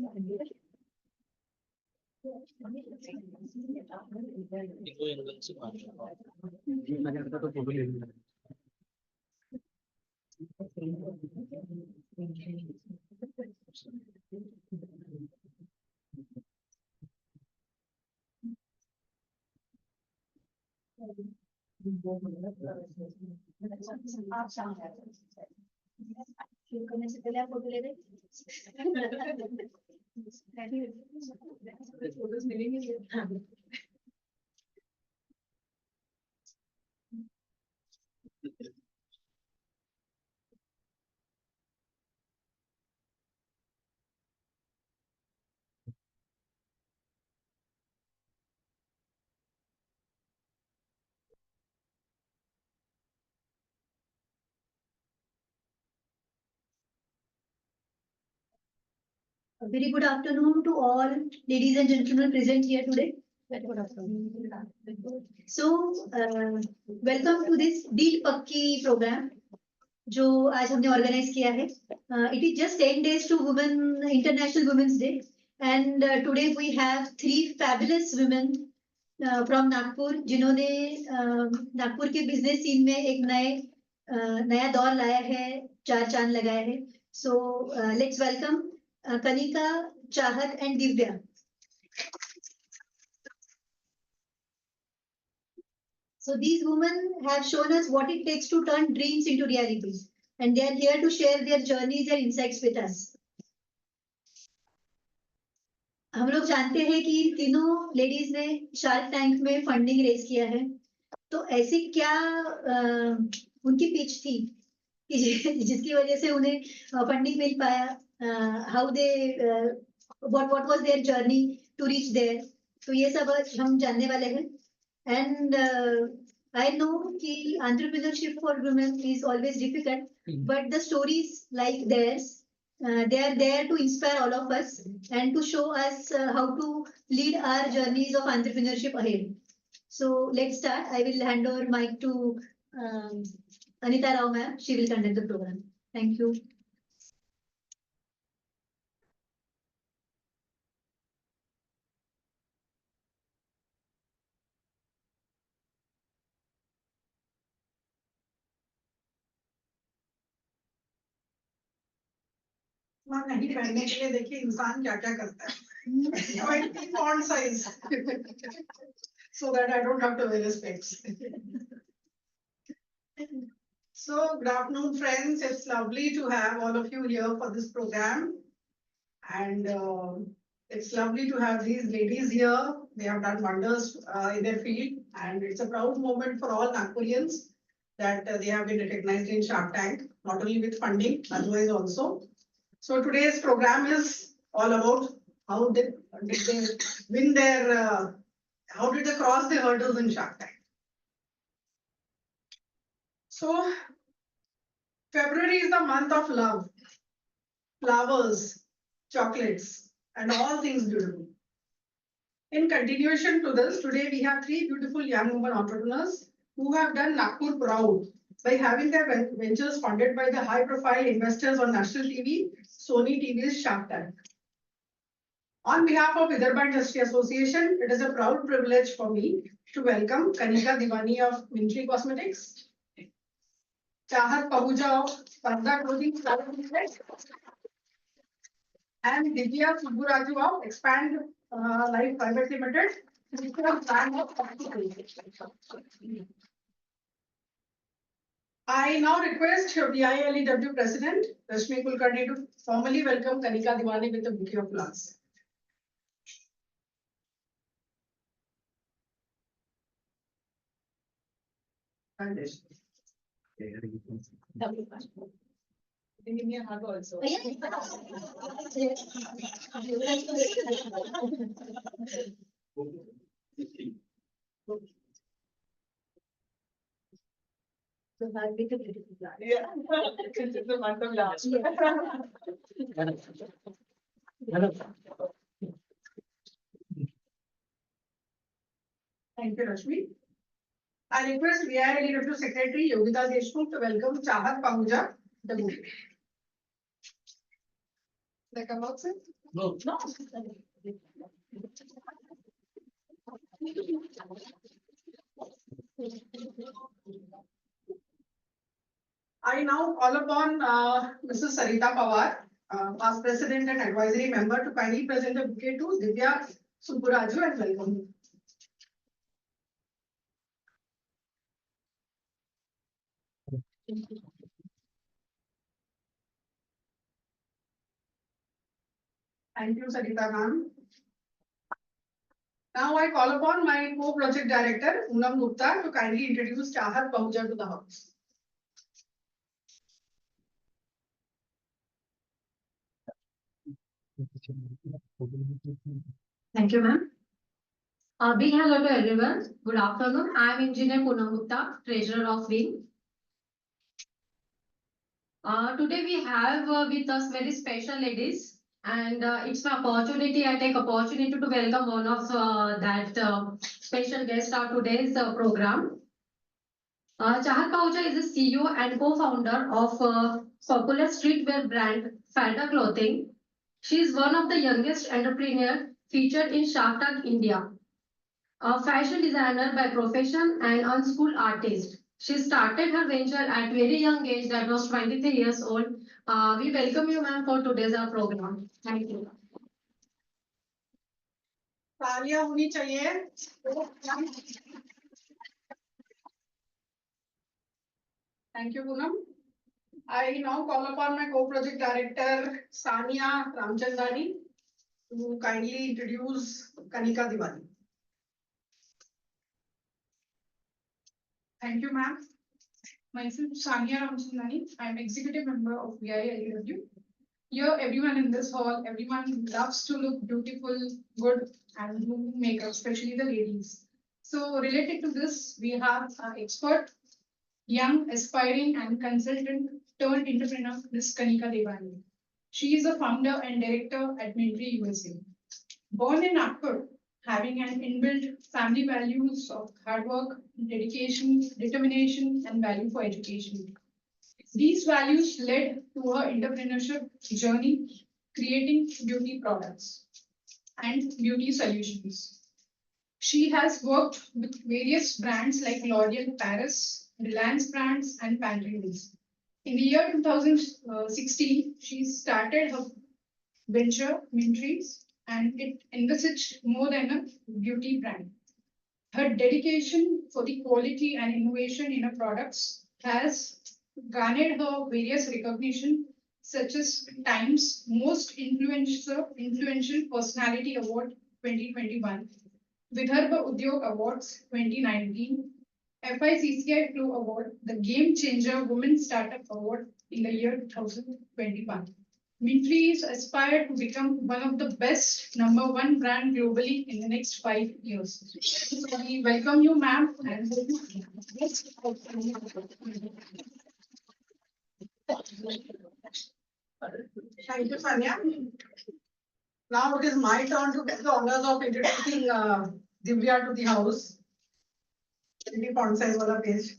आप शाम शुरू करने से पहले आप फोटो ले रहे फोटोज मिलेंगे। A very good afternoon to all ladies and gentlemen present here today. Very good afternoon. So, welcome to this Deal Pakki program, जो आज हमने organize किया है. It is just 10 days to International Women's Day, and today we have 3 fabulous women from Nagpur, जिन्होंने नागपुर के business scene में एक नया दौर लाया है, 4 चांद लगाए हैं. So, let's welcome Kanika, Chahat and Divya. So these women have shown us what it takes to turn dreams into realities, and they are here to share their journeys and insights with us. हम लोग जानते हैं कि तीनों ladies ने shark tank में funding raise किया है, तो ऐसी क्या उनकी पिच थी जिसकी वजह से उन्हें फंडिंग मिल पाया. How they what was their journey to reach there, तो ये सब हम जानने वाले हैं. And I know कि entrepreneurship for women is always difficult, but the stories like theirs, they are there to inspire all of us and to show us how to lead our journeys of entrepreneurship ahead. So let's start. I will hand over mic to Anita Rao ma'am. She will conduct the program. Thank you. नहीं पहनने के लिए देखिए इंसान क्या क्या करता है. 20 font size so that I don't have to wear specs. So good afternoon friends, it's lovely to have all of you here for this program, and it's lovely to have these ladies here. They have done wonders in their field, and it's a proud moment for all Nagpurians that they have been recognized in Shark Tank, not only with funding, otherwise also. So today's program is all about how did they win their, how did they cross the hurdles in Shark Tank. So February is the month of love, flowers, chocolates, and all things beautiful. In continuation to this, today we have 3 beautiful young women entrepreneurs who have done Nagpur proud by having their ventures funded by the high-profile investors on national TV, Sony TV's Shark Tank. On behalf of Vidarbha Industry Association, it is a proud privilege for me to welcome Kanika Diwani of Mintry Cosmetics, Chahat Pahuja of Sparda Clothing and Divya Subburaju of Expand Life Private Limited. I now request VILEW President Rashmi Kulkarni to formally welcome Kanika Diwani with a bouquet of flowers. Give me a hug also. So that be the beautiful plant. Yeah, it's the month of love. Thank you, Rashmi. I request VILEW Secretary Yogita Deshmukh to welcome Chahat Pahuja, the bouquet. They come out, sir? No. No. I now call upon Mrs. Sarita Pawar, past president and advisory member, to kindly present a bouquet to Divya Subburaju and welcome. Thank you, Sarita ma'am. Now I call upon my co-project director, Poonam Gupta, to kindly introduce Chahat Pahuja to the house. Thank you, ma'am. Big hello to everyone. Good afternoon. I am Engineer Poonam Gupta, Treasurer of WIN. Today we have with us very special ladies, and it's my opportunity. I take opportunity to welcome one of that special guest of today's program. Chahat Pahuja is the CEO and co-founder of popular streetwear brand Fada Clothing. She is one of the youngest entrepreneur featured in Shark Tank India. A fashion designer by profession and unschooled artist. She started her venture at very young age, that was 23 years old. We welcome you, ma'am, for today's program. Thank you. तालियां होनी चाहिए. Thank you, Poonam. I now call upon my co-project director, Sania Ramchandani, to kindly introduce Kanika Diwali. Thank you, ma'am. Myself, Sania Ramchandani. I am executive member of VILEW. Here, everyone in this hall, everyone loves to look beautiful, good, and do makeup, especially the ladies. So, related to this, we have our expert, young, aspiring, and consultant turned entrepreneur, Ms. Kanika Devani. She is a founder and director at Mintry USA. Born in Nagpur, having an inbuilt family values of hard work, dedication, determination, and value for education. These values led to her entrepreneurship journey, creating beauty products and beauty solutions. She has worked with various brands like L'Oreal Paris, Reliance brands, and Pantaloons. In the year 2016, she started her venture, Mintries, and it envisaged more than a beauty brand. Her dedication for the quality and innovation in her products has garnered her various recognition, such as Times Most Influential Personality Award 2021, Vidarbha Udyog Awards 2019, FICCI Flow Award, the Game Changer Women Startup Award in the year 2021. Mintries aspire to become one of the best #1 brand globally in the next 5 years. So we welcome you, ma'am, and Thank you, Sania. Now it is my turn to get the honors of introducing Divya to the house. Font size wala page.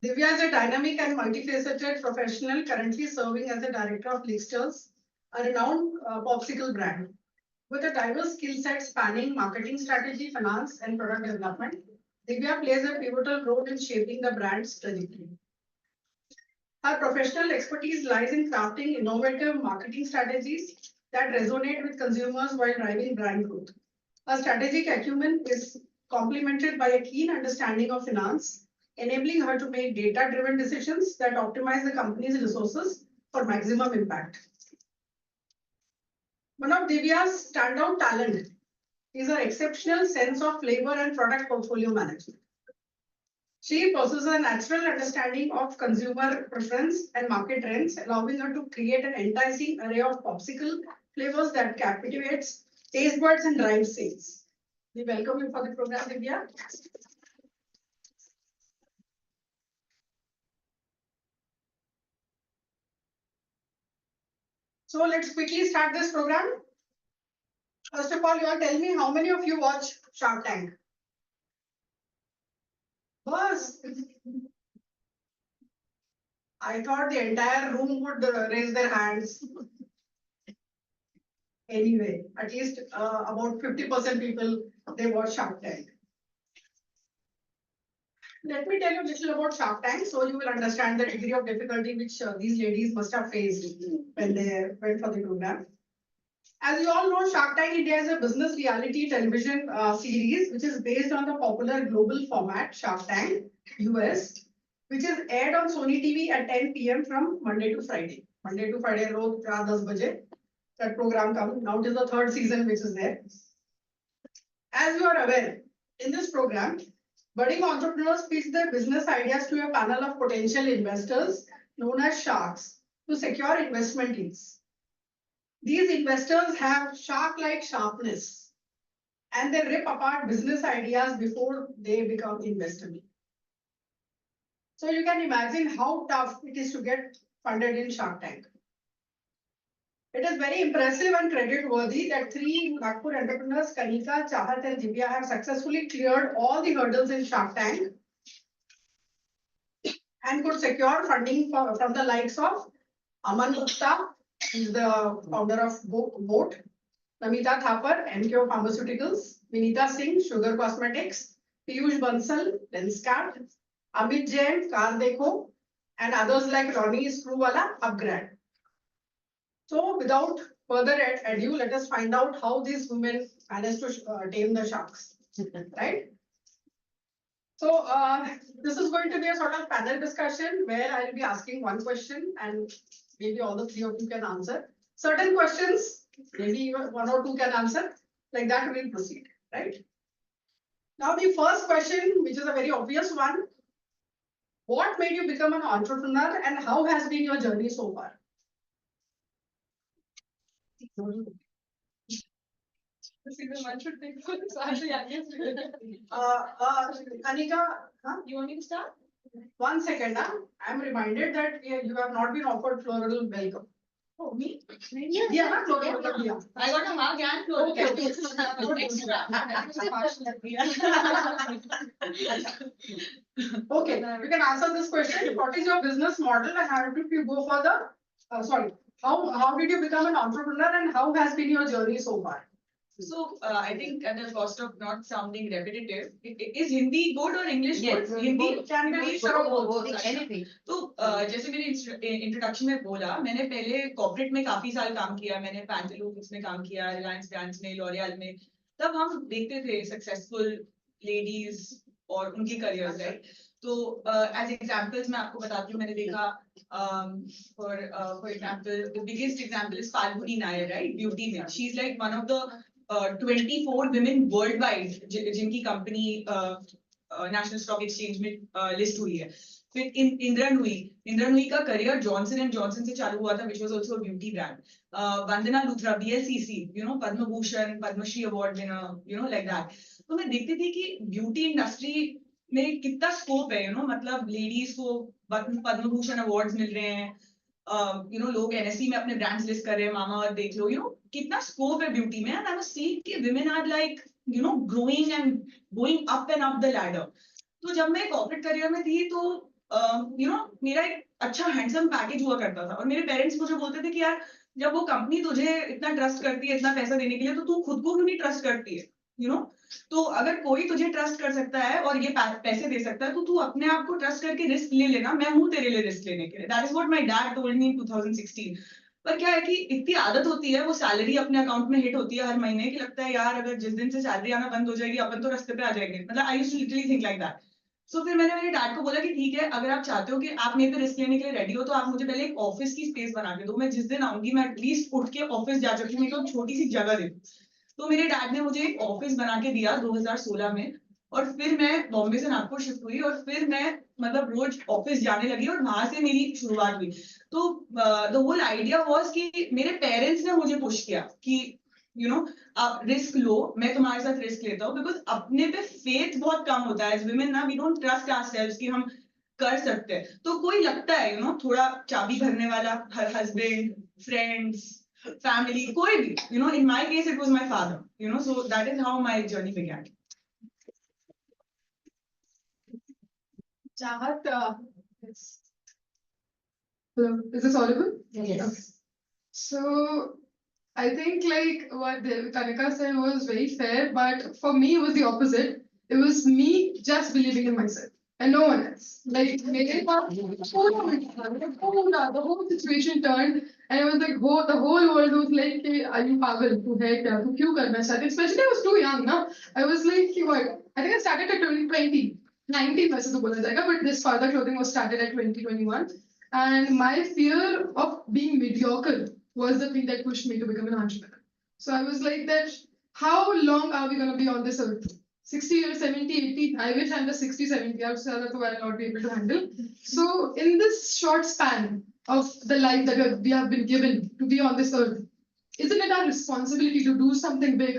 Divya is a dynamic and multifaceted professional currently serving as a director of Licksters, a renowned popsicle brand. With a diverse skill set spanning marketing strategy, finance, and product development, Divya plays a pivotal role in shaping the brand's trajectory. Her professional expertise lies in crafting innovative marketing strategies that resonate with consumers while driving brand growth. Her strategic acumen is complemented by a keen understanding of finance, enabling her to make data-driven decisions that optimize the company's resources for maximum impact. One of Divya's standout talent is her exceptional sense of flavor and product portfolio management. She possesses a natural understanding of consumer preference and market trends, allowing her to create an enticing array of popsicle flavors that captivates taste buds and drives sales. We welcome you for the program, Divya. So let's quickly start this program. First of all, you all tell me how many of you watch Shark Tank? Bus. I thought the entire room would raise their hands. Anyway, at least about 50% people, they watch Shark Tank. Let me tell you a little about Shark Tank so you will understand the degree of difficulty which these ladies must have faced when they went for the program. As you all know, Shark Tank India is a business reality television series which is based on the popular global format Shark Tank US, which is aired on Sony TV at 10 p.m. from Monday to Friday. Monday to Friday, road 10 baje. That program comes. Now it is the third season which is there. As you are aware, in this program, budding entrepreneurs pitch their business ideas to a panel of potential investors known as sharks to secure investment deals. These investors have shark-like sharpness and they rip apart business ideas before they become investable. So you can imagine how tough it is to get funded in Shark Tank. It is very impressive and credit-worthy that three Nagpur entrepreneurs, Kanika, Chahat, and Divya, have successfully cleared all the hurdles in Shark Tank and could secure funding from the likes of Aman Gupta, who is the founder of Boat, Namita Thapar, MKO Pharmaceuticals, Vinita Singh, Sugar Cosmetics, Piyush Bansal, Lenskart, Amit Jain, Car Dekho, and others like Ronnie Screwwala, Upgrad. So without further ado, let us find out how these women managed to tame the sharks, right? So this is going to be a sort of panel discussion where I'll be asking one question and maybe all the three of you can answer. Certain questions, maybe even one or two can answer. Like that, we'll proceed, right? Now the first question, which is a very obvious one. What made you become an entrepreneur and how has been your journey so far? One should take this. Actually, Kanika, you want me to start? 1 second. I'm reminded that you have not been offered floral welcome. Oh, me? Yeah, not floral welcome. Yeah. I got a mug and floral. Okay, okay. Okay, you can answer this question. What is your business model and how did you go for the, sorry, how did you become an entrepreneur and how has been your journey so far? So I think at the cost of not sounding repetitive, is Hindi good or English Yes, good? Hindi can be mixture of both. Anything. तो जैसे मेरे introduction में बोला, मैंने पहले corporate में काफी साल काम किया, मैंने पैंटालून्स में काम किया, रिलायंस ब्रांड्स में, लॉरियल में. तब हम देखते थे सक्सेसफुल लेडीज और उनकी करियर, राइट? तो एज एग्जांपल्स मैं आपको बताती हूँ, मैंने देखा for example the biggest example is Falguni Nair, right? Beauty में she is like one of the 24 women worldwide जिनकी कंपनी नेशनल स्टॉक एक्सचेंज में लिस्ट हुई है. फिर इंदिरा नुई का करियर जॉनसन एंड जॉनसन से चालू हुआ था, which was also a beauty brand. Vandana Luthra, BLCC, Padma Bhushan, Padmashri award winner, like that. तो मैं देखती थी कि ब्यूटी इंडस्ट्री में कितना स्कोप है, मतलब लेडीज को पद्म भूषण अवार्ड्स मिल रहे हैं, लोग NSE में अपने ब्रांड्स लिस्ट कर रहे हैं, मामा और देख लो, कितना स्कोप है ब्यूटी में. एंड आई वाज सीइंग कि women are like growing and going up and up the ladder. तो जब मैं कॉर्पोरेट करियर में थी तो मेरा एक अच्छा हैंडसम पैकेज हुआ करता था और मेरे पेरेंट्स मुझे बोलते थे कि यार जब वो कंपनी तुझे इतना ट्रस्ट करती है, इतना पैसा देने के लिए, तो तू खुद को क्यों नहीं ट्रस्ट करती है, तो अगर कोई तुझे ट्रस्ट कर सकता है और ये पैसे दे सकता है तो तू अपने आप को ट्रस्ट करके रिस्क ले लेना, मैं हूं तेरे लिए रिस्क लेने के लिए. That is what my dad told me in 2016. पर क्या है कि इतनी आदत होती है, वो सैलरी अपने अकाउंट में हिट होती है हर महीने, कि लगता है यार अगर जिस दिन से सैलरी आना बंद हो जाएगी अपन तो रास्ते पे आ जाएंगे. मतलब I used to literally think like that. So फिर मैंने मेरे डैड को बोला कि ठीक है, अगर आप चाहते हो कि आप मेरे पे रिस्क लेने के लिए रेडी हो तो आप मुझे पहले एक ऑफिस की स्पेस बना के दो, मैं जिस दिन आऊंगी मैं एटलीस्ट उठ के ऑफिस जा सकती हूँ, मेरे को छोटी सी जगह दे. तो मेरे डैड ने मुझे एक ऑफिस बना के दिया 2016 में, और फिर मैं बॉम्बे से नागपुर शिफ्ट हुई और फिर मैं मतलब रोज ऑफिस जाने लगी और वहां से मेरी शुरुआत हुई. तो द होल आइडिया वाज कि मेरे पेरेंट्स ने मुझे पुश किया कि आप रिस्क लो, मैं तुम्हारे साथ रिस्क लेता हूँ, बिकॉज अपने पे फेथ बहुत कम होता है. एज वुमेन ना वी डोंट ट्रस्ट आवरसेल्व्स कि हम कर सकते हैं. तो कोई लगता है थोड़ा चाबी भरने वाला, हस्बैंड, फ्रेंड्स, family, कोई भी, in my case it was my father, so that is how my journey began. Chahat, Hello, is this audible? Yes. So I think like what Kanika said was very fair, but for me it was the opposite. It was me just believing in myself and no one else. Like मेरे पास the whole situation turned and it was like the whole world was like कि, are you पागल तू है क्या तू क्यों करना चाहती है? Especially I was too young ना. I was like कि what? I think I started at 2020. 19 वैसे तो बोला जाएगा, but this father clothing was started at 2021. And my fear of being mediocre was the thing that pushed me to become an entrepreneur. So I was like that, how long are we going to be on this earth? 60 years, 70, 80. I wish I'm the 60, 70. I would say that I'll not be able to handle. So in this short span of the life that we have been given to be on this earth, isn't it our responsibility to do something big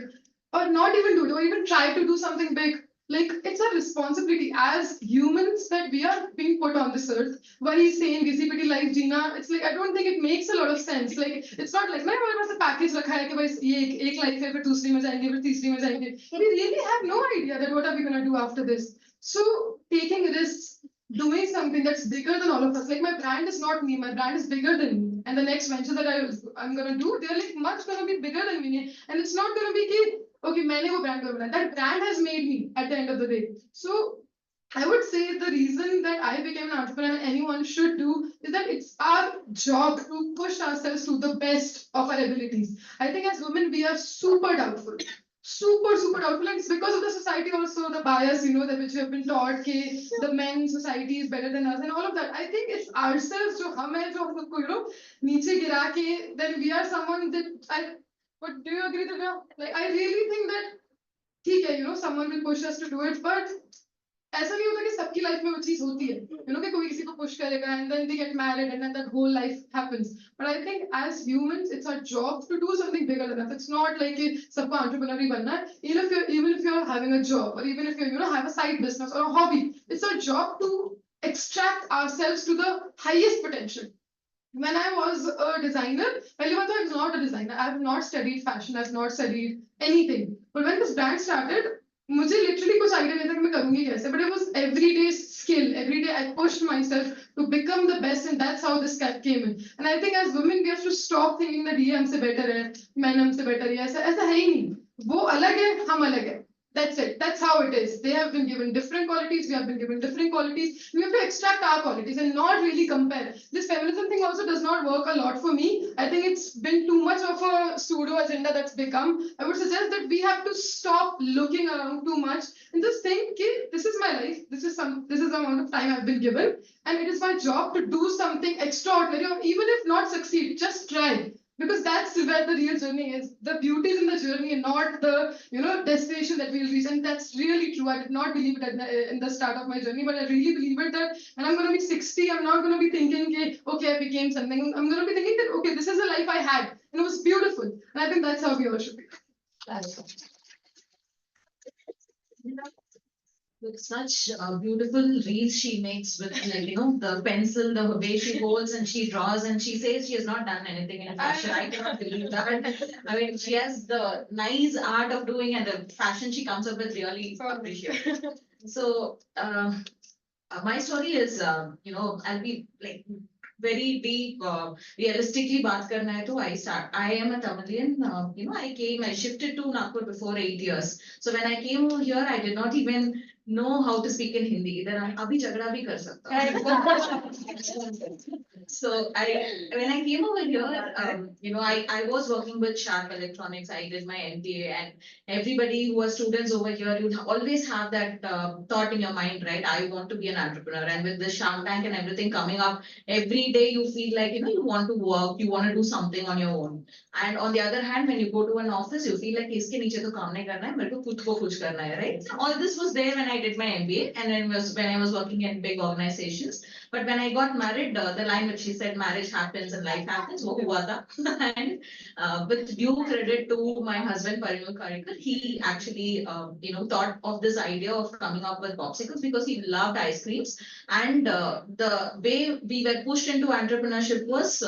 or not even do it or even try to do something big? Like it's our responsibility as humans that we are being put on this earth. Why he's saying घिसी pity life Jeena, it's like I don't think it makes a lot of sense. Like it's not like मैंने हमारे पास a package रखा है कि भाई ये एक life है फिर दूसरी में जाएंगे फिर तीसरी में जाएंगे. We really have no idea that what are we gonna do after this. So taking risks, doing something that's bigger than all of us. Like my brand is not me, my brand is bigger than me. And the next venture that I'm gonna do, they're like much gonna be bigger than me. And it's not gonna be कि okay, मैंने वो brand बनाया. That brand has made me at the end of the day. So I would say the reason that I became an entrepreneur and anyone should do is that it's our job to push ourselves to the best of our abilities. I think as women, we are super doubtful. Super doubtful. And it's because of the society also, the bias, that which we have been taught, okay, the men society is better than us and all of that. I think it's ourselves, जो हम हैं, जो हम खुद को, नीचे गिरा के, then we are someone that but do you agree, Divya? Like, I really think that, ठीक है, someone will push us to do it, but ऐसा नहीं होता कि सबकी लाइफ में वो चीज होती है, कि कोई किसी को push करेगा and then they get married and then that whole life happens. But I think as humans, it's our job to do something bigger than us. It's not like कि सबको entrepreneur ही बनना है. Even if you're having a job or even if you have a side business or a hobby, it's our job to extract ourselves to the highest potential. When I was a designer, well, even though I was not a designer, I have not studied fashion, I have not studied anything. But when this brand started, मुझे literally कुछ idea नहीं था कि मैं करूँगी कैसे. But it was everyday skill. Every day I pushed myself to become the best, and that's how this came in. And I think as women, we have to stop thinking that ये हमसे better है, men हमसे better है. ऐसा है ही नहीं. वो अलग है, हम अलग है. That's it. That's how it is. They have been given different qualities. We have been given different qualities. We have to extract our qualities and not really compare. This feminism thing also does not work a lot for me. I think it's been too much of a pseudo agenda that's become. I would suggest that we have to stop looking around too much and just think, okay, this is my life. This is the amount of time I've been given, and it is my job to do something extraordinary, or even if not succeed, just try. Because that's where the real journey is. The beauty is in the journey and not the destination that we'll reach. And that's really true. I did not believe it in the start of my journey, but I really believe it that when I'm going to be 60, I'm not going to be thinking, okay, I became something. I'm going to be thinking that, okay, this is the life I had. And it was beautiful. And I think that's how we all should be. With such beautiful reels she makes with the pencil, the way she holds and she draws and she says she has not done anything in fashion. I cannot believe that. I mean, she has the nice art of doing and the fashion she comes up with really appreciate. So my story is, I'll be like very deep, realistically बात करना है तो I am a Tamilian, I shifted to Nagpur before 8 years. So when I came over here, I did not even know how to speak in Hindi. Then I abhi jagda bhi kar sakta hu. So when I came over here, I was working with Sharp Electronics. I did my MBA, and everybody who was students over here, you'd always have that thought in your mind, right? I want to be an entrepreneur. And with the Shark Tank and everything coming up, every day you feel like, you want to work, you want to do something on your own. And on the other hand, when you go to an office, you feel like iske niche to kaam nahi karna hai, mere ko khud ko kuch karna hai, right? All this was there when I did my MBA and then when I was working in big organizations. But when I got married, the line which she said, marriage happens and life happens, wo hua tha. And with due credit to my husband, Parimal Karikar, he actually, thought of this idea of coming up with popsicles because he loved ice creams. And the way we were pushed into entrepreneurship was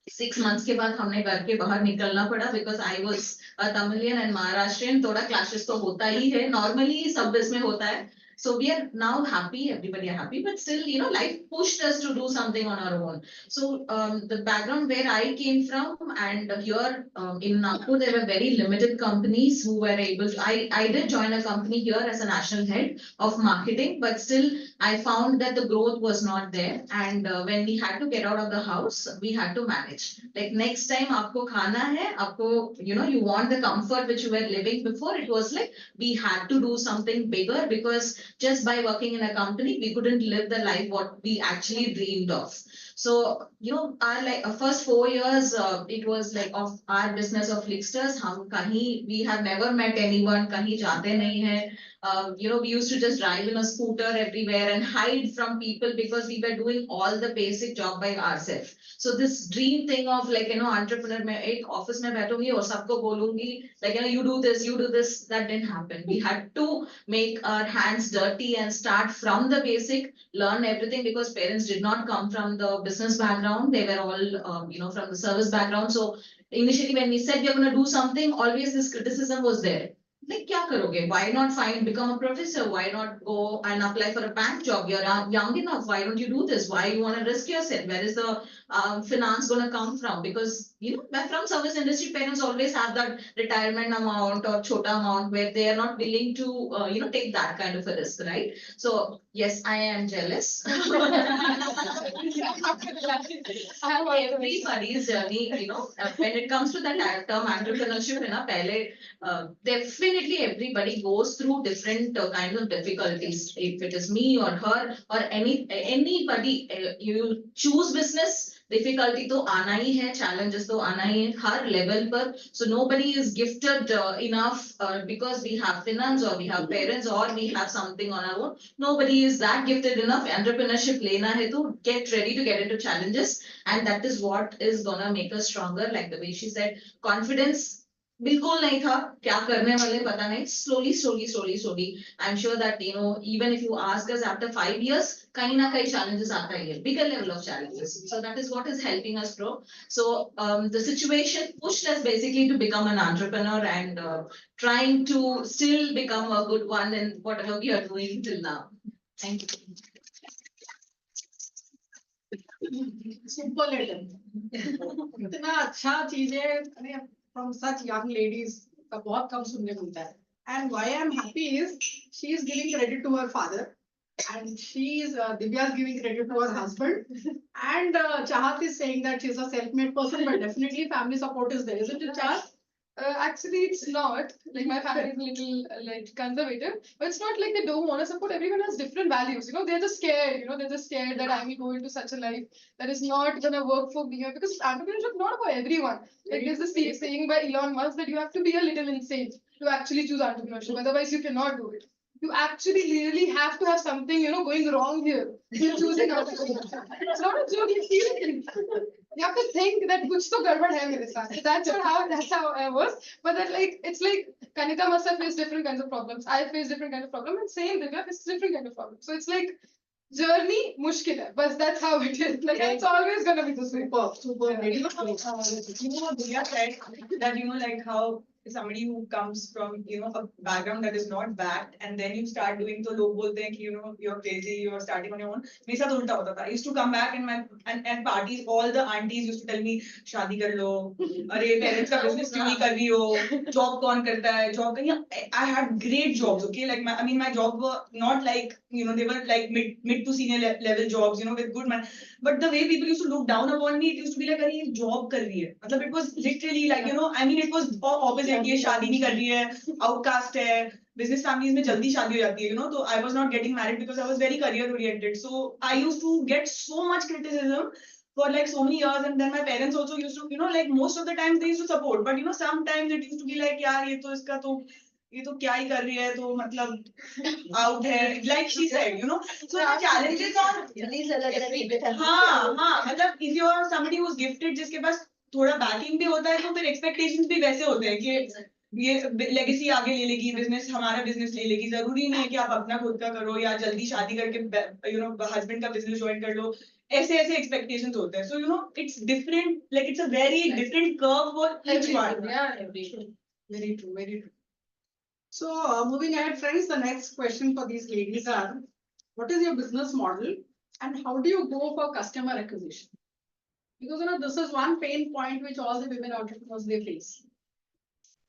6 months के बाद हमने घर के बाहर निकलना पड़ा because I was a Tamilian and Maharashtrian. थोड़ा clashes तो होता ही है, normally सब इसमें होता है. So we are now happy, everybody are happy, but still, you know, life pushed us to do something on our own. So the background where I came from, and here in Nagpur, there were very limited companies who were able to. I did join a company here as a national head of marketing, but still I found that the growth was not there. And when we had to get out of the house, we had to manage. Like next time, aapko khana hai, aapko, you know, you want the comfort which you were living before. It was like we had to do something bigger, because just by working in a company, we couldn't live the life what we actually dreamed of. So, you know, our like first 4 years, it was like of our business of Flixters. We have never met anyone, kahin jaate nahi hai. You know, we used to just drive in a scooter everywhere and hide from people because we were doing all the basic job by ourselves. So this dream thing of like, you know, entrepreneur, mein ek office mein बैठूंगी और सबको बोलूंगी, like, you know, you do this, that didn't happen. We had to make our hands dirty and start from the basic, learn everything, because parents did not come from the business background. They were all, you know, from the service background. So initially when we said we are going to do something, always this criticism was there. Like, kya karoge? Why not become a professor? Why not go and apply for a bank job? You're young enough. Why don't you do this? Why you want to risk yourself? Where is the finance going to come from? Because, you know, from service industry, parents always have that retirement amount or chota amount where they are not willing to, you know, take that kind of a risk, right? So yes, I am jealous. Everybody's journey, you know, when it comes to that term entrepreneurship, na, pehle, definitely everybody goes through different kinds of difficulties. If it is me or her or anybody, you choose business, difficulty to आना ही है, challenges to आना ही है हर level पर. So nobody is gifted enough because we have finance or we have parents or we have something on our own. Nobody is that gifted enough. Entrepreneurship लेना है तो get ready to get into challenges, and that is what is gonna make us stronger. Like the way she said, confidence बिल्कुल नहीं था, क्या करने वाले पता नहीं. Slowly I'm sure that, you know, even if you ask us after 5 years, कहीं ना कहीं challenges आता ही है, bigger level of challenges. So that is what is helping us grow. So the situation pushed us basically to become an entrepreneur and trying to still become a good one in whatever we are doing till now. Thank you. Superlative. इतना अच्छा चीजें from such young ladies का बहुत कम सुनने को मिलता है. And why I'm happy is she is giving credit to her father, and she is Divya is giving credit to her husband, and Chahat is saying that she's a self-made person, but definitely family support is there, isn't it, Chahat? Actually, it's not. Like my family is a little like conservative, but it's not like they don't want to support. Everyone has different values. You know, they're just scared. You know, they're just scared that I will go into such a life that is not gonna work for me. Because entrepreneurship is not for everyone. Like there's this saying by Elon Musk that you have to be a little insane to actually choose entrepreneurship. Otherwise, you cannot do it. You actually really have to have something, you know, going wrong here. You're choosing entrepreneurship. It's not a joke. You feel it. You have to think that kuch to gadbad hai mere saath. That's how I was. But then like it's like Kanika must have faced different kinds of problems. I faced different kind of problems, and same Divya faced different kind of problems. So it's like journey mushkil hai, but that's how it is. Like it's always gonna be this way. Super. Yeah. You know what Divya said, that, you know, like how somebody who comes from, you know, a background that is not backed, and then you start doing, so log bolte hain ki, you know, you're crazy, you're starting on your own. मेरे साथ उल्टा होता था. I used to come back and parties, all the aunties used to tell me, शादी कर लो, अरे parents का business क्यों नहीं कर रही हो, job कौन करता है, job कहीं. I had great jobs, okay, like my job were not like, you know, they were like mid to senior level jobs, you know, with good money. But the way people used to look down upon me, it used to be like, अरे ये job कर रही है. मतलब it was literally like, you know, I mean, it was opposite. ये शादी नहीं कर रही है, outcast है. Business families में जल्दी शादी हो जाती है, you know. So I was not getting married because I was very career oriented. So I used to get so much criticism for like so many years, and then my parents also used to, you know, like most of the times they used to support, but you know, sometimes it used to be like, यार ये तो इसका तो ये तो क्या ही कर रही है, तो मतलब out है, like she said, you know. So the challenges are Please अलग अलग. हाँ, मतलब if you are somebody who's gifted, जिसके पास थोड़ा बैकिंग भी होता है, तो फिर एक्सपेक्टेशंस भी वैसे होते हैं कि ये लेगेसी आगे ले लेगी, बिजनेस हमारा बिजनेस ले लेगी. जरूरी नहीं है कि आप अपना खुद का करो या जल्दी शादी करके, you know, हस्बैंड का बिजनेस ज्वाइन कर लो. ऐसे एक्सपेक्टेशंस होते हैं. So you know, it's different, like it's a very different curve for each one. Yeah. Very true. So moving ahead, friends, the next question for these ladies are, what is your business model and how do you go for customer acquisition? Because this is one pain point which all the women entrepreneurs they face.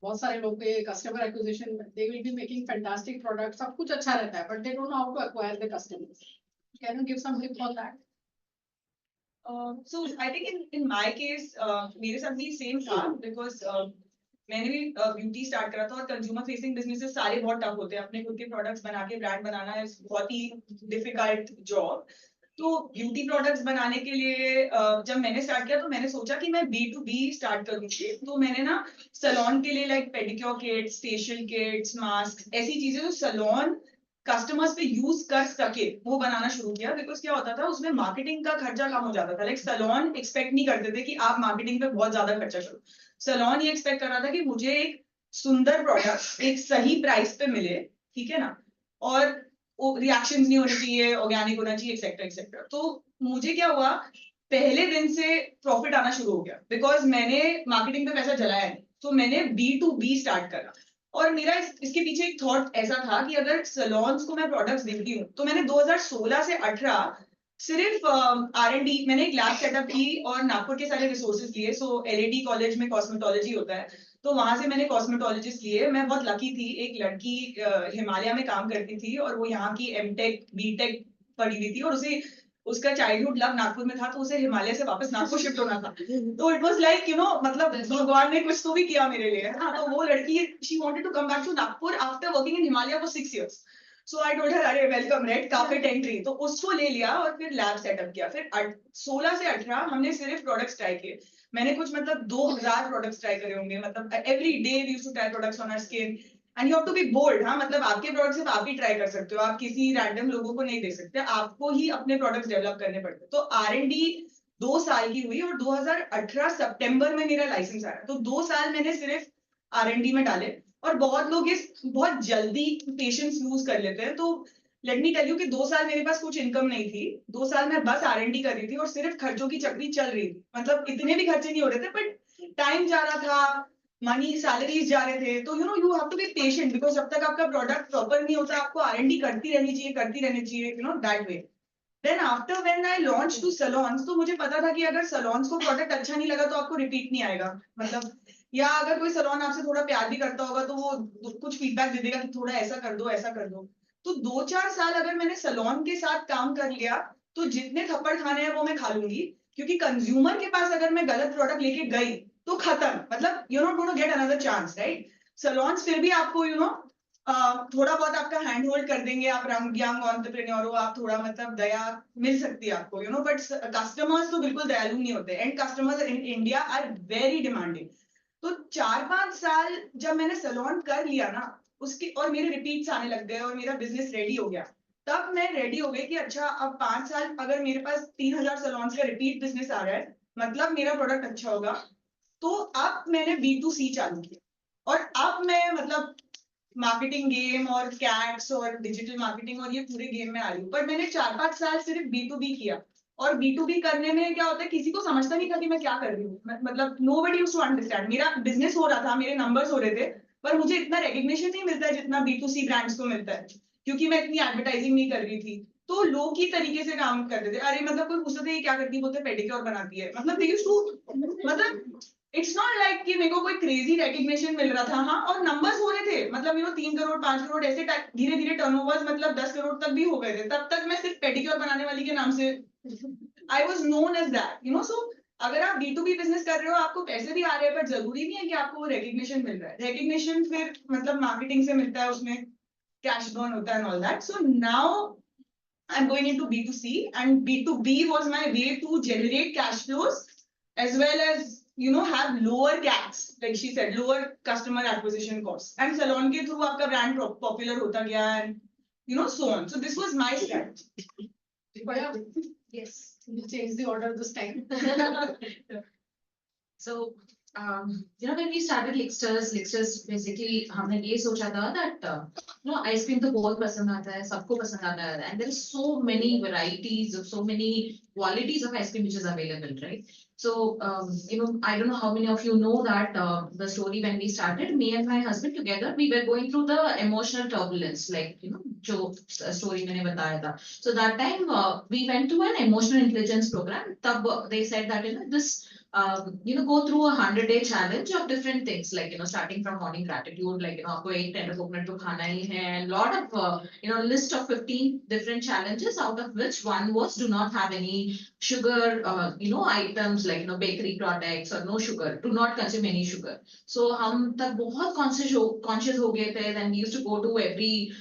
बहुत सारे लोग के customer acquisition, they will be making fantastic products, सब कुछ अच्छा रहता है, but they don't know how to acquire the customers. Can you give some tips on that? So I think in my case, मेरे साथ भी same था because मैंने भी ब्यूटी स्टार्ट करा था और कंज्यूमर फेसिंग बिजनेसेस सारे बहुत टफ होते हैं. अपने खुद के प्रोडक्ट्स बना के ब्रांड बनाना है बहुत ही डिफिकल्ट जॉब. तो ब्यूटी प्रोडक्ट्स बनाने के लिए जब मैंने स्टार्ट किया तो मैंने सोचा कि मैं B2B स्टार्ट करूंगी. तो मैंने ना सैलून के लिए like pedicure kits, facial kits, mask, ऐसी चीजें जो सैलून कस्टमर्स पे यूज कर सके वो बनाना शुरू किया. बिकॉज क्या होता था उसमें मार्केटिंग का खर्चा कम हो जाता था. लाइक सैलून एक्सपेक्ट नहीं करते थे कि आप मार्केटिंग पे बहुत ज्यादा खर्चा करो. सैलून ये एक्सपेक्ट कर रहा था कि मुझे एक सुंदर प्रोडक्ट एक सही प्राइस पे मिले, ठीक है ना, और रिएक्शंस नहीं होने चाहिए, ऑर्गेनिक होना चाहिए, एक्सेट्रा एक्सेट्रा. तो मुझे क्या हुआ, पहले दिन से प्रॉफिट आना शुरू हो गया बिकॉज मैंने मार्केटिंग पे पैसा जलाया नहीं. तो मैंने B2B स्टार्ट करा. और मेरा इसके पीछे एक थॉट ऐसा था कि अगर सैलून्स को मैं प्रोडक्ट्स देती हूँ तो मैंने 2016 से 18 सिर्फ R&D, मैंने एक लैब सेटअप की और नागपुर के सारे रिसोर्सेज लिए. सो LAD कॉलेज में कॉस्मेटोलॉजी होता है तो वहां से मैंने कॉस्मेटोलॉजिस्ट लिए. मैं बहुत लकी थी, एक लड़की हिमालय में काम करती थी और वो यहाँ की M.Tech B.Tech पढ़ी हुई थी और उसे उसका चाइल्डहुड लव नागपुर में था तो उसे हिमालय से वापस नागपुर शिफ्ट होना था. तो इट वाज लाइक मतलब भगवान ने कुछ तो भी किया मेरे लिए. हाँ, तो वो लड़की she wanted to come back to Nagpur after working in Himalaya for 6 years. So I told her अरे वेलकम रेड कारपेट एंट्री. तो उसको ले लिया और फिर लैब सेटअप किया. फिर 16 से 18 हमने सिर्फ प्रोडक्ट्स ट्राई किए. मैंने कुछ मतलब 2000 प्रोडक्ट्स ट्राई करे होंगे. मतलब every day we used to try products on our skin and you have to be bold. हाँ, मतलब आपके प्रोडक्ट सिर्फ आप ही ट्राई कर सकते हो, आप किसी रैंडम लोगों को नहीं दे सकते. आपको ही अपने प्रोडक्ट्स डेवलप करने पड़ते. तो R&D 2 साल की हुई और 2018 सितंबर में मेरा लाइसेंस आया. तो 2 साल मैंने सिर्फ R&D में डाले. और बहुत लोग इस बहुत जल्दी पेशेंस लूज कर लेते हैं. तो लेट मी टेल यू कि 2 साल मेरे पास कुछ इनकम नहीं थी. 2 साल मैं बस R&D कर रही थी और सिर्फ खर्चों की चक्री चल रही थी. मतलब इतने भी खर्चे नहीं हो रहे थे बट टाइम जा रहा था, मनी सैलरीज जा रहे थे. तो you have to be patient because जब तक आपका प्रोडक्ट प्रॉपर नहीं होता आपको R&D करती रहनी चाहिए that way. Then after when I launch to salons तो मुझे पता था कि अगर सैलून्स को प्रोडक्ट अच्छा नहीं लगा तो आपको रिपीट नहीं आएगा. मतलब या अगर कोई सैलून आपसे थोड़ा प्यार भी करता होगा तो वो कुछ फीडबैक दे देगा कि थोड़ा ऐसा कर दो ऐसा कर दो. तो 2-4 साल अगर मैंने सैलून के साथ काम कर लिया तो जितने थप्पड़ खाने हैं वो मैं खा लूंगी. क्योंकि कंज्यूमर के पास अगर मैं गलत प्रोडक्ट लेके गई तो खत्म. मतलब you not gonna get another chance, right. Saloons फिर भी आपको थोड़ा बहुत आपका हैंड होल्ड कर देंगे. आप यंग एंटरप्रेन्योर हो, आप थोड़ा मतलब दया मिल सकती है आपको बट कस्टमर्स तो बिल्कुल दयालु नहीं होते. And customers in India are very demanding. तो 4-5 साल जब मैंने सैलून कर लिया ना उसके और मेरे रिपीट्स आने लग गए और मेरा बिजनेस रेडी हो गया. तब मैं रेडी हो गई कि अच्छा अब 5 साल अगर मेरे पास 3000 सैलून्स का रिपीट बिजनेस आ रहा है मतलब मेरा प्रोडक्ट अच्छा होगा. तो अब मैंने B2C चालू किया और अब मैं मतलब मार्केटिंग गेम और कैट्स और डिजिटल मार्केटिंग और ये पूरे गेम में आ रही हूँ. पर मैंने 4-5 साल सिर्फ B2B किया. और B2B करने में क्या होता है किसी को समझता नहीं था कि मैं क्या कर रही हूँ. मतलब nobody used to understand. मेरा बिजनेस हो रहा था, मेरे नंबर्स हो रहे थे पर मुझे इतना रिकग्निशन नहीं मिलता है जितना B2C ब्रांड्स को मिलता है क्योंकि मैं इतनी एडवर्टाइजिंग नहीं कर रही थी. तो लोग की तरीके से काम करते थे. अरे मतलब कोई पूछते थे ये क्या करती है, बोलते पेडिक्योर बनाती है. मतलब इट्स नॉट लाइक कि मेरे को कोई क्रेजी रिकग्निशन मिल रहा था. हाँ, और नंबर्स हो रहे थे मतलब 3 करोड़ 5 करोड़ ऐसे धीरे धीरे टर्नओवर्स मतलब 10 करोड़ तक भी हो गए थे. तब तक मैं सिर्फ पेडिक्योर बनाने वाली के नाम से I was known as that. So अगर आप B2B बिजनेस कर रहे हो आपको पैसे भी आ रहे हैं पर जरूरी नहीं है कि आपको वो रिकग्निशन मिल रहा है. रिकग्निशन फिर मतलब मार्केटिंग से मिलता है, उसमें कैश बर्न होता है and all that. So now I'm going into B2C and B2B was my way to generate cash flows as well as have lower CACs, like she said, lower customer acquisition costs. And salon ke through aapka brand popular hota gaya and so on. So this was my strategy. Yes, you change the order this time. So When we started Licksters basically हमने ये सोचा था that ice cream तो बहुत पसंद आता है, सबको पसंद आता है, and there is so many varieties of so many qualities of ice cream which is available, right? So I don't know how many of you know that the story when we started, me and my husband together, we were going through the emotional turbulence, like जो story मैंने बताया था. So that time we went to an emotional intelligence program. तब they said that this go through 100-day challenge of different things, like, starting from morning gratitude, like, आपको एक tender coconut तो खाना ही है, and lot of, list of 15 different challenges, out of which one was do not have any sugar, items like, bakery products or no sugar, do not consume any sugar. So हम तब बहुत conscious हो गए थे, then we used to go to every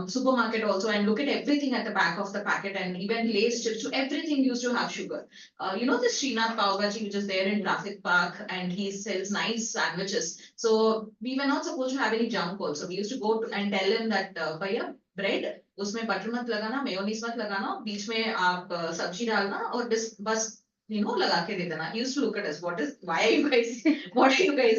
supermarket also and look at everything at the back of the packet, and even Lay's chips, so everything used to have sugar. This Srinath Pav Bhaji, which is there in Traffic Park, and he sells nice sandwiches. So we were not supposed to have any junk also. We used to go and tell him that, भैया bread, उसमें butter मत लगाना, mayonnaise मत लगाना, बीच में आप सब्जी डालना और बस लगा के दे देना. He used to look at us, what are you guys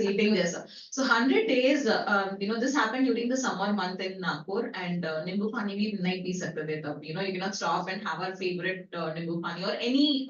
eating this? So 100 days, this happened during the summer month in Nagpur, and nimbu pani bhi nahi pee sakte the tab. You cannot stop and have our favorite nimbu pani or any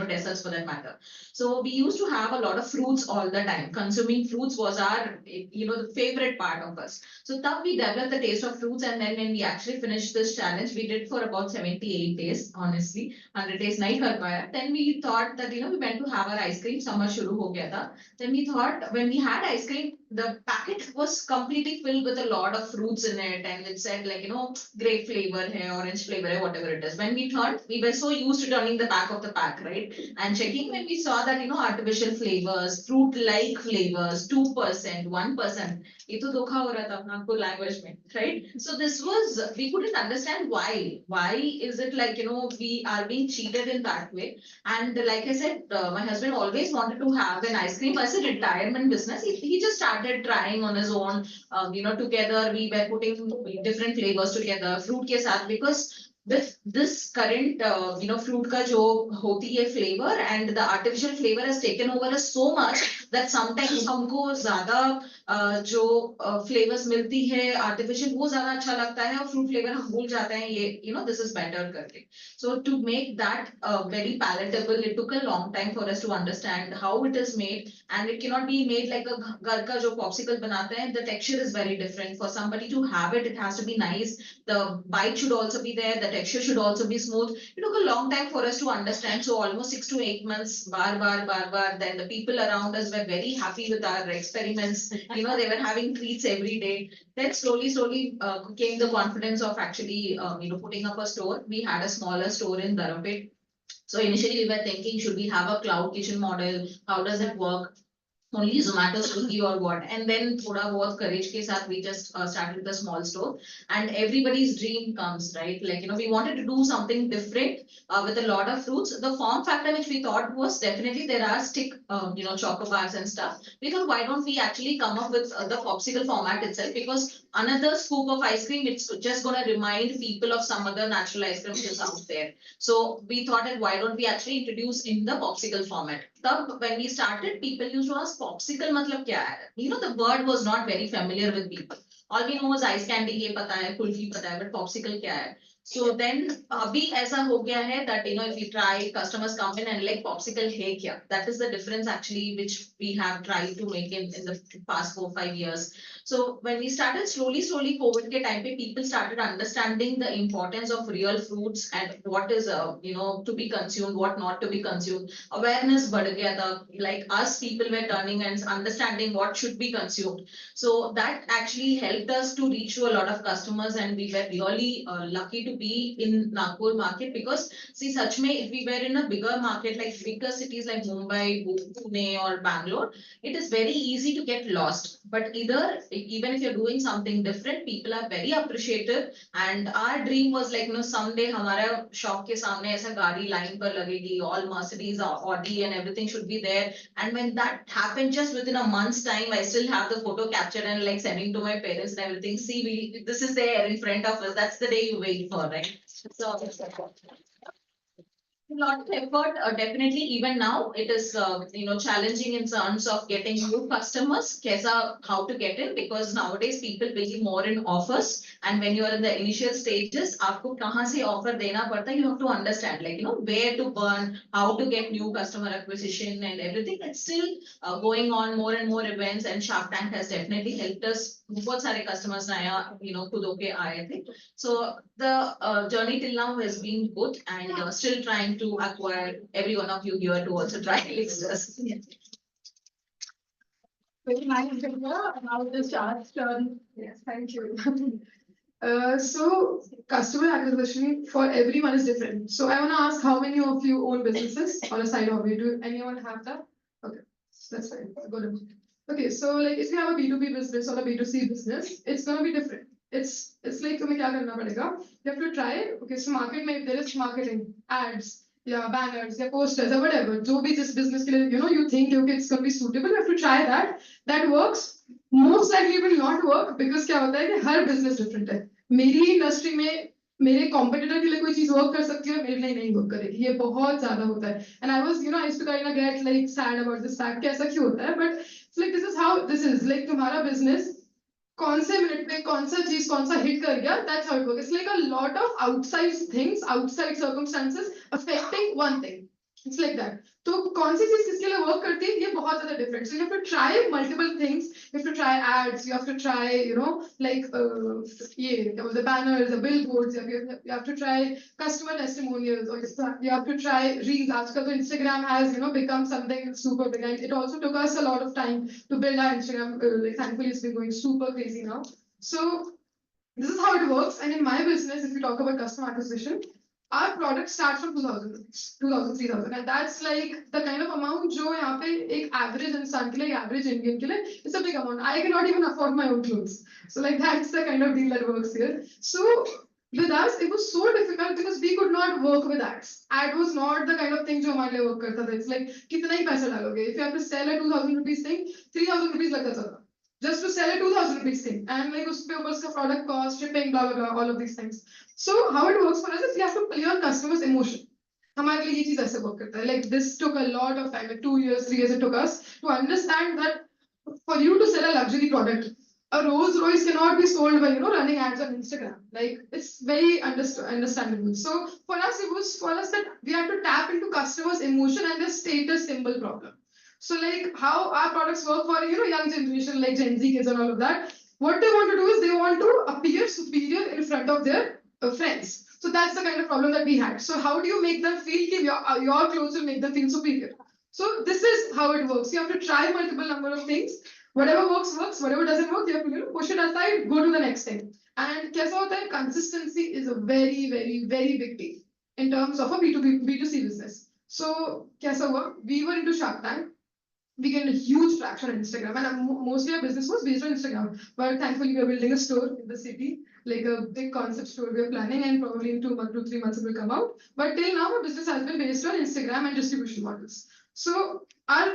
desserts for that matter. So we used to have a lot of fruits all the time. Consuming fruits was our the favorite part of us. So tab we developed the taste of fruits, and then when we actually finished this challenge, we did for about 78 days, honestly. 100 days nahi kar paya. Then we thought that we went to have our ice cream. Summer shuru ho gaya tha. Then we thought when we had ice cream, the packet was completely filled with a lot of fruits in it, and it said like grape flavor hai, orange flavor hai, whatever it is. When we turned, we were so used to turning the back of the pack, right, and checking, when we saw that artificial flavors, fruit like flavors, 2%, 1%, ये तो धोखा हो रहा था Nagpur language में, right? So this was, we couldn't understand why is it like we are being cheated in that way. And like I said, my husband always wanted to have an ice cream as a retirement business. He just started trying on his own. Together we were putting different flavors together, fruit ke saath, because with this current, fruit ka jo hoti hai flavor, and the artificial flavor has taken over us so much that sometimes हमको ज़्यादा जो flavors मिलती है artificial, वो ज़्यादा अच्छा लगता है, और fruit flavor हम भूल जाते हैं ये this is better करके. So to make that very palatable, it took a long time for us to understand how it is made, and it cannot be made like a घर का जो popsicle बनाते हैं. The texture is very different. For somebody to have it, it has to be nice. The bite should also be there. The texture should also be smooth. It took a long time for us to understand. So almost 6 to 8 months, bar. Then the people around us were very happy with our experiments. They were having treats every day. Then slowly came the confidence of actually, putting up a store. We had a smaller store in Dharampet. So initially we were thinking, should we have a cloud kitchen model? How does it work? Only Zomato, Swiggy or what? And then thoda bahut courage ke saath we just started the small store, and everybody's dream comes, right? Like, we wanted to do something different with a lot of fruits. The form factor which we thought was definitely there are stick, choco bars and stuff. We thought, why don't we actually come up with the popsicle format itself? Because another scoop of ice cream, it's just going to remind people of some other natural ice cream which is out there. So we thought that why don't we actually introduce in the popsicle format? When we started, people used to ask, popsicle matlab kya hai? The word was not very familiar with people. All we know was ice candy, ye pata hai, kulfi pata hai, but popsicle kya hai? So then, abhi aisa ho gaya hai that, if we try, customers come in and like, popsicle hai kya? That is the difference actually, which we have tried to make in the past 4-5 years. So when we started slowly, COVID ke time pe, people started understanding the importance of real fruits and what is, to be consumed, what not to be consumed. Awareness बढ़ गया था, like us people were turning and understanding what should be consumed. So that actually helped us to reach to a lot of customers, and we were really lucky to be in Nagpur market, because see, such में if we were in a bigger market like bigger cities like Mumbai, Pune or Bangalore, it is very easy to get lost. But either, even if you're doing something different, people are very appreciative, and our dream was like, someday हमारा shop के सामने ऐसा गाड़ी line पर लगेगी, all Mercedes, Audi and everything should be there. And when that happened, just within a month's time, I still have the photo captured and like sending to my parents and everything. See, this is there in front of us. That's the day you wait for, right? So A lot of effort, definitely even now, it is, challenging in terms of getting new customers, kaisa, how to get in, because nowadays people believe more in offers. And when you are in the initial stages, aapko kahan se offer dena padta hai, you have to understand, like, where to burn, how to get new customer acquisition and everything. It's still going on, more and more events, and Shark Tank has definitely helped us. बहुत सारे customers नया, खुद होके आए थे. So the journey till now has been good, and still trying to acquire every one of you here to also try Elixir's. Very nice, Divya. Now the Shark's turn. Yes, thank you. So customer acquisition for everyone is different. So I want to ask, how many of you own businesses or a side hobby? Do anyone have that? Okay, that's fine. Good. Okay, so like if you have a B2B business or a B2C business, it's gonna be different. It's like तुम्हें क्या करना पड़ेगा? You have to try. Okay, so market में there is marketing, ads, yeah, banners, yeah, posters, or whatever. जो भी जिस business के लिए you think okay it's gonna be suitable, you have to try that. That works. Most likely will not work because क्या होता है कि हर business different है. मेरी इंडस्ट्री में मेरे कॉम्पिटिटर के लिए कोई चीज वर्क कर सकती है मेरे लिए नहीं वर्क करेगी ये बहुत ज्यादा होता है and I was I used to kind of get like sad about this fact कि ऐसा क्यों होता है but like this is how this is like तुम्हारा बिजनेस कौन से मिनट पे कौन सा चीज कौन सा हिट कर गया that's how it works it's like a lot of outside things outside circumstances affecting one thing it's like that तो कौन सी चीज किसके लिए वर्क करती है ये बहुत ज्यादा different so you have to try multiple things you have to try ads, you have to try, like the banners, the billboards, you have to try customer testimonials, or you have to try reels. Aajkal to Instagram has, become something super big. And it also took us a lot of time to build our Instagram. Like thankfully, it's been going super crazy now. So this is how it works. And in my business, if you talk about customer acquisition, our product starts from 2000 rupees, 2000, 3000. And that's like the kind of amount जो यहाँ पे एक average इंसान के लिए, average Indian के लिए, it's a big amount. I cannot even afford my own clothes. So like that's the kind of deal that works here. So with us, it was so difficult because we could not work with ads. Ad was not the kind of thing जो हमारे लिए work करता था. It's like कितना ही पैसा डालोगे. If you have to sell a 2000 rupees thing, 3000 rupees लगता था. Just to sell a 2000 rupees thing. And like उसपे ऊपर उसका product cost, shipping, blah, blah, blah, all of these things. So how it works for us is we have to play on customers' emotion. हमारे लिए ये चीज ऐसे work करता है. Like this took a lot of time, like 2 years, 3 years it took us to understand that for you to sell a luxury product, a Rolls Royce cannot be sold by running ads on Instagram. Like it's very understandable. So for us, it was for us that we had to tap into customers' emotion and their status symbol problem. So like how our products work for young generation like Gen Z kids and all of that. What they want to do is they want to appear superior in front of their friends. So that's the kind of problem that we had. So how do you make them feel that your clothes will make them feel superior? So this is how it works. You have to try multiple number of things. Whatever works, works. Whatever doesn't work, you have to push it aside, go to the next thing. And कैसा होता है? Consistency is a very, very, very big deal in terms of a B2B, B2C business. So कैसा हुआ? We were into Shark Tank. We gained a huge traction on Instagram, and mostly our business was based on Instagram. But thankfully, we are building a store in the city, like a big concept store we are planning, and probably in 2 to 3 months it will come out. But till now, our business has been based on Instagram and distribution models. So our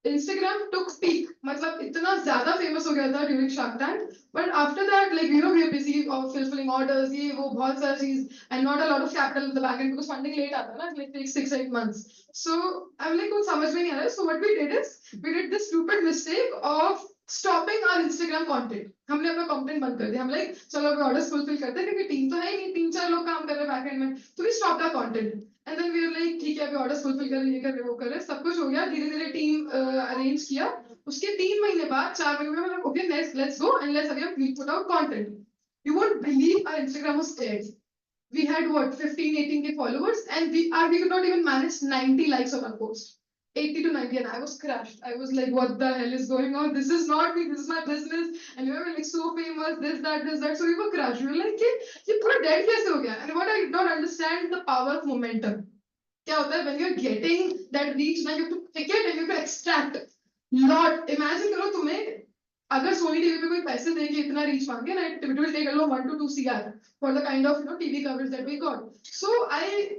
Instagram took peak, मतलब इतना ज़्यादा famous हो गया था during Shark Tank. But after that, like we are busy of fulfilling orders, ये वो बहुत सारी चीज, and not a lot of capital in the back end because funding late आता ना, like takes 6-8 months. So I'm like कुछ समझ में नहीं आ रहा. So what we did is we did this stupid mistake of stopping our Instagram content. हमने अपना content बंद कर दिया. हम like चलो अभी orders fulfill करते हैं क्योंकि टीम तो है ही नहीं, 3-4 लोग काम कर रहे हैं back end में. So we stopped our content. And then we were like ठीक है अभी orders fulfill कर रहे हैं, ये कर रहे हैं, वो कर रहे हैं, सब कुछ हो गया. धीरे धीरे टीम arrange किया. उसके 3 महीने बाद 4 महीने में मतलब okay let's go and let's again put out content. You won't believe our Instagram was dead. We had what 15-18K followers and we could not even manage 90 likes on our post. 80 to 90 and I was crushed. I was like, what the hell is going on? This is not me, this is my business. And we were like so famous, this, that. So we were crushed. We were like, ये पूरा dead कैसे हो गया? And what I don't understand the power of momentum. क्या होता है when you're getting that reach, now you have to pick it and you have to extract lot. Imagine करो तुम्हें अगर सोनी टीवी पे कोई पैसे देके इतना रीच मांगे ना it will take alone 1 to 2 CR for the kind of TV coverage that we got. So I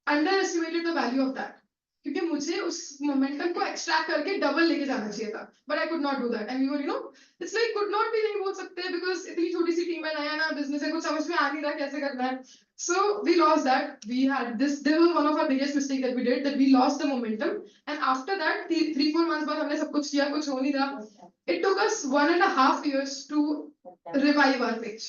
underestimated the value of that. क्योंकि मुझे उस मोमेंटम को एक्सट्रैक्ट करके डबल लेके जाना चाहिए था, but I could not do that, and we were it's like could not भी नहीं बोल सकते, बिकॉज इतनी छोटी सी टीम है, नया बिजनेस है, कुछ समझ में आ नहीं रहा कैसे करना है. So we lost that. We had this was one of our biggest mistake that we did, that we lost the momentum. And after that, 3-4 months बाद हमने सब कुछ किया, कुछ हो नहीं रहा. It took us 1.5 years to revive our page.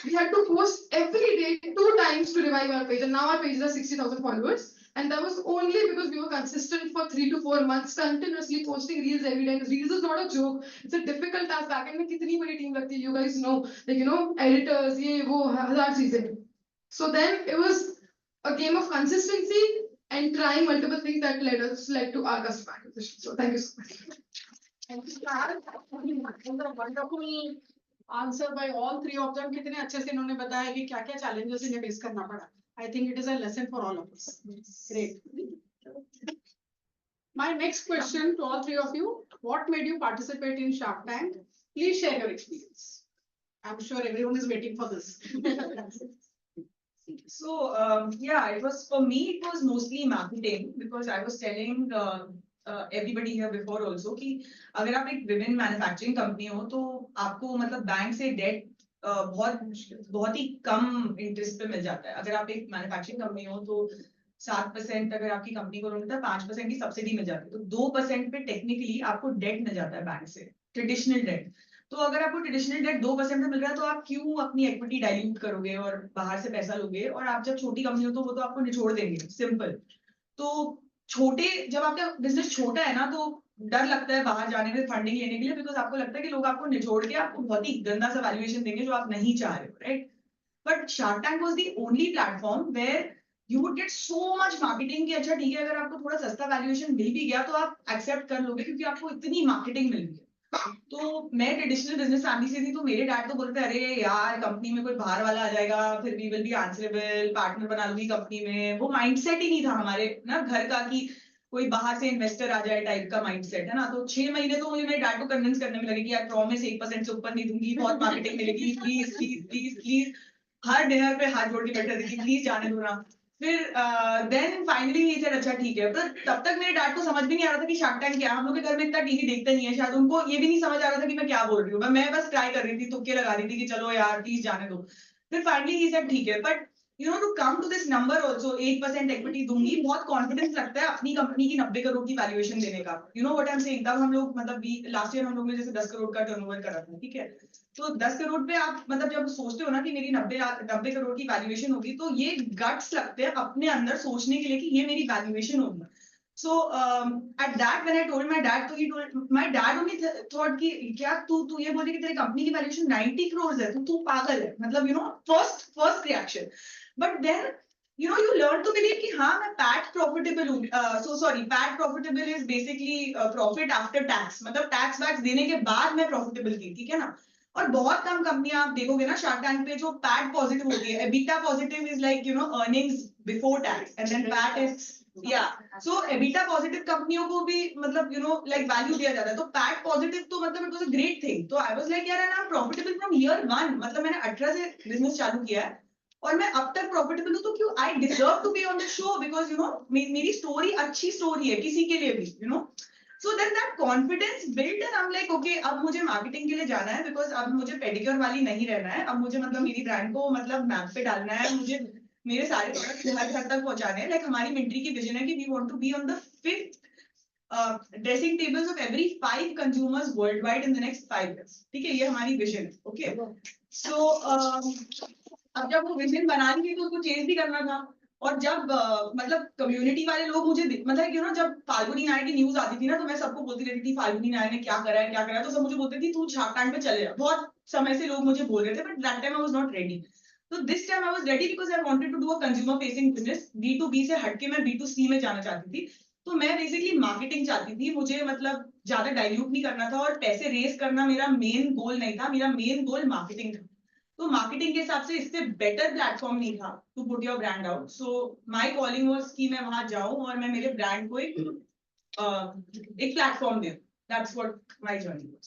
We had to post every day 2 times to revive our page, and now our page is 60,000 followers. And that was only because we were consistent for 3 to 4 months, continuously posting reels every day. Reels is not a joke. It's a difficult task. Backend में कितनी बड़ी team लगती है, you guys know, like editors, ये वो हजार चीजें. So then it was a game of consistency and trying multiple things that led to our customer acquisition. So thank you so much. Thank you, Shah. Wonderful answer by all three of them. कितने अच्छे से इन्होंने बताया कि क्या क्या challenges इन्हें face करना पड़ा. I think it is a lesson for all of us. Great. My next question to all three of you: what made you participate in Shark Tank? Please share your experience. I'm sure everyone is waiting for this. So, yeah, for me, it was mostly marketing, because I was telling everybody here before also कि अगर आप एक women manufacturing company हो तो आपको मतलब bank से debt बहुत ही कम इंटरेस्ट पे मिल जाता है. अगर आप एक मैन्युफैक्चरिंग कंपनी हो तो 7% अगर आपकी कंपनी को लोन मिलता है, 5% की सब्सिडी मिल जाती है, तो 2% पे टेक्निकली आपको डेट मिल जाता है बैंक से, ट्रेडिशनल डेट. तो अगर आपको ट्रेडिशनल डेट 2% में मिल रहा है, तो आप क्यों अपनी इक्विटी डाइल्यूट करोगे और बाहर से पैसा लोगे? और आप जब छोटी कंपनी हो तो वो तो आपको निचोड़ देंगे, सिंपल. तो जब आपका बिजनेस छोटा है ना, तो डर लगता है बाहर जाने में फंडिंग लेने के लिए, बिकॉज आपको लगता है कि लोग आपको निचोड़ के आपको बहुत ही गंदा सा वैल्यूएशन देंगे जो आप नहीं चाह रहे हो, right? But Shark Tank was the only platform where you would get so much marketing कि अच्छा ठीक है, अगर आपको थोड़ा सस्ता वैल्यूएशन मिल भी गया तो आप एक्सेप्ट कर लोगे, क्योंकि आपको इतनी मार्केटिंग मिल गई है. तो मैं ट्रेडिशनल बिजनेस फैमिली से थी, तो मेरे डैड तो बोलते अरे यार कंपनी में कोई बाहर वाला आ जाएगा, फिर we will be answerable, partner बना लूंगी कंपनी में. वो माइंडसेट ही नहीं था हमारे ना घर का कि कोई बाहर से इन्वेस्टर आ जाए टाइप का माइंडसेट है ना. तो 6 महीने तो मुझे मेरे डैड को कन्विंस करने में लगे कि यार प्रॉमिस 1% से ऊपर नहीं दूंगी, बहुत मार्केटिंग मिलेगी, please please please please. Her dinner पे हाथ जोड़ के बैठे थे कि प्लीज जाने दो ना. फिर देन फाइनली ही सर अच्छा ठीक है. पर तब तक मेरे डैड को समझ भी नहीं आ रहा था कि शार्क टैंक क्या है. हम लोग के घर में इतना टीवी देखते नहीं है, शायद उनको ये भी नहीं समझ आ रहा था कि मैं क्या बोल रही हूँ. मैं बस ट्राई कर रही थी, तुक्के लगा रही थी कि चलो यार प्लीज जाने दो. फिर फाइनली ही सर ठीक है. But to come to this number also 8% equity दूंगी, बहुत कॉन्फिडेंस लगता है अपनी कंपनी की 90 करोड़ की वैल्यूएशन देने का. What I am saying. तब हम लोग मतलब लास्ट ईयर हम लोग ने जैसे 10 करोड़ का टर्नओवर करा था, ठीक है. तो 10 करोड़ पे आप मतलब जब सोचते हो ना कि मेरी 90 करोड़ की वैल्यूएशन होगी, तो ये गट्स लगते हैं अपने अंदर सोचने के लिए कि ये मेरी वैल्यूएशन होगी. So at that when I told my dad, तो he told my dad only thought कि क्या तू ये बोल रही कि तेरी कंपनी की वैल्यूएशन 90 करोड़ है, तू पागल है, मतलब first reaction. But then you learn to believe कि हाँ मैं पैट प्रॉफिटेबल हूँ. so sorry, PAT profitable is basically profit after tax, मतलब टैक्स वैक्स देने के बाद मैं प्रॉफिटेबल थी, ठीक है ना. और बहुत कम कंपनियां आप देखोगे ना शार्क टैंक पे जो पैट पॉजिटिव होती है. EBITDA positive is like earnings before tax, and then PAT is so EBITDA positive कंपनियों को भी मतलब लाइक वैल्यू दिया जाता है. तो पैट पॉजिटिव तो मतलब it was a great thing. तो आई वाज लाइक यार I am profitable from year 1, मतलब मैंने 18 से बिजनेस चालू किया है और मैं अब तक प्रॉफिटेबल हूँ. तो क्यों I deserve to be on the show, because मेरी स्टोरी अच्छी स्टोरी है किसी के लिए भी. So then that confidence built and I'm like okay, अब मुझे मार्केटिंग के लिए जाना है, बिकॉज अब मुझे पेडिक्योर वाली नहीं रहना है. अब मुझे मतलब मेरी ब्रांड को मतलब मैप पे डालना है, मुझे मेरे सारे प्रोडक्ट हर घर तक पहुंचाने हैं. लाइक हमारी मिंट्री की विजन है कि we want to be on the 5th dressing tables of every 5 consumers world wide in the next 5 years. ठीक है, ये हमारी विजन है. ओके, सो अब जब वो विजन बना ली थी तो उसको चेंज भी करना था. और जब मतलब कम्युनिटी वाले लोग मुझे मतलब जब फाल्गुनी नायर की न्यूज आती थी ना, तो मैं सबको बोलती रहती थी फाल्गुनी नायर ने क्या करा है, तो सब मुझे बोलते थे तू शार्क टैंक पे चले जा. बहुत समय से लोग मुझे बोल रहे थे, but that time I was not ready. तो this time I was ready because I wanted to do a consumer facing business. B2B से हटके मैं B2C में जाना चाहती थी. तो मैं बेसिकली मार्केटिंग चाहती थी. मुझे मतलब ज्यादा डाइल्यूट नहीं करना था और पैसे रेस करना मेरा मेन गोल नहीं था. मेरा मेन गोल मार्केटिंग था. तो मार्केटिंग के हिसाब से इससे बेटर प्लेटफॉर्म नहीं था to put your brand out. So my calling was कि मैं वहां जाऊं और मैं मेरे ब्रांड को एक प्लेटफॉर्म दूं. That's what my journey was.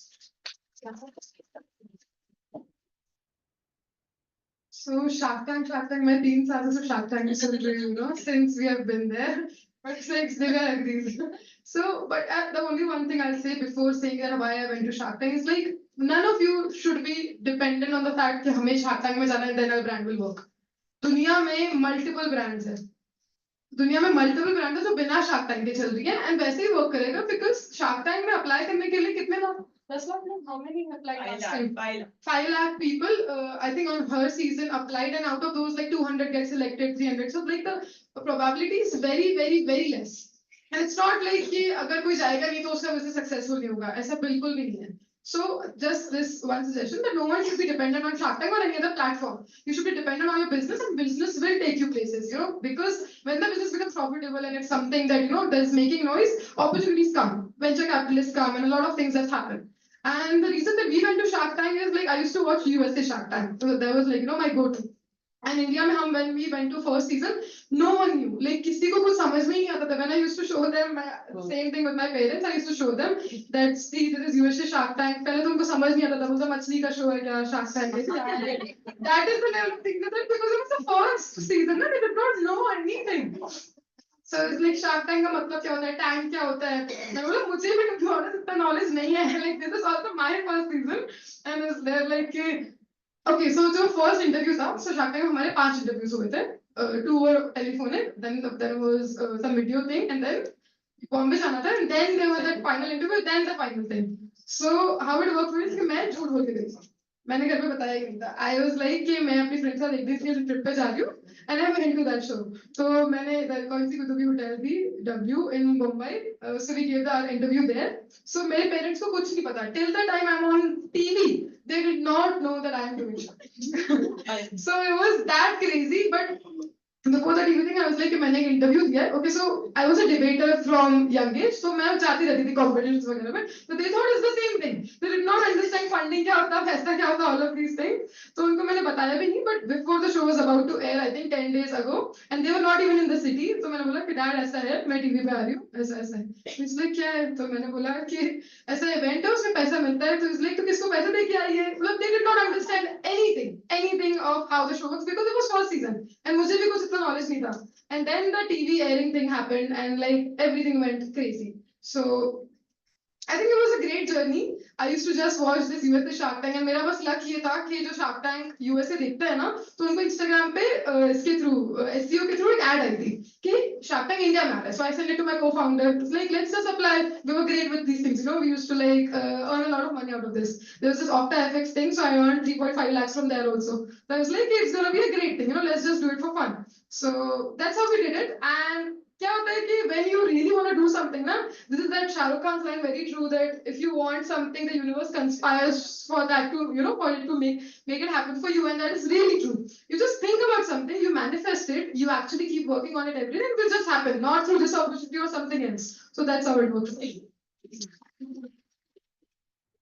So Shark Tank, मैं 3 साल से Shark Tank में चल रही हूँ, since we have been there. but it's like Divya agrees. So, but the only one thing I'll say before saying that why I went to Shark Tank is like none of you should be dependent on the fact that हमें Shark Tank में जाना है then our brand will work. दुनिया में multiple brands हैं. दुनिया में multiple brands हैं जो बिना Shark Tank के चल रही है and वैसे ही work करेगा because Shark Tank में apply करने के लिए कितने लोग 10 लाख लोग how many applied last time? 5 lakh people, I think on her season applied, and out of those, like 200 get selected, 300. So like the probability is very, very, very less. And it's not like कि अगर कोई जाएगा नहीं तो उसका वैसे successful नहीं होगा. ऐसा बिल्कुल भी नहीं है. So just this one suggestion that no one should be dependent on Shark Tank or any other platform. You should be dependent on your business, and business will take you places. You know, because when the business becomes profitable and it's something that that's making noise, opportunities come, venture capitalists come, and a lot of things that happen. And the reason that we went to Shark Tank is like I used to watch USA Shark Tank. So that was like my go-to. And India में हम when we went to first season, no one knew. Like किसी को कुछ समझ में ही नहीं आता था. When I used to show them, same thing with my parents. I used to show them that see this is USA Shark Tank. पहले तो उनको समझ नहीं आता था. बोलता मछली का show है क्या Shark Tank है क्या? That is the level of thing that because it was the first season, they did not know anything. So it's like Shark Tank का मतलब क्या होता है, tank क्या होता है. मैं बोला मुझे भी to be honest इतना knowledge नहीं है. Like this is also my first season, and it's there like okay. So जो first interview था, so Shark Tank में हमारे 5 interviews हुए थे. 2 were telephonic, then there was some video thing, and then Bombay जाना था, and then there was that final interview, then the final thing. So how it worked was कि मैं झूठ बोल के गई थी. मैंने घर पे बताया ही नहीं था. I was like कि मैं अपनी friend के साथ एक दिन की trip पे जा रही हूँ, and I went to that show. So मैंने कौन सी कुतुबी होटल थी W in Mumbai. So we gave our interview there. So मेरे parents को कुछ नहीं पता. Till the time I'm on TV, they did not know that I'm doing show. So it was that crazy, but before that evening, I was like, मैंने एक interview दिया है. Okay, so I was a debater from young age, so मैं जाती रहती थी competitions वगैरह में. So they thought it's the same thing. They did not understand funding क्या होता, पैसा क्या होता, all of these things. So उनको मैंने बताया भी नहीं. But before the show was about to air, I think 10 days ago, and they were not even in the city. So मैंने बोला कि dad ऐसा है, मैं TV पे आ रही हूँ, ऐसा ऐसा है. इसलिए क्या है? तो मैंने बोला कि ऐसा event है, उसमें पैसा मिलता है. तो इसलिए तो किसको पैसा दे के आई है? मतलब they did not understand anything of how the show works because it was first season, and मुझे भी कुछ इतना knowledge नहीं था. And then the TV airing thing happened, and like everything went crazy. So I think it was a great journey. I used to just watch this USA Shark Tank, and मेरा बस luck ये था कि जो Shark Tank USA देखता है ना, तो उनको Instagram पे इसके through SEO के through एक ad आई थी कि Shark Tank India में आ रहा है. So I sent it to my co-founder. It's like let's just apply. We were great with these things, We used to like earn a lot of money out of this. There was this Opta FX thing, so I earned 3.5 lakhs from there also. So I was like, it's gonna be a great thing, Let's just do it for fun. So that's how we did it. And क्या होता है कि when you really want to do something ना, this is that Shah Rukh Khan's line very true that if you want something, the universe conspires for that to for it to make it happen for you, and that is really true. You just think about something, you manifest it, you actually keep working on it every day, it will just happen, not through this opportunity or something else. So that's how it works.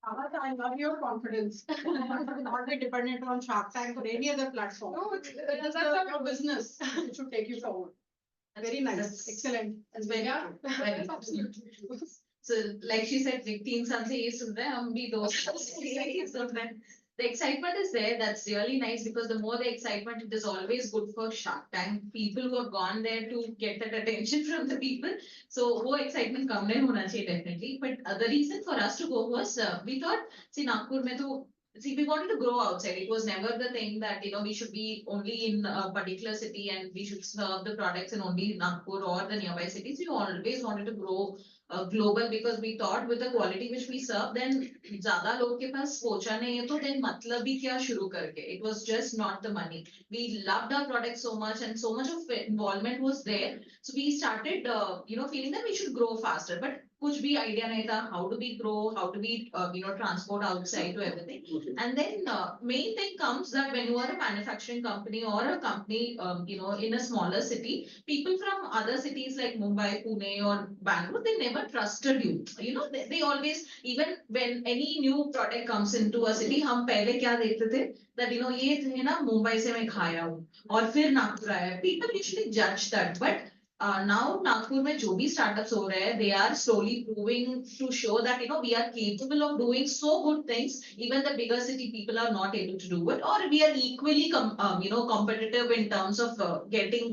I love your confidence. Not be dependent on Shark Tank or any other platform. No, That's your business. It should take you forward. Very nice. Excellent. That's very true. Very That's true. absolutely true. So like she said, 3 साल से ये सुन रहे हैं, हम भी 2 साल से यही सुन रहे हैं. The excitement is there. That's really nice because the more the excitement, it is always good for Shark Tank. People who have gone there to get that attention from the people. So वो excitement कम नहीं होना चाहिए definitely. But the reason for us to go was we thought, see Nagpur में तो we wanted to grow outside. It was never the thing that we should be only in a particular city and we should serve the products in only Nagpur or the nearby cities. We always wanted to grow global because we thought with the quality which we serve, then ज़्यादा लोग के पास पहुंचा नहीं है तो then मतलब ही क्या शुरू करके. It was just not the money. We loved our product so much and so much of involvement was there. So we started, feeling that we should grow faster. But कुछ भी idea नहीं था. How do we grow? How do we, transport outside to everything? And then main thing comes that when you are a manufacturing company or a company, in a smaller city, people from other cities like Mumbai, Pune or Bangalore, they never trusted you. They always, even when any new product comes into a city, हम पहले क्या देखते थे? That ये है ना मुंबई से मैं खाया हूँ और फिर नागपुर आया. People usually judge that, but now Nagpur में जो भी startups हो रहे हैं, they are slowly proving to show that we are capable of doing so good things. Even the bigger city people are not able to do it, or we are equally competitive in terms of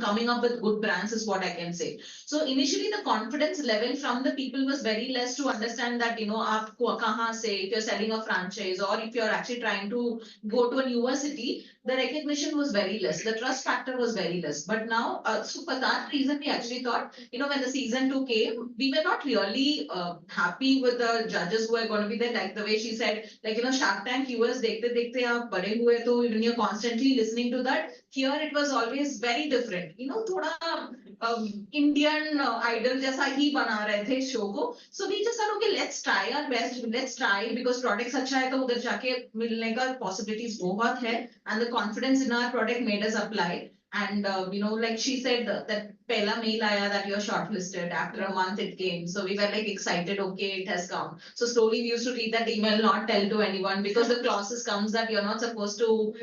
coming up with good brands is what I can say. So initially the confidence level from the people was very less to understand that आप कहाँ से, if you're selling a franchise or if you're actually trying to go to a newer city, the recognition was very less, the trust factor was very less. But now, so for that reason, we actually thought, when the season 2 came, we were not really happy with the judges who are going to be there. Like the way she said, Shark Tank viewers, dekhte dekhte aap bade hue, to when you're constantly listening to that, here it was always very different. Thoda Indian idol jaisa hi bana rahe the show ko. So we just thought, okay, let's try our best, let's try, because products अच्छा है तो उधर जाके मिलने का possibilities बहुत है, and the confidence in our product made us apply. And like she said, that pehla mail aaya that you're shortlisted. After a month it came, so we were like excited. Okay, it has come. So slowly we used to read that email, not tell to anyone, because the clauses comes that you're not supposed to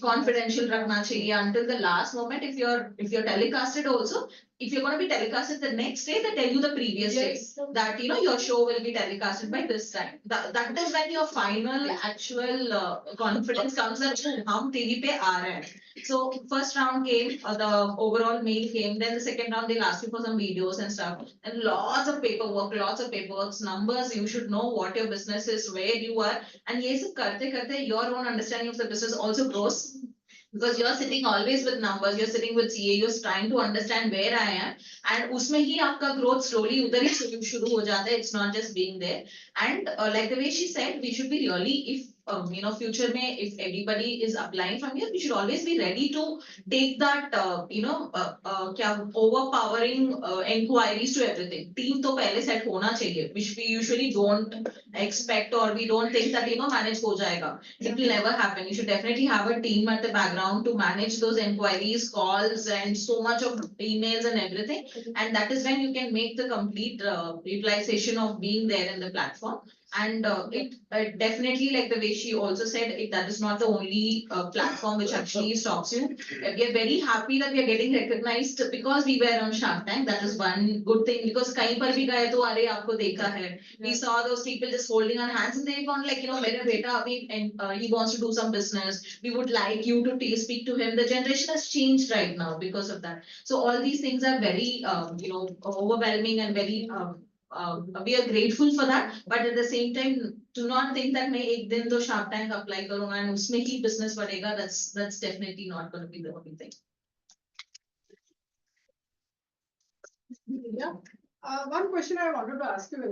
confidential rakhna chahiye until the last moment. If you're telecasted also, if you're going to be telecasted the next day, they tell you the previous day that your show will be telecasted by this time. That is when your final actual confidence comes that hum TV pe aa rahe hain. So first round came, the overall mail came. Then the second round they'll ask you for some videos and stuff, and lots of paperwork, numbers. You should know what your business is, where you are, and ye sab karte karte your own understanding of the business also grows. Because you're sitting always with numbers, you're sitting with CA, you're trying to understand where I am, and उसमें ही आपका growth slowly उधर ही शुरू हो जाता है. It's not just being there. And like the way she said, we should be really, if future में, if everybody is applying from here, we should always be ready to take that क्या overpowering inquiries to everything. Team तो पहले set होना चाहिए, which we usually don't expect, or we don't think that manage हो जाएगा. It will never happen. You should definitely have a team at the background to manage those inquiries, calls, and so much of emails and everything. And that is when you can make the complete utilization of being there in the platform. And it definitely, like the way she also said, that is not the only platform which actually stops you. We are very happy that we are getting recognized because we were on Shark Tank. That is one good thing, because कहीं पर भी गए तो अरे आपको देखा है. We saw those people just holding our hands, and they found like मेरा बेटा अभी and he wants to do some business. We would like you to speak to him. The generation has changed right now because of that. So all these things are very overwhelming and very we are grateful for that, but at the same time, do not think that मैं एक दिन तो Shark Tank apply करूँगा and उसमें ही business बढ़ेगा. That's definitely not going to be the only thing. Yeah. One question I wanted to ask you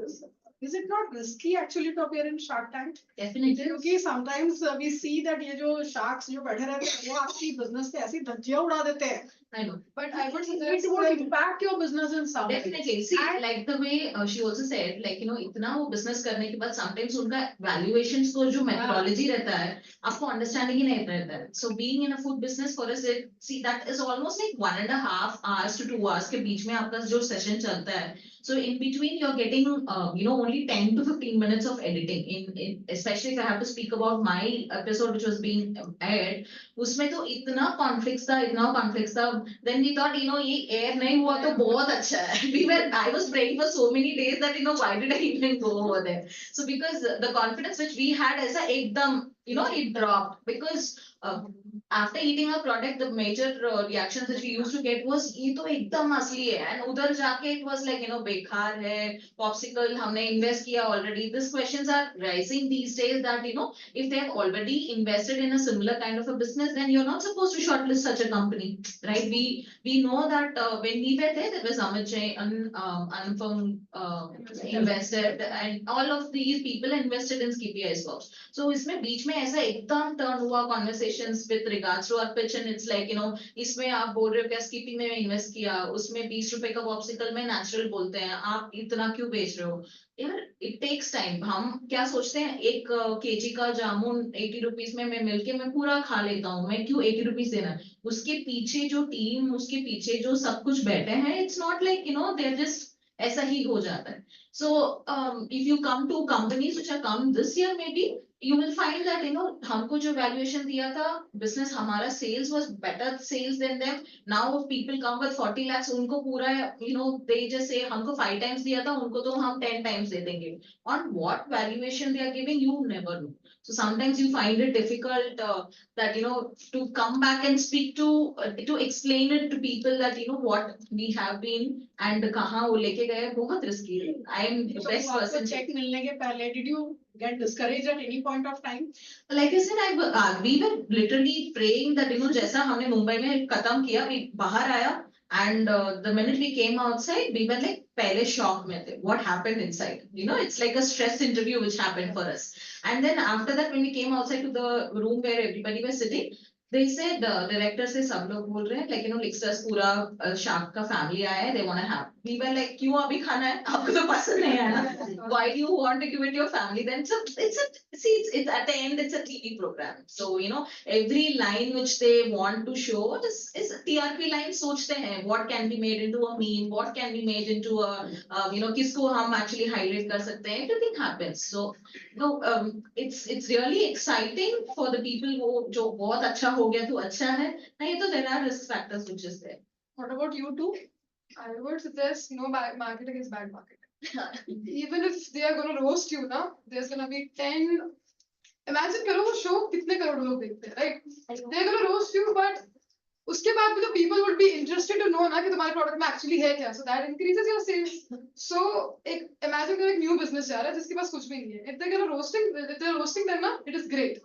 is it not risky actually to appear in Shark Tank? Definitely. क्योंकि sometimes we see that ये जो sharks जो बैठे रहते हैं, वो आपकी business पे ऐसी धज्जियां उड़ा देते हैं. I know. But I would suggest it would impact your business in some way. Definitely. See, like the way she also said, like इतना वो business करने के बाद sometimes उनका valuations को जो methodology रहता है, आपको understanding ही नहीं रहता है. So being in a food business for us, see that is almost like 1.5 hours to 2 hours के बीच में आपका जो session चलता है. So in between you're getting only 10 to 15 minutes of editing. In especially if I have to speak about my episode which was being aired, उसमें तो इतना conflicts था. Then we thought, ये air नहीं हुआ तो बहुत अच्छा है. I was praying for so many days that why did I even go over there? So because the confidence which we had as a ekdam, it dropped, because after eating our product, the major reactions that we used to get was ये तो एकदम असली है, and उधर जाके it was like बेकार है, popsicle हमने invest किया already. These questions are rising these days that if they have already invested in a similar kind of a business, then you're not supposed to shortlist such a company, right? We know that when we were there was Amit Jain, Anupam invested, and all of these people invested in Skippy as well. So इसमें बीच में ऐसा एकदम turn हुआ conversations with regards to our pitch, and it's like इसमें आप बोल रहे हो क्या Skippy में invest किया, उसमें 20 रुपए का popsicle में natural बोलते हैं, आप इतना क्यों बेच रहे हो? यार it takes time. हम क्या सोचते हैं, एक kg का जामुन 80 रुपीस में मैं मिलके मैं पूरा खा लेता हूँ, मैं क्यों 80 रुपीस देना? उसके पीछे जो टीम, उसके पीछे जो सब कुछ बैठे हैं, it's not like they're just ऐसा ही हो जाता है. So if you come to companies which are come this year, maybe you will find that हमको जो valuation दिया था, business हमारा sales was better sales than them. Now if people come with 40 lakhs, उनको पूरा they just say हमको 5 times दिया था, उनको तो हम 10 times दे देंगे. On what valuation they are giving, you never know. So sometimes you find it difficult that to come back and speak to explain it to people that what we have been and कहाँ वो लेके गए, बहुत risky है. I am the So best आपको person. check मिलने के पहले, did you get discouraged at any point of time? Like I said, we were literally praying that जैसा हमने मुंबई में खत्म किया, we बाहर आया, and the minute we came outside, we were like पहले shock में थे. What happened inside? It's like a stress interview which happened for us. And then after that, when we came outside to the room where everybody was sitting, they said director से सब लोग बोल रहे हैं, like Lixers पूरा Shark का family आया है, they want to have. We were like, क्यों अभी खाना है? आपको तो पसंद नहीं है ना? Why do you want to give it to your family? Then it's at the end it's a TV program. So every line which they want to show is a TRP line. सोचते हैं what can be made into a meme, what can be made into a किसको हम actually highlight कर सकते हैं. Everything happens. So it's really exciting for the people who जो बहुत अच्छा हो गया तो अच्छा है. नहीं तो there are risk factors which is there. What about you two? I would suggest no marketing is bad marketing. Even if they are gonna roast you, na, there's gonna be 10. Imagine करो वो show कितने करोड़ लोग देखते हैं, right? They're gonna roast you, but उसके बाद भी तो people would be interested to know ना कि तुम्हारे product में actually है क्या, so that increases your sales. So imagine कि एक new business जा रहा है जिसके पास कुछ भी नहीं है. If they're roasting them ना, it is great.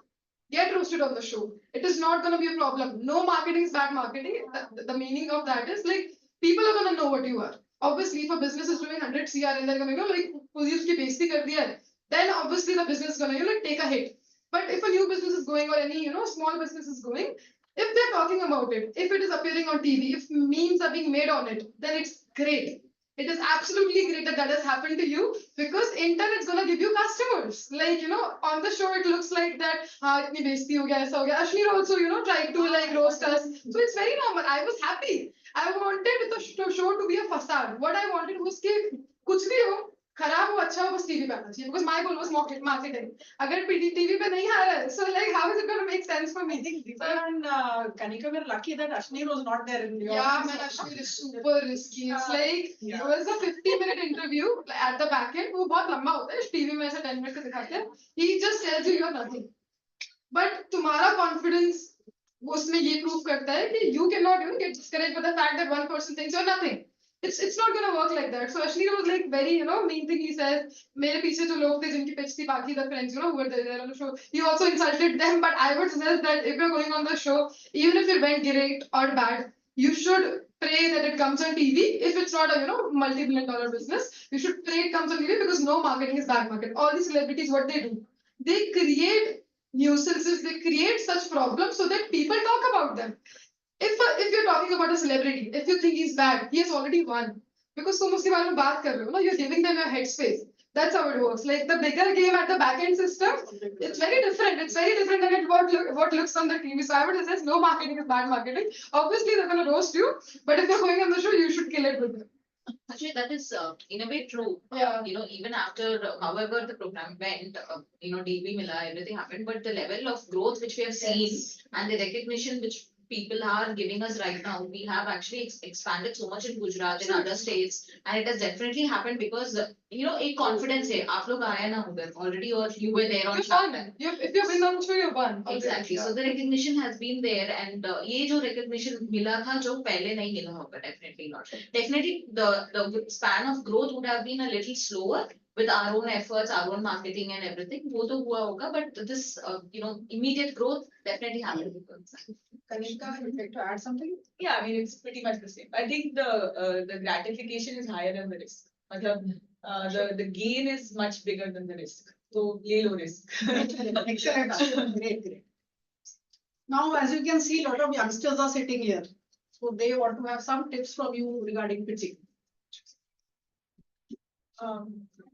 Get roasted on the show. It is not gonna be a problem. No marketing is bad marketing. The meaning of that is like people are gonna know what you are. Obviously, if a business is doing 100 CR and they're gonna like उसकी बेइज्जती कर दिया है, then obviously the business is gonna take a hit. But if a new business is going or any small business is going, if they're talking about it, if it is appearing on TV, if memes are being made on it, then it's great. It is absolutely great that has happened to you because internet's gonna give you customers. Like on the show it looks like that हाँ इतनी बेइज्जती हो गया ऐसा हो गया. Ashneer also tried to like roast us, so it's very normal. I was happy. I wanted the show to be a facade. What I wanted was कि कुछ भी हो खराब हो अच्छा हो बस टीवी पे आना चाहिए because my goal was marketing. अगर टीवी पे नहीं आ रहा है, so like how is it going to make sense for me? I think Deepa and Kanika were lucky that Ashneer was not there in your Yeah, office. man, Ashneer is super risky. It's like Yeah. it was a 50-minute interview at the back end. वो बहुत लंबा होता है TV में ऐसा 10 minute का दिखाते हैं. He just tells you you're nothing. But तुम्हारा confidence उसमें ये prove करता है कि you cannot get discouraged by the fact that one person thinks you're nothing. It's not gonna work like that. So Ashneer was like very mean thing he says. मेरे पीछे जो लोग थे जिनकी pitch थी बाकी the friends who were there on the show, he also insulted them. But I would suggest that if you're going on the show, even if it went great or bad, you should pray that it comes on TV. If it's not a multi-billion dollar business, you should pray it comes on TV because no marketing is bad marketing. All these celebrities, what they do, they create nuisances, they create such problems so that people talk about them. If you're talking about a celebrity, if you think he's bad, he has already won. Because तुम उसके बारे में बात कर रहे हो ना, you're giving them your headspace. That's how it works. Like the bigger game at the back end system, it's very different. It's very different than what looks on the TV. So I would suggest no marketing is bad marketing. Obviously they're gonna roast you, but if you're going on the show, you should kill it with them. Actually, that is in a way true. Yeah. Even after however the program went, DB Mila, everything happened, but the level of growth which we have seen and the recognition which people are giving us right now, we have actually expanded so much in Gujarat and other states, and it has definitely happened because a confidence है. आप लोग आए ना उधर already, or you were there on You Shark won. Tank. If you've been on the show, you won. Exactly. Yeah. So the recognition has been there, and ये जो recognition मिला था जो पहले नहीं मिला होगा, definitely not. Definitely the span of growth would have been a little slower with our own efforts, our own marketing and everything. वो तो हुआ होगा, but this immediate growth definitely happened. Kanika, would you like to add something? Yeah, I mean, it's pretty much the same. I think the gratification is higher than the risk. मतलब the gain is much bigger than the risk. So ले लो risk. Excellent. Great. Now, as you can see, a lot of youngsters are sitting here. So they want to have some tips from you regarding pitching.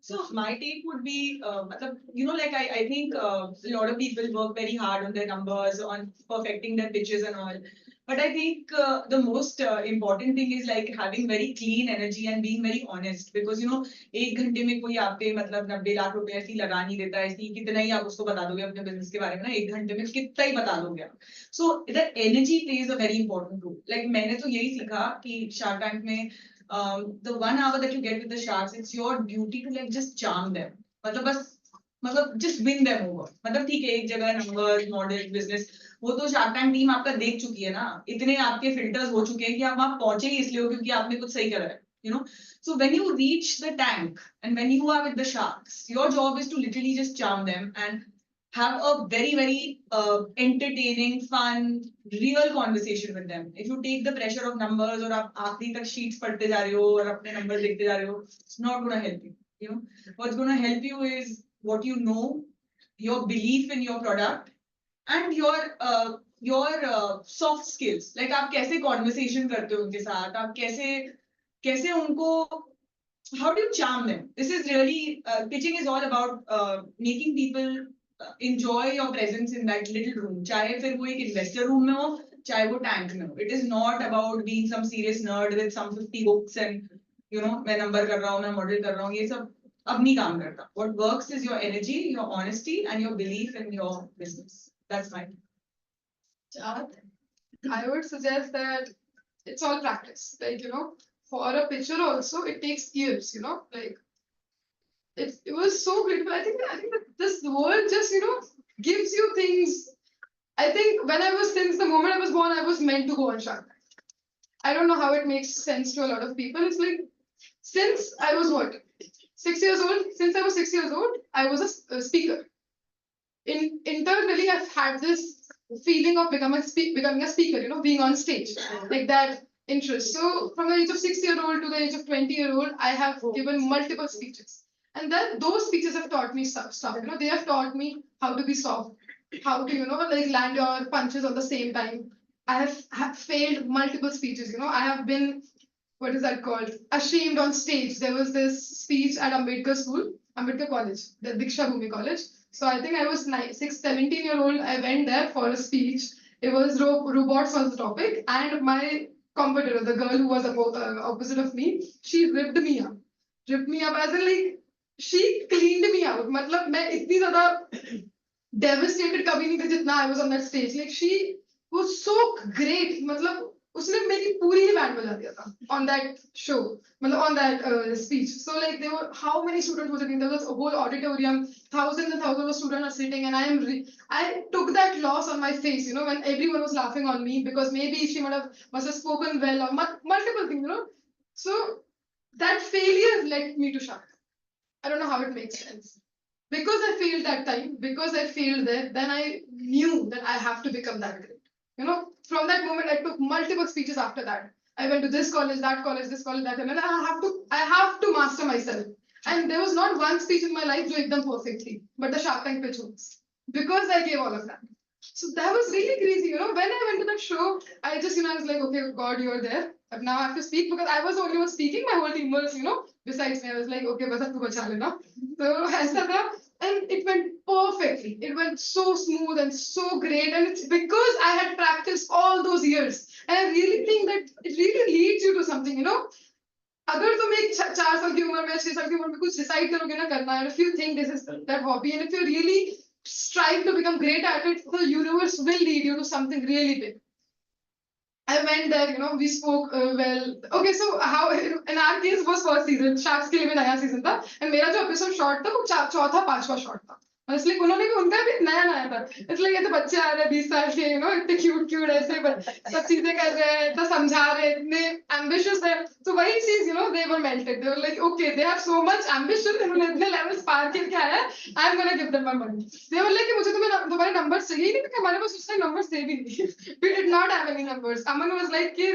So my take would be, like I think a lot of people work very hard on their numbers, on perfecting their pitches and all. But I think the most important thing is like having very clean energy and being very honest, because you know एक घंटे में कोई आप पे मतलब 90 लाख रुपए ऐसे ही लगा नहीं देता, ऐसे ही कितना ही आप उसको बता दोगे अपने बिजनेस के बारे में ना, एक घंटे में कितना ही बता दोगे आप. So the energy plays a very important role. Like मैंने तो यही सीखा कि Shark Tank में the 1 hour that you get with the sharks, it's your duty to like just charm them. मतलब just win them over. मतलब ठीक है, एक जगह नंबर्स, मॉडल, बिजनेस, वो तो शार्क टैंक टीम आपका देख चुकी है ना, इतने आपके फिल्टर्स हो चुके हैं कि आप वहां पहुंचे ही इसलिए हो क्योंकि आपने कुछ सही करा है, you know. So when you reach the tank and when you are with the sharks, your job is to literally just charm them and have a very entertaining, fun, real conversation with them. If you take the pressure of numbers और आप आखिरी तक sheets पढ़ते जा रहे हो और अपने numbers देखते जा रहे हो, it's not gonna help you. You know, what's gonna help you is what you know, your belief in your product, and your soft skills. Like आप कैसे conversation करते हो उनके साथ, आप कैसे उनको, how do you charm them? This is really pitching is all about making people enjoy your presence in that little room. चाहे फिर वो एक investor room में हो, चाहे वो tank में हो. It is not about being some serious nerd with some 50 books and you know मैं number कर रहा हूँ, मैं model कर रहा हूँ, ये सब अब नहीं काम करता. What works is your energy, your honesty, and your belief in your business. That's my. I would suggest that it's all practice. Like, for a pitcher also, it takes years, like it was so beautiful. I think that this world just, gives you things. I think since the moment I was born, I was meant to go on Shark Tank. I don't know how it makes sense to a lot of people. It's like, since I was 6 years old, since I was 6 years old, I was a speaker. Internally, I've had this feeling of becoming a speaker, being on stage, like that interest. So from the age of 6-year-old to the age of 20-year-old, I have given multiple speeches. And then those speeches have taught me stuff. They have taught me how to be soft, how to, like land your punches at the same time. I have failed multiple speeches, I have been, what is that called? Ashamed on stage. There was this speech at Ambedkar College, the Diksha Bhumi College. So I think I was 17-year-old. I went there for a speech. It was robots was the topic, and my competitor, the girl who was opposite of me, she ripped me up. Ripped me up as in like she cleaned me out. मतलब मैं इतनी ज़्यादा devastated कभी नहीं थी जितना I was on that stage. Like she was so great. मतलब उसने मेरी पूरी ही बैंड बजा दिया था on that show, मतलब on that speech. So like there were how many students were sitting? There was a whole auditorium, thousands and thousands of students are sitting, and I took that loss on my face, when everyone was laughing on me because maybe she must have spoken well or multiple things, So that failure led me to Shark. I don't know how it makes sense. Because I failed that time, because I failed there, then I knew that I have to become that great. From that moment, I took multiple speeches after that. I went to this college, that college, this college, that, and I have to master myself. And there was not one speech in my life do them perfectly, but the Shark Tank pitch was. Because I gave all of that. So that was really crazy, When I went to that show, I just, I was like, okay, God, you're there. But now I have to speak because I was the only one speaking. My whole team was, besides me. I was like, okay, bas ab tu bacha lena. So aisa tha. And it went perfectly. It went so smooth and so great. And it's because I had practiced all those years. And I really think that it really leads you to something, अगर तुम एक 4 साल की उम्र में 6 साल की उम्र में कुछ डिसाइड करोगे ना करना है, if you think this is that hobby and if you really strive to become great at it, the universe will lead you to something really big. I went there, we spoke well. Okay, so how in our case was first season, Sharks के लिए भी नया season था, and मेरा जो episode short था वो चौथा 5वां short था. इसलिए उन्होंने भी उनका भी नया था, इसलिए ये तो बच्चे आ रहे हैं 20 साल के, इतने क्यूट ऐसे सब चीजें कर रहे हैं, इतना समझा रहे हैं, इतने ambitious है. So वही चीज, they were melted. They were like, okay, they have so much ambition, इन्होंने इतने levels पार करके आया है, I'm gonna give them my money. They were like, मुझे तुम्हारे numbers चाहिए ही नहीं, क्योंकि हमारे पास उस टाइम numbers थे भी नहीं. We did not have any numbers. Aman was like कि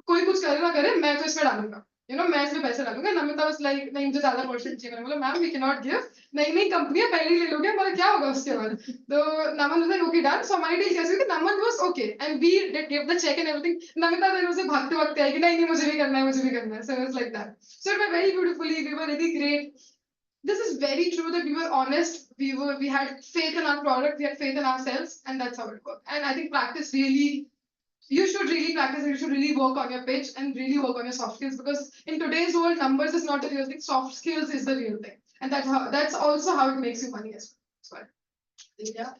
कोई कुछ करे ना करे, मैं तो इसमें डालूंगा. मैं इसमें पैसे डालूंगा. Namita was like, नहीं मुझे ज्यादा परसेंट चाहिए. मैंने बोला मैम we cannot give. नई कंपनियां पहले ही ले लोगे, हमारा क्या होगा उसके बाद. तो Naman was like, okay done. So हमारी डील कैसी हुई? Naman was okay and we did give the check and everything. Namita then उसे भागते भागते आई कि नहीं मुझे भी करना है. So it was like that. So it went very beautifully. We were really great. This is very true that we were honest. We had faith in our product. We had faith in ourselves, and that's how it worked. And I think practice really you should really practice and you should really work on your pitch and really work on your soft skills, because in today's world, numbers is not the real thing. Soft skills is the real thing. And that's also how it makes you money as well. Yeah.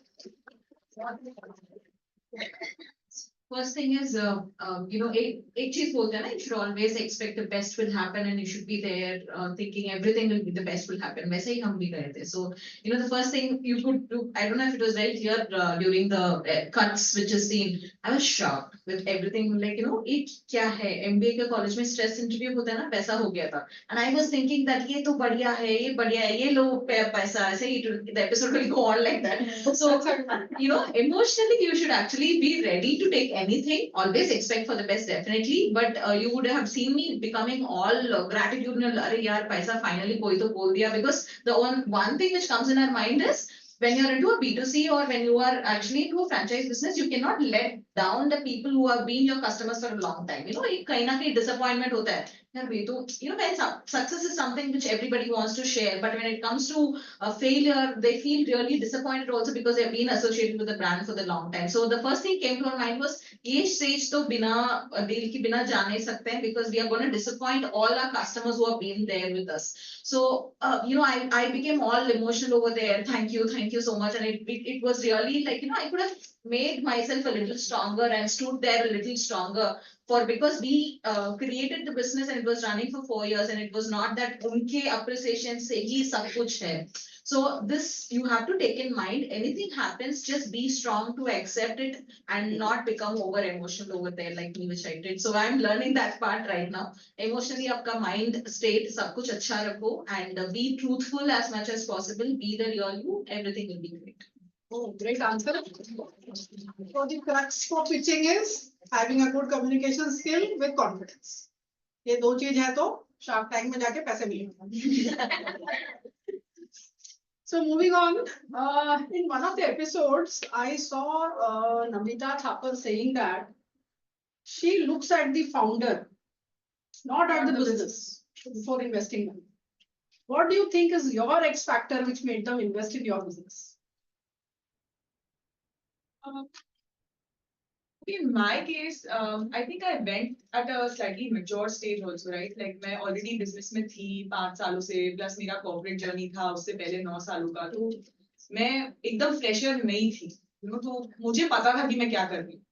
First thing is, एक चीज बोलते हैं ना, you should always expect the best will happen and you should be there thinking everything will be the best will happen. वैसे ही हम भी गए थे. So, the first thing you could do, I don't know if it was very clear during the cuts which is seen, I was shocked with everything. Like, ये क्या है? MBA के college में stress interview होता है ना, वैसा हो गया था. And I was thinking that ये तो बढ़िया है, ये बढ़िया है, ये लो पैसा, ऐसे ही the episode will go on like that. So, emotionally you should actually be ready to take anything. Always expect for the best, definitely. But you would have seen me becoming all gratitudinal. अरे यार पैसा finally कोई तो बोल दिया, because the one thing which comes in our mind is when you're into a B2C or when you are actually into a franchise business, you cannot let down the people who have been your customers for a long time. एक कहीं ना कहीं disappointment होता है. यार वे तो, when success is something which everybody wants to share, but when it comes to a failure, they feel really disappointed also because they've been associated with the brand for the long time. So the first thing came to our mind was, ये stage तो बिना deal के बिना जा नहीं सकते हैं, because we are going to disappoint all our customers who have been there with us. So, I became all emotional over there. Thank you so much. And it was really like, I could have made myself a little stronger and stood there a little stronger because we created the business and it was running for 4 years, and it was not that unke appreciation se hi sab kuch hai. So this you have to take in mind. Anything happens, just be strong to accept it and not become over emotional over there like me, which I did. So I'm learning that part right now. Emotionally, आपका mind state सब कुछ अच्छा रखो and be truthful as much as possible. Be the real you. Everything will be great. Oh, great answer. So the crux for pitching is having a good communication skill with confidence. ये दो चीज है तो Shark Tank में जाके पैसे मिलेंगे. So moving on, in one of the episodes, I saw Namita Thapar saying that she looks at the founder, not at the business, before investing money. What do you think is your X factor which made them invest in your business? In my case, I think I went at a slightly mature stage also, right? Like मैं already business में थी 5 सालों से, plus मेरा corporate journey था उससे पहले 9 सालों का, तो मैं एकदम fresher नहीं थी, तो मुझे पता था कि मैं क्या कर रही हूँ,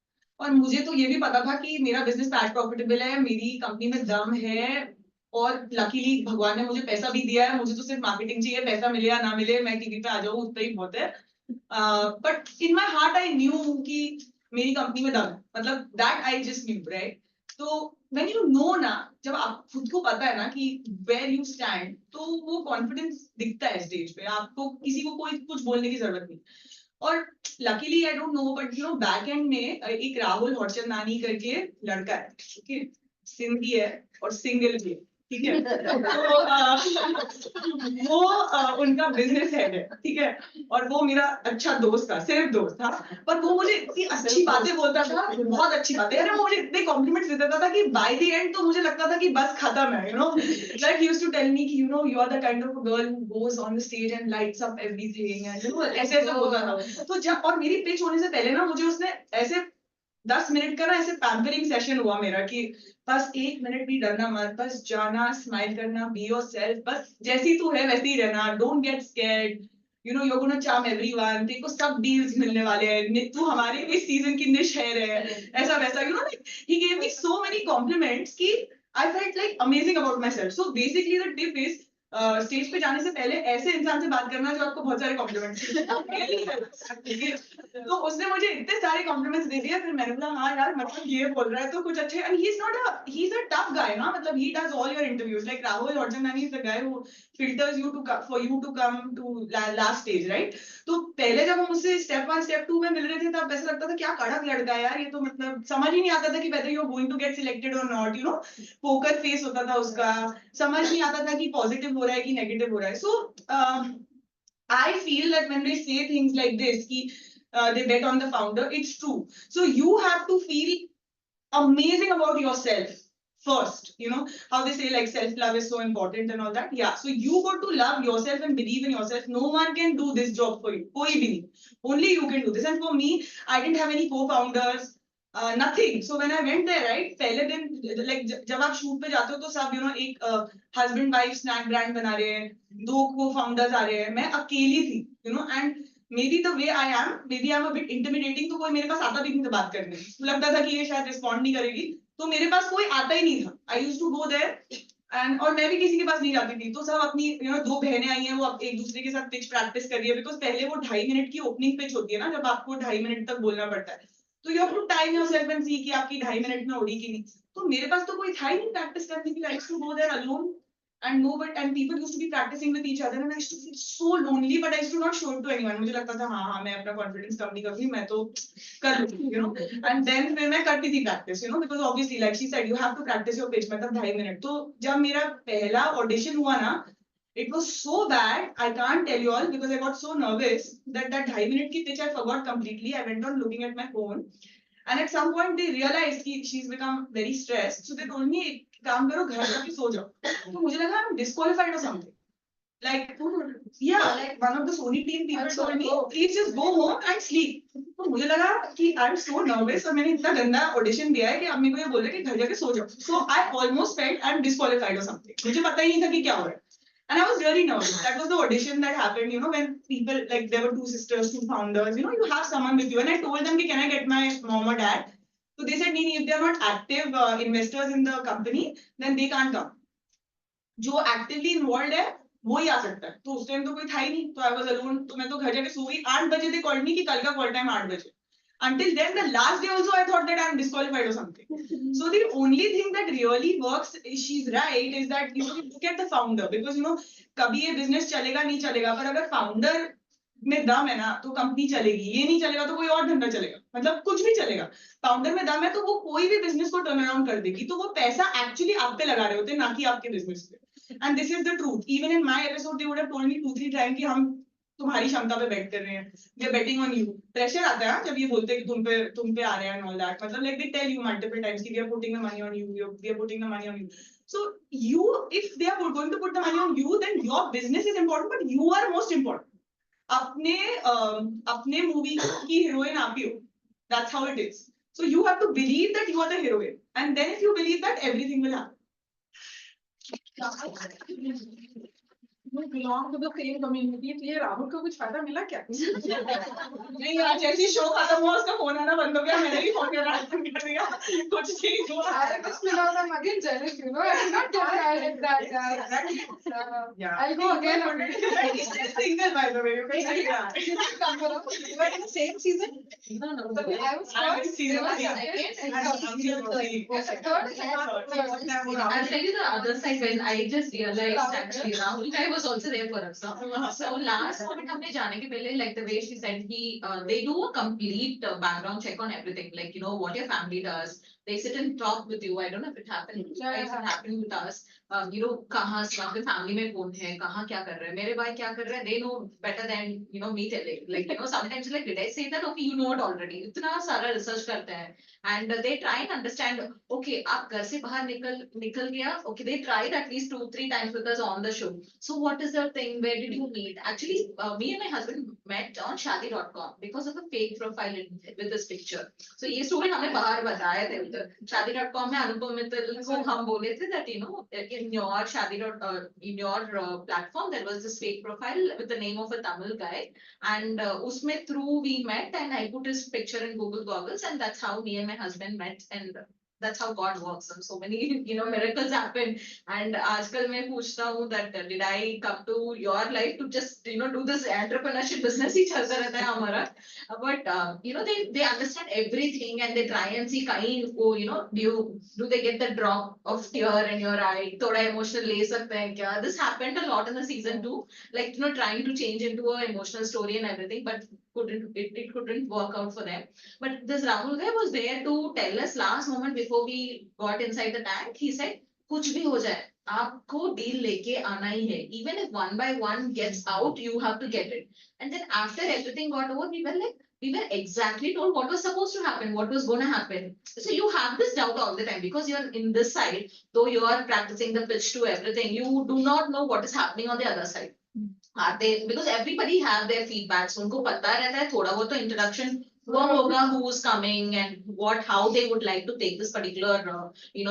और मुझे तो ये भी पता था कि मेरा business पैच profitable है, मेरी company में दम है, और luckily भगवान ने मुझे पैसा भी दिया है, मुझे तो सिर्फ marketing चाहिए, पैसा मिले या ना मिले, मैं TV पे आ जाऊँ उतना ही बहुत है. But in my heart I knew कि मेरी कंपनी में दम, मतलब that I just knew, right? तो when you know ना, जब आप खुद को पता है ना कि where you stand, तो वो confidence दिखता है स्टेज पे, आपको किसी को कोई कुछ बोलने की जरूरत नहीं. और luckily I don't know, but back end में एक राहुल हरचंदानी करके लड़का है, ठीक है, सिंधी है और सिंगल भी है, ठीक है, तो वो उनका बिजनेस हेड है, ठीक है, और वो मेरा अच्छा दोस्त था, सिर्फ दोस्त था, पर वो मुझे इतनी अच्छी बातें बोलता था, बहुत अच्छी बातें, अरे वो मुझे इतने कॉम्प्लीमेंट्स देता था कि बाय द एंड तो मुझे लगता था कि बस खत्म है, like he used to tell me कि you are the kind of a girl who goes on the stage and lights up everything, and ऐसे ऐसे बोलता था. तो जब और मेरी पिच होने से पहले ना मुझे उसने ऐसे 10 मिनट का ना ऐसे पैम्परिंग सेशन हुआ मेरा कि बस 1 मिनट भी डरना मत, बस जाना, स्माइल करना, बी योरसेल्फ, बस जैसी तू है वैसे ही रहना, don't get scared, you're gonna charm everyone, तेरे को सब डील्स मिलने वाले हैं, तू हमारे इस सीजन की निश है, ऐसा वैसा, like he gave me so many compliments कि I felt like amazing about myself. So basically the tip is stage पे जाने से पहले ऐसे इंसान से बात करना जो आपको बहुत सारे कॉम्प्लीमेंट्स तो उसने मुझे इतने सारे कॉम्प्लीमेंट्स दे दिया, फिर मैंने बोला हाँ यार मतलब ये बोल रहा है तो कुछ अच्छे, and he's a tough guy ना, मतलब he does all your interviews, like Rahul Harchandani is the guy who filters you for you to come to last stage, right? तो पहले जब हम उससे step 1 step 2 में मिल रहे थे तब ऐसा लगता था क्या कड़क लड़का है यार, ये तो मतलब समझ ही नहीं आता था कि whether you're going to get selected or not, poker face होता था उसका, समझ नहीं आता था कि positive हो रहा है कि negative हो रहा है. So I feel that when they say things like this कि they bet on the founder, it's true. So you have to feel amazing about yourself first, how they say like self-love is so important and all that. Yeah, so you got to love yourself and believe in yourself. No one can do this job for you. Koi bhi nahi. Only you can do this. And for me, I didn't have any co-founders. nothing. So when I went there, right, पहले दिन like जब आप shoot पे जाते हो तो सब एक husband wife snack brand बना रहे हैं, 2 co-founders आ रहे हैं, मैं अकेली थी, and maybe the way I am, maybe I'm a bit intimidating, तो कोई मेरे पास आता भी नहीं था बात करने, लगता था कि ये शायद respond नहीं करेगी, तो मेरे पास कोई आता ही नहीं था. I used to go there and और मैं भी किसी के पास नहीं जाती थी, तो सब अपनी 2 बहनें आई हैं, वो अब एक दूसरे के साथ पिच प्रैक्टिस कर रही है, बिकॉज पहले वो 2.5 मिनट की ओपनिंग पिच होती है ना, जब आपको 2.5 मिनट तक बोलना पड़ता है, तो you have to time yourself and see कि आपकी 2.5 मिनट में उड़ी कि नहीं. तो मेरे पास तो कोई था ही नहीं प्रैक्टिस करने के लिए. I used to go there alone and no but and people used to be practicing with each other and I used to feel so lonely but I used to not show it to anyone. मुझे लगता था हाँ मैं अपना confidence कम नहीं करूँगी, मैं तो कर लूँगी, and then फिर मैं करती थी practice, because obviously like she said you have to practice your pitch, मतलब 2.5 मिनट. तो जब मेरा पहला audition हुआ ना, it was so bad, I can't tell you all because I got so nervous that 2.5 minute की pitch I forgot completely. I went on looking at my phone and at some point they realized कि she's become very stressed, so they told me काम करो घर जाके सो जाओ. तो मुझे लगा I'm disqualified or something. Like yeah, like one of the Sony team people told me please just go home and sleep. तो मुझे लगा कि I'm so nervous और मैंने इतना गंदा audition दिया है कि अब मेरे को ये बोल रहे हैं कि घर जाके सो जाओ. So I almost felt I'm disqualified or something. मुझे पता ही नहीं था कि क्या हो रहा है. And I was really nervous. That was the audition that happened, when people, like there were 2 sisters, 2 founders, you have someone with you. And I told them, can I get my mom or dad? So they said, nee, if they are not active investors in the company, then they can't come. जो actively involved है, वो ही आ सकता है. तो उस time तो कोई था ही नहीं. तो I was alone. तो मैं तो घर जाके सो गई. 8 बजे they called me कि कल का call time 8 बजे. Until then, the last day also, I thought that I'm disqualified or something. So the only thing that really works, she's right, is that you look at the founder because कभी ये business चलेगा नहीं चलेगा, पर अगर founder में दम है ना, तो कंपनी चलेगी. ये नहीं चलेगा तो कोई और धंधा चलेगा. मतलब कुछ भी चलेगा. फाउंडर में दम है तो वो कोई भी बिजनेस को टर्न अराउंड कर देगी. तो वो पैसा एक्चुअली आप पे लगा रहे होते हैं, ना कि आपके बिजनेस पे. And this is the truth. Even in my episode they would have told me 2-3 time कि हम तुम्हारी क्षमता पे बेट कर रहे हैं. We are betting on you. Pressure आता है जब ये बोलते हैं कि तुम पे आ रहे हैं एंड ऑल दैट. मतलब like they tell you multiple times कि we are putting the money on you, we are putting the money on you. So you, if they are going to put the money on you, then your business is important, but you are most important. अपने movie की heroine आप ही हो. That's how it is. So you have to believe that you are the heroine, and then if you believe that, everything will happen. We belong to the same community. तो ये राहुल को कुछ फायदा मिला क्या? नहीं यार, जैसे शो खत्म हुआ उसका फोन आना बंद हो गया, मैंने भी फोन करना बंद कर दिया. कुछ नहीं हुआ. I just feel I'm again jealous, I'm not doing like that, guys. Yeah. I'll go again. He's still single, by the way. You can see that. You were in the same season? No. I was I'm in first, season they were three. second, I'm season three. I'll tell you the other side when I just realized actually Rahul guy was also there for us. So last moment हमने जाने के पहले like the way she said they do a complete background check on everything, like what your family does. They sit and talk with you. I don't know if it happened. It happened with us. कहाँ आपके family में कौन है, कहाँ क्या कर रहे हैं, मेरे भाई क्या कर रहे हैं. They know better than me telling. Like sometimes like did I say that? Okay, you know it already. इतना सारा research करते हैं. And they try and understand. Okay, आप घर से बाहर निकल गया. Okay, they tried at least 2-3 times with us on the show. So what is the thing? Where did you meet? Actually, me and my husband met on Shaadi.com because of a fake profile with this picture. So ये story हमें बाहर बताया थे उधर. Shaadi.com में अनुपम मित्तल को हम बोले थे that in your in your platform there was this fake profile with the name of a Tamil guy, and उसमें through we met and I put his picture in Google Goggles, and that's how me and my husband met, and that's how God works. And so many miracles happen. And आजकल मैं पूछता हूँ that did I come to your life to just do this entrepreneurship business ही चलता रहता है हमारा. But they understand everything and they try and see कहीं को do they get the drop of tear in your eye, थोड़ा emotional ले सकते हैं क्या. This happened a lot in the season 2, like trying to change into a emotional story and everything, but it couldn't work out for them. But this Rahul guy was there to tell us last moment before we got inside the tank. He said, कुछ भी हो जाए, आपको deal लेके आना ही है. Even if 1 by 1 gets out, you have to get it. And then after everything got over, we were exactly told what was supposed to happen, what was going to happen. So you have this doubt all the time because you're in this side, though you are practicing the pitch to everything, you do not know what is happening on the other side. Are they, because everybody have their feedbacks, उनको पता रहता है, थोड़ा बहुत तो introduction वो होगा who's coming and how they would like to take this particular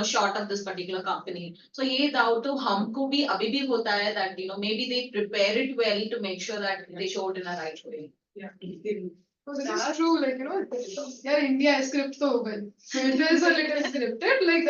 shot of this particular company. So ये doubt तो हमको भी अभी भी होता है that maybe they prepare it well to make sure that they show it in a right way. So this is true, like, यार India script तो हो गई. It is a little scripted, like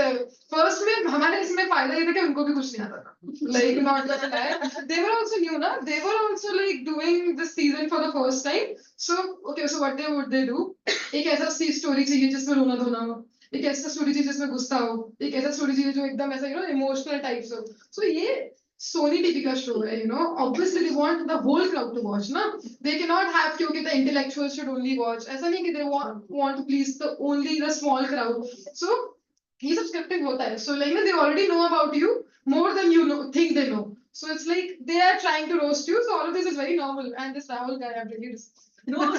first में हमारे इसमें फायदा ये था कि उनको भी कुछ नहीं आता था. Like not that bad. They were also new, ना? They were also like doing this season for the first time. So okay, so what would they do? एक ऐसा स्टोरी चाहिए जिसमें रोना धोना हो. एक ऐसा स्टोरी चाहिए जिसमें गुस्सा हो. एक ऐसा स्टोरी चाहिए जो एकदम ऐसा इमोशनल टाइप्स हो. So ये Sony TV का show है, obviously they want the whole crowd to watch, ना? They cannot have कि okay, the intellectuals should only watch. ऐसा नहीं कि they want to please only the small crowd. So ये सब scripting होता है. So like they already know about you more than you think they know. So it's like they are trying to roast you. So all of this is very normal. And this Rahul guy, I've really No, I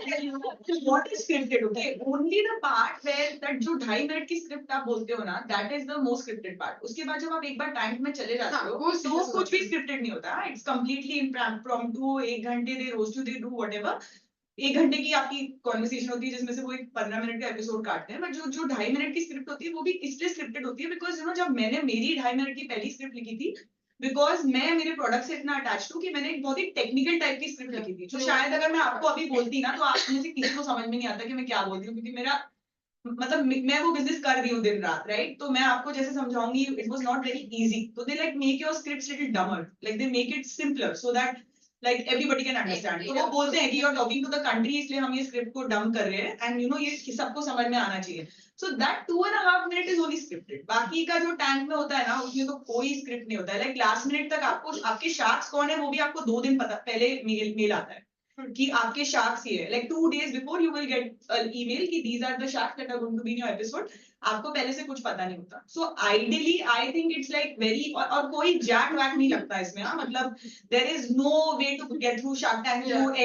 tell you, what is scripted, okay? Only the part where that जो 2.5 minute की script आप बोलते हो ना, that is the most scripted part. उसके बाद जब आप एक बार टाइम में चले जाते हो, वो तो कुछ भी scripted नहीं होता. It's completely impromptu. 1 घंटे they roast you, they do whatever. 1 घंटे की आपकी कॉन्वर्सेशन होती है जिसमें से वो एक 15 मिनट का एपिसोड काटते हैं, बट जो 2.5 मिनट की स्क्रिप्ट होती है वो भी इसलिए स्क्रिप्टेड होती है बिकॉज जब मैंने मेरी 2.5 मिनट की पहली स्क्रिप्ट लिखी थी, बिकॉज मैं मेरे प्रोडक्ट से इतना अटैच हूँ कि मैंने एक बहुत ही टेक्निकल टाइप की स्क्रिप्ट लिखी थी, जो शायद अगर मैं आपको अभी बोलती ना तो आप में से किसी को समझ में नहीं आता कि मैं क्या बोलती हूँ, क्योंकि मेरा मतलब मैं वो बिजनेस कर रही हूँ दिन रात, राइट? तो मैं आपको जैसे समझाऊंगी, it was not very easy. तो they like make your scripts little dumber, like they make it simpler so that like everybody can understand. तो वो बोलते हैं कि you are talking to the country, इसलिए हम ये स्क्रिप्ट को डम कर रहे हैं एंड ये सबको समझ में आना चाहिए. So that 2.5 minute is only scripted. बाकी का जो टैंक में होता है ना, उसमें तो कोई स्क्रिप्ट नहीं होता है. लाइक लास्ट मिनट तक आपको आपके शार्क्स कौन है वो भी आपको 2 दिन पहले मेल आता है कि आपके शार्क्स ये है. Like 2 days before you will get an email कि these are the sharks that are going to be in your episode. आपको पहले से कुछ पता नहीं होता. So ideally I think it's like very और कोई जैक वैक नहीं लगता इसमें. मतलब there is no way to get through Shark Tank through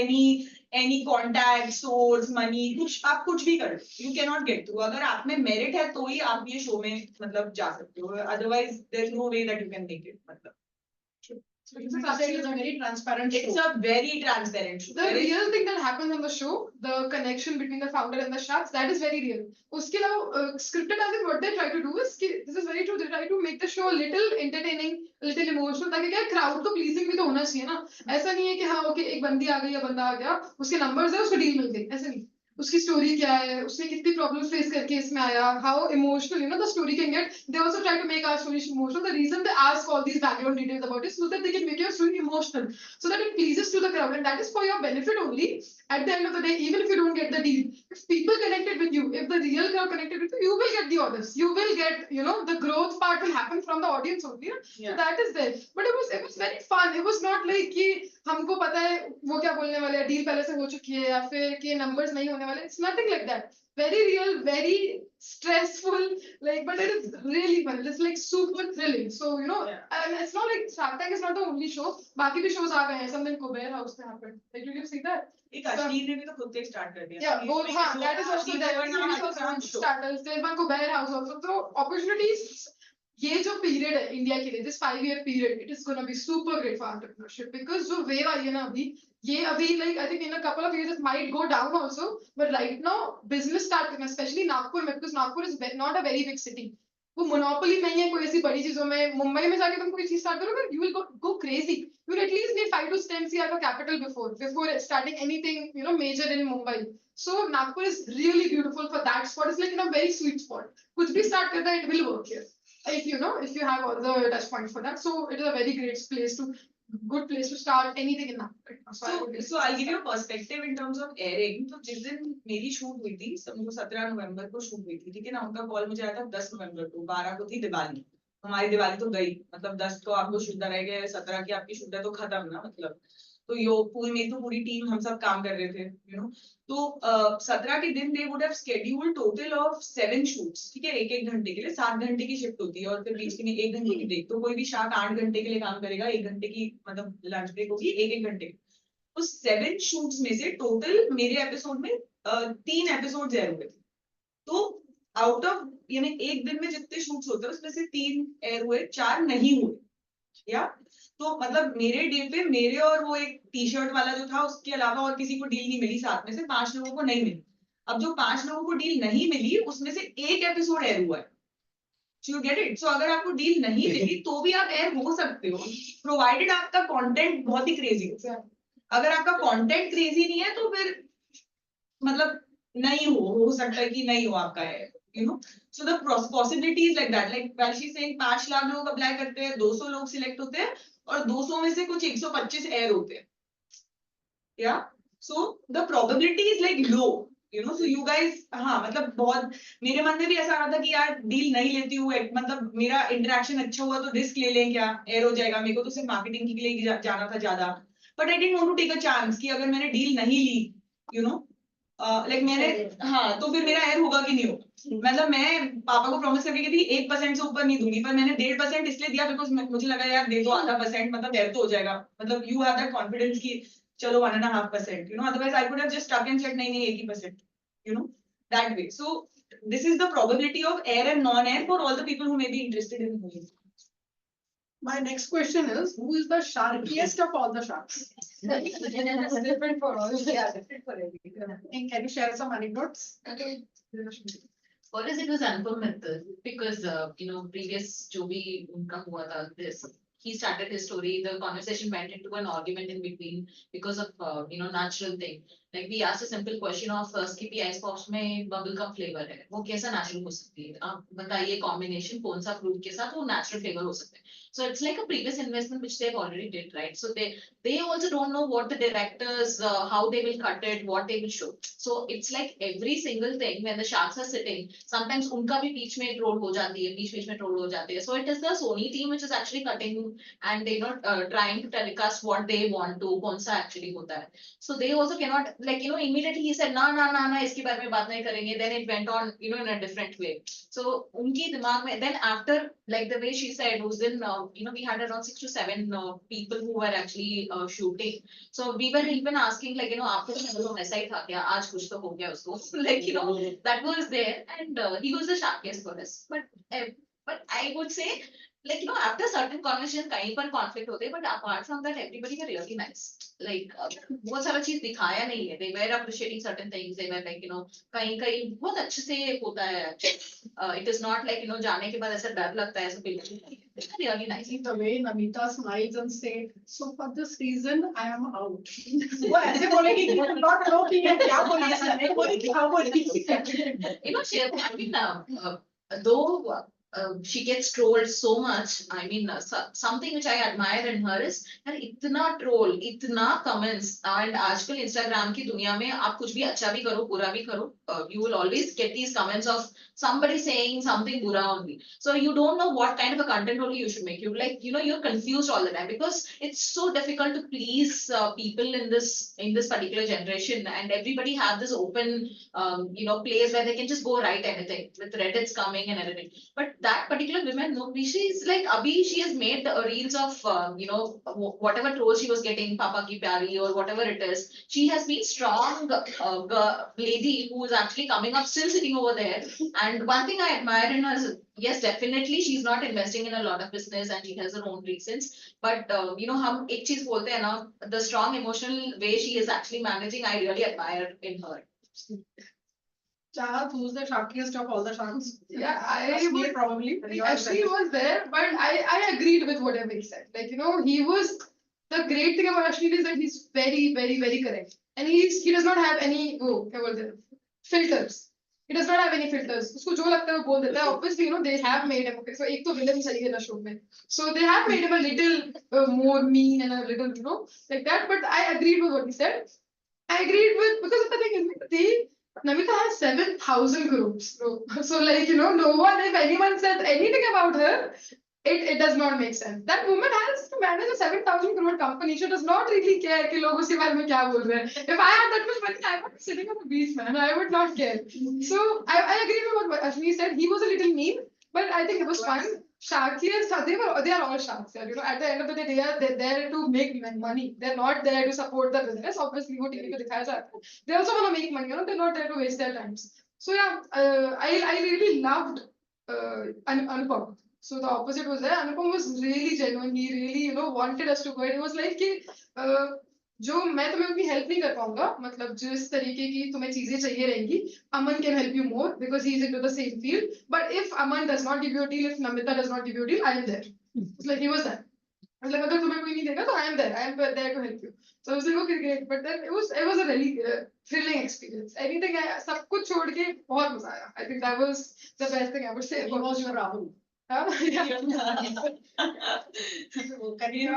any contact, source, money, आप कुछ भी कर, you cannot get through. अगर आप में मेरिट है तो ही आप ये शो में मतलब जा सकते हो, otherwise there's no way that you can make it. मतलब So it's a very transparent show. It's a very transparent show. The real thing that happens on the show, the connection between the founder and the sharks, that is very real. उसके अलावा scripted as in what they try to do is this is very true. They try to make the show a little entertaining, a little emotional, ताकि क्या crowd तो pleasing भी तो होना चाहिए ना. ऐसा नहीं है कि हाँ okay एक बंदी आ गई या बंदा आ गया, उसके numbers है, उसको deal मिल गई, ऐसा नहीं. उसकी स्टोरी क्या है, उसने कितनी प्रॉब्लम्स फेस करके इसमें आया, how emotional the story can get. They also try to make our story emotional. The reason they ask all these background details about it so that they can make your story emotional, so that it pleases to the crowd and that is for your benefit only. At the end of the day, even if you don't get the deal, if people connected with you, if the real crowd connected with you, you will get the orders. You will get, the growth part will happen from the audience only. Yeah. So that is there. But it was very fun. It was not like कि हमको पता है वो क्या बोलने वाले हैं, deal पहले से हो चुकी है या फिर कि नंबर्स नहीं होने वाले. It's nothing like that. Very real, very stressful, but it is really fun. It's like super thrilling. So, and it's not like Shark Tank is not the only show. बाकी भी shows आ गए हैं. Something Kuber House में happened. Like, did you see that? एक अश्लील ने भी तो खुद से स्टार्ट कर दिया. Yeah, both. That is also there. Starters. There's one Kuber House also. So opportunities. ये जो period है इंडिया के लिए, this 5-year period, it is going to be super great for entrepreneurship because जो wave आई है ना अभी, ये अभी like I think in a couple of years it might go down also, but right now business start करना, especially Nagpur में, because Nagpur is not a very big city. वो monopoly नहीं है कोई ऐसी बड़ी चीजों में. मुंबई में जाके तुम कोई चीज स्टार्ट करोगे, you will go crazy. You will at least need 5 to 10 CR का capital before starting anything major in Mumbai. So Nagpur is really beautiful for that spot. It's like in a very sweet spot. कुछ भी start करना it will work here. If you have all the touch points for that, so it is a very good place to start anything in Nagpur. So I'll give you a perspective in terms of airing. तो जिस दिन मेरी shoot हुई थी, समझो 17 नवंबर को shoot हुई थी, ठीक है ना. उनका कॉल मुझे आया था 10 नवंबर को, 12 को थी दिवाली. हमारी दिवाली तो गई, मतलब 10 तो आपको शुद्ध रह गए, 17 की आपकी शुद्ध तो खत्म ना. मतलब तो मेरी तो पूरी टीम हम सब काम कर रहे थे, तो 17 के दिन दे would have scheduled total of 7 shoots, ठीक है, 1-1 घंटे के लिए. 7 घंटे की शिफ्ट होती है और फिर बीच में 1 घंटे की ब्रेक. तो कोई भी शार्क 8 घंटे के लिए काम करेगा, 1 घंटे की मतलब लंच ब्रेक होगी, 1-1 घंटे. तो 7 शूट्स में से टोटल मेरे एपिसोड में 3 एपिसोड एयर हुए थे. तो आउट ऑफ एक दिन में जितने शूट्स होते हैं उसमें से 3 एयर हुए, 4 नहीं हुए. या तो मतलब मेरे डे पे मेरे और वो एक टी शर्ट वाला जो था उसके अलावा और किसी को डील नहीं मिली, साथ में से 5 लोगों को नहीं मिली। अब जो 5 लोगों को डील नहीं मिली उसमें से एक एपिसोड एयर हुआ है। You get it? सो अगर आपको डील नहीं मिली तो भी आप एयर हो सकते हो, प्रोवाइडेड आपका कंटेंट बहुत ही क्रेजी हो। अगर आपका कंटेंट क्रेजी नहीं है तो फिर मतलब नहीं हो सकता है कि नहीं हो आपका air, you know. So the possibilities like that, like well she saying 5 lakh लोग अप्लाई करते हैं, 200 लोग सिलेक्ट होते हैं और 200 में से कुछ 125 एयर होते हैं। या so the probability is like low, you know. So you guys, हाँ मतलब बहुत मेरे मन में भी ऐसा रहा था कि यार डील नहीं लेती हूँ, मतलब मेरा इंटरेक्शन अच्छा हुआ तो रिस्क ले लें क्या, एयर हो जाएगा। मेरे को तो सिर्फ मार्केटिंग के लिए जाना था ज्यादा, but I didn't want to take a chance कि अगर मैंने डील नहीं ली, यू नो, लाइक मैंने, हाँ तो फिर मेरा एयर होगा कि नहीं होगा। मतलब मैं पापा को प्रॉमिस करके गई थी 1% से ऊपर नहीं दूंगी, पर मैंने 1.5% इसलिए दिया बिकॉज मुझे लगा यार दे दो आधा परसेंट, मतलब एयर तो हो जाएगा, मतलब यू हैव दैट कॉन्फिडेंस की चलो 1.5%, you know, otherwise I could have just stuck and said नहीं 1%, you know, that way. So this is the probability of air and non-air for all the people who may be interested in moving. My next question is, who is the sharkiest of all the sharks? It's different for all. Yeah, different for everyone. And can you share some anecdotes? For us, it was Anupam Mittal because you know, previous जो भी उनका हुआ था, this he started his story. The conversation went into an argument in between because of you know, natural thing. Like we asked a simple question of Skippy ice pops में bubble gum flavor है, वो कैसा natural हो सकती है? आप बताइए combination कौन सा fruit के साथ वो natural flavor हो सकता है? So it's like a previous investment which they've already did, right? So they also don't know what the directors how they will cut it, what they will show. So it's like every single thing when the sharks are sitting, sometimes उनका भी बीच में troll हो जाती है, बीच में troll हो जाती है. So it is the Sony team which is actually cutting and they not trying to telecast what they want to, कौन सा actually होता है. So they also cannot, like, you know, immediately he said ना इसके बारे में बात नहीं करेंगे. Then it went on, you know, in a different way. So उनकी दिमाग में, then after, like the way she said, उस दिन you know, we had around 6 to 7 people who were actually shooting. So we were even asking, like, you know, आपको तो ऐसा ही था क्या, आज कुछ तो हो गया उसको, like, you know, that was there, and he was the sharkiest for us. But I would say, like, you know, after certain conversation कहीं पर conflict होते हैं, but apart from that everybody were really nice. Like बहुत सारा चीज दिखाया नहीं है, they were appreciating certain things, they were like, you know, कहीं बहुत अच्छे से होता है. It is not like, you know, जाने के बाद ऐसा डर लगता है, ऐसा बिल्कुल नहीं है. It's really nice. The way Namita smiles and said, so for this reason I am out. वो ऐसे बोलेगी कि I'm not know कि ये क्या बोली है, नहीं बोली क्या बोली. You know, she, I mean, though she gets trolled so much, I mean, something which I admire in her is that इतना troll, इतना comments, and आजकल Instagram की दुनिया में आप कुछ भी अच्छा भी करो, बुरा भी करो, you will always get these comments of somebody saying something बुरा only. So you don't know what kind of a content only you should make. You like, you know, you're confused all the time because it's so difficult to please people in this particular generation, and everybody have this open you know, place where they can just go write anything with Reddit's coming and everything. But that particular woman, no, she is like Abhi, she has made the reels of you know, whatever trolls she was getting, Papa Ki Pyari or whatever it is. She has been strong lady who is actually coming up, still sitting over there. And one thing I admire in her is, yes, definitely she's not investing in a lot of business and she has her own reasons. But you know, हम एक चीज बोलते हैं ना, the strong emotional way she is actually managing, I really admire in her. Chahat, who's the sharkiest of all the sharks? Yeah, I Ashmi would probably. actually was there, but I agreed with whatever he said. Like, you know, he was, the great thing about Ashmi is that he's very, very, very correct. And he does not have any, क्या बोलते हैं, filters. He does not have any filters. उसको जो लगता है वो बोल देता है. Obviously, you know, they have made him, okay, so एक तो villain सही है ना show में. So they have made him a little more mean and a little, you know, like that. But I agreed with what he said. I agreed with, because the thing is, Namita has 7,000 groups. So like, you know, no one, if anyone says anything about her, it does not make sense. That woman has to manage a 7,000 crore company. She does not really care कि लोग उसके बारे में क्या बोल रहे हैं. If I had that much money, I would be sitting on the beach, man. I would not care. So I agree with what Ashmi said. He was a little mean, but I think it was fun. Sharkiest, they are all sharks. You know, at the end of the day, they're there to make money. They're not there to support the business. Obviously, वो TV पे दिखाया जाता है. They also want to make money. You know, they're not there to waste their times. So yeah, I really loved Anupam. So the opposite was there. Anupam was really genuine. He really, wanted us to go. It was like कि जो मैं तुम्हें उतनी help नहीं कर पाऊंगा, मतलब जिस तरीके की तुम्हें चीजें चाहिए रहेंगी, Aman can help you more because he is into the same field. But if Aman does not give you a deal, if Namita does not give you a deal, I am there. It's like he was that. I was like, अगर तुम्हें कोई नहीं देगा, तो I am there. I am there to help you. So I was like, okay, great. But then it was a really thrilling experience. Anything, सब कुछ छोड़ के बहुत मजा आया. I think that was the best thing I would say. He was your Rahul. Yeah.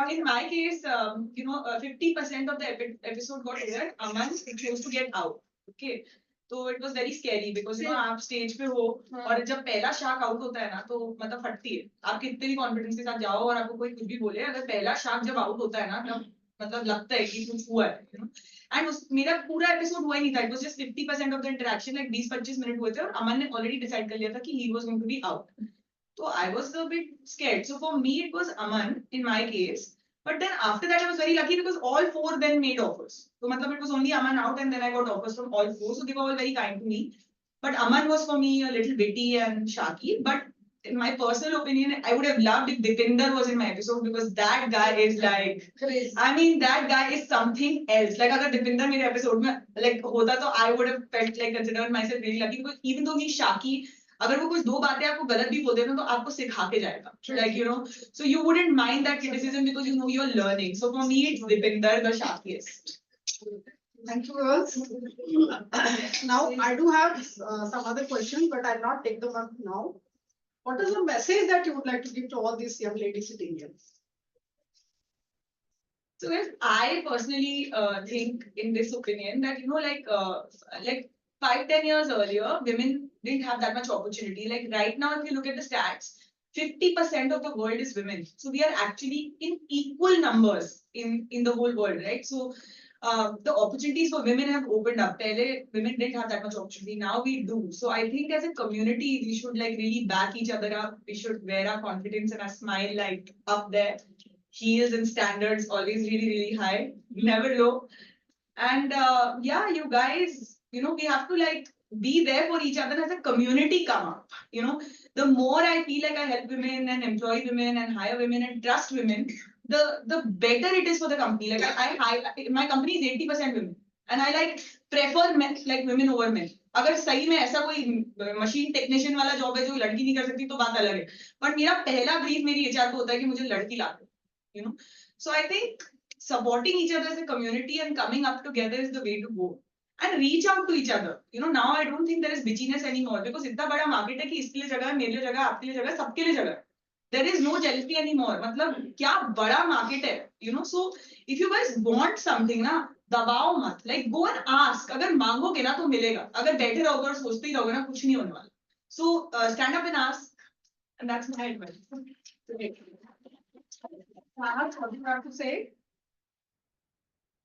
In my case, 50% of the episode got aired. Aman chose to get out. Okay. So it was very scary because आप stage पे हो और जब पहला shark out होता है ना तो मतलब फटती है. आप कितने भी कॉन्फिडेंस के साथ जाओ और आपको कोई कुछ भी बोले, अगर पहला शार्क जब आउट होता है ना तब मतलब लगता है कि कुछ हुआ है. एंड मेरा पूरा एपिसोड हुआ ही नहीं था. It was just 50% of the interaction. Like 20-25 minute हुए थे और अमन ने ऑलरेडी डिसाइड कर लिया था कि he was going to be out. So I was a bit scared. So for me, it was Aman in my case. But then after that, I was very lucky because all four then made offers. So matlab, it was only Aman out and then I got offers from all four. So they were all very kind to me. But Aman was for me a little bitty and sharky. But in my personal opinion, I would have loved if Dipinder was in my episode because that guy is like, I mean, that guy is something else. Like अगर Dipinder मेरे episode में like होता तो I would have felt like considered myself really lucky because even though he's sharky, अगर वो कुछ दो बातें आपको गलत भी बोल देते तो आपको सिखा के जाएगा. Like so you wouldn't mind that criticism because you're learning. So for me, it's Dipinder the sharkiest. Thank you, girls. Now I do have some other questions, but I'll not take them up now. What is the message that you would like to give to all these young ladies sitting here? So if I personally think in this opinion that like 5-10 years earlier, women didn't have that much opportunity. Like right now, if you look at the stats, 50% of the world is women. So we are actually in equal numbers in the whole world, right? So the opportunities for women have opened up. Pehle, women didn't have that much opportunity. Now we do. So I think as a community, we should like really back each other up. We should wear our confidence and our smile like up there. Heels and standards always really, really high, never low. And yeah, you guys, we have to like be there for each other as a community come up. The more I feel like I help women and employ women and hire women and trust women, the better it is for the company. Like my company is 80% women and I like prefer men like women over men. अगर सही में ऐसा कोई machine technician वाला job है जो लड़की नहीं कर सकती तो बात अलग है. बट मेरा पहला ब्रीफ मेरी एचआर को होता है कि मुझे लड़की ला दो. So I think supporting each other as a community and coming up together is the way to go. And reach out to each other. Now I don't think there is bitchiness anymore because इतना बड़ा market है कि इसके लिए जगह है, मेरे लिए जगह, आपके लिए जगह, सबके लिए जगह. There is no jealousy anymore. मतलब क्या बड़ा market है. So if you guys want something ना, दबाओ मत. Like go and ask. अगर मांगोगे ना तो मिलेगा. अगर बैठे रहोगे और सोचते ही रहोगे ना कुछ नहीं होने वाला. So stand up and ask. And that's my advice. What do you have to say?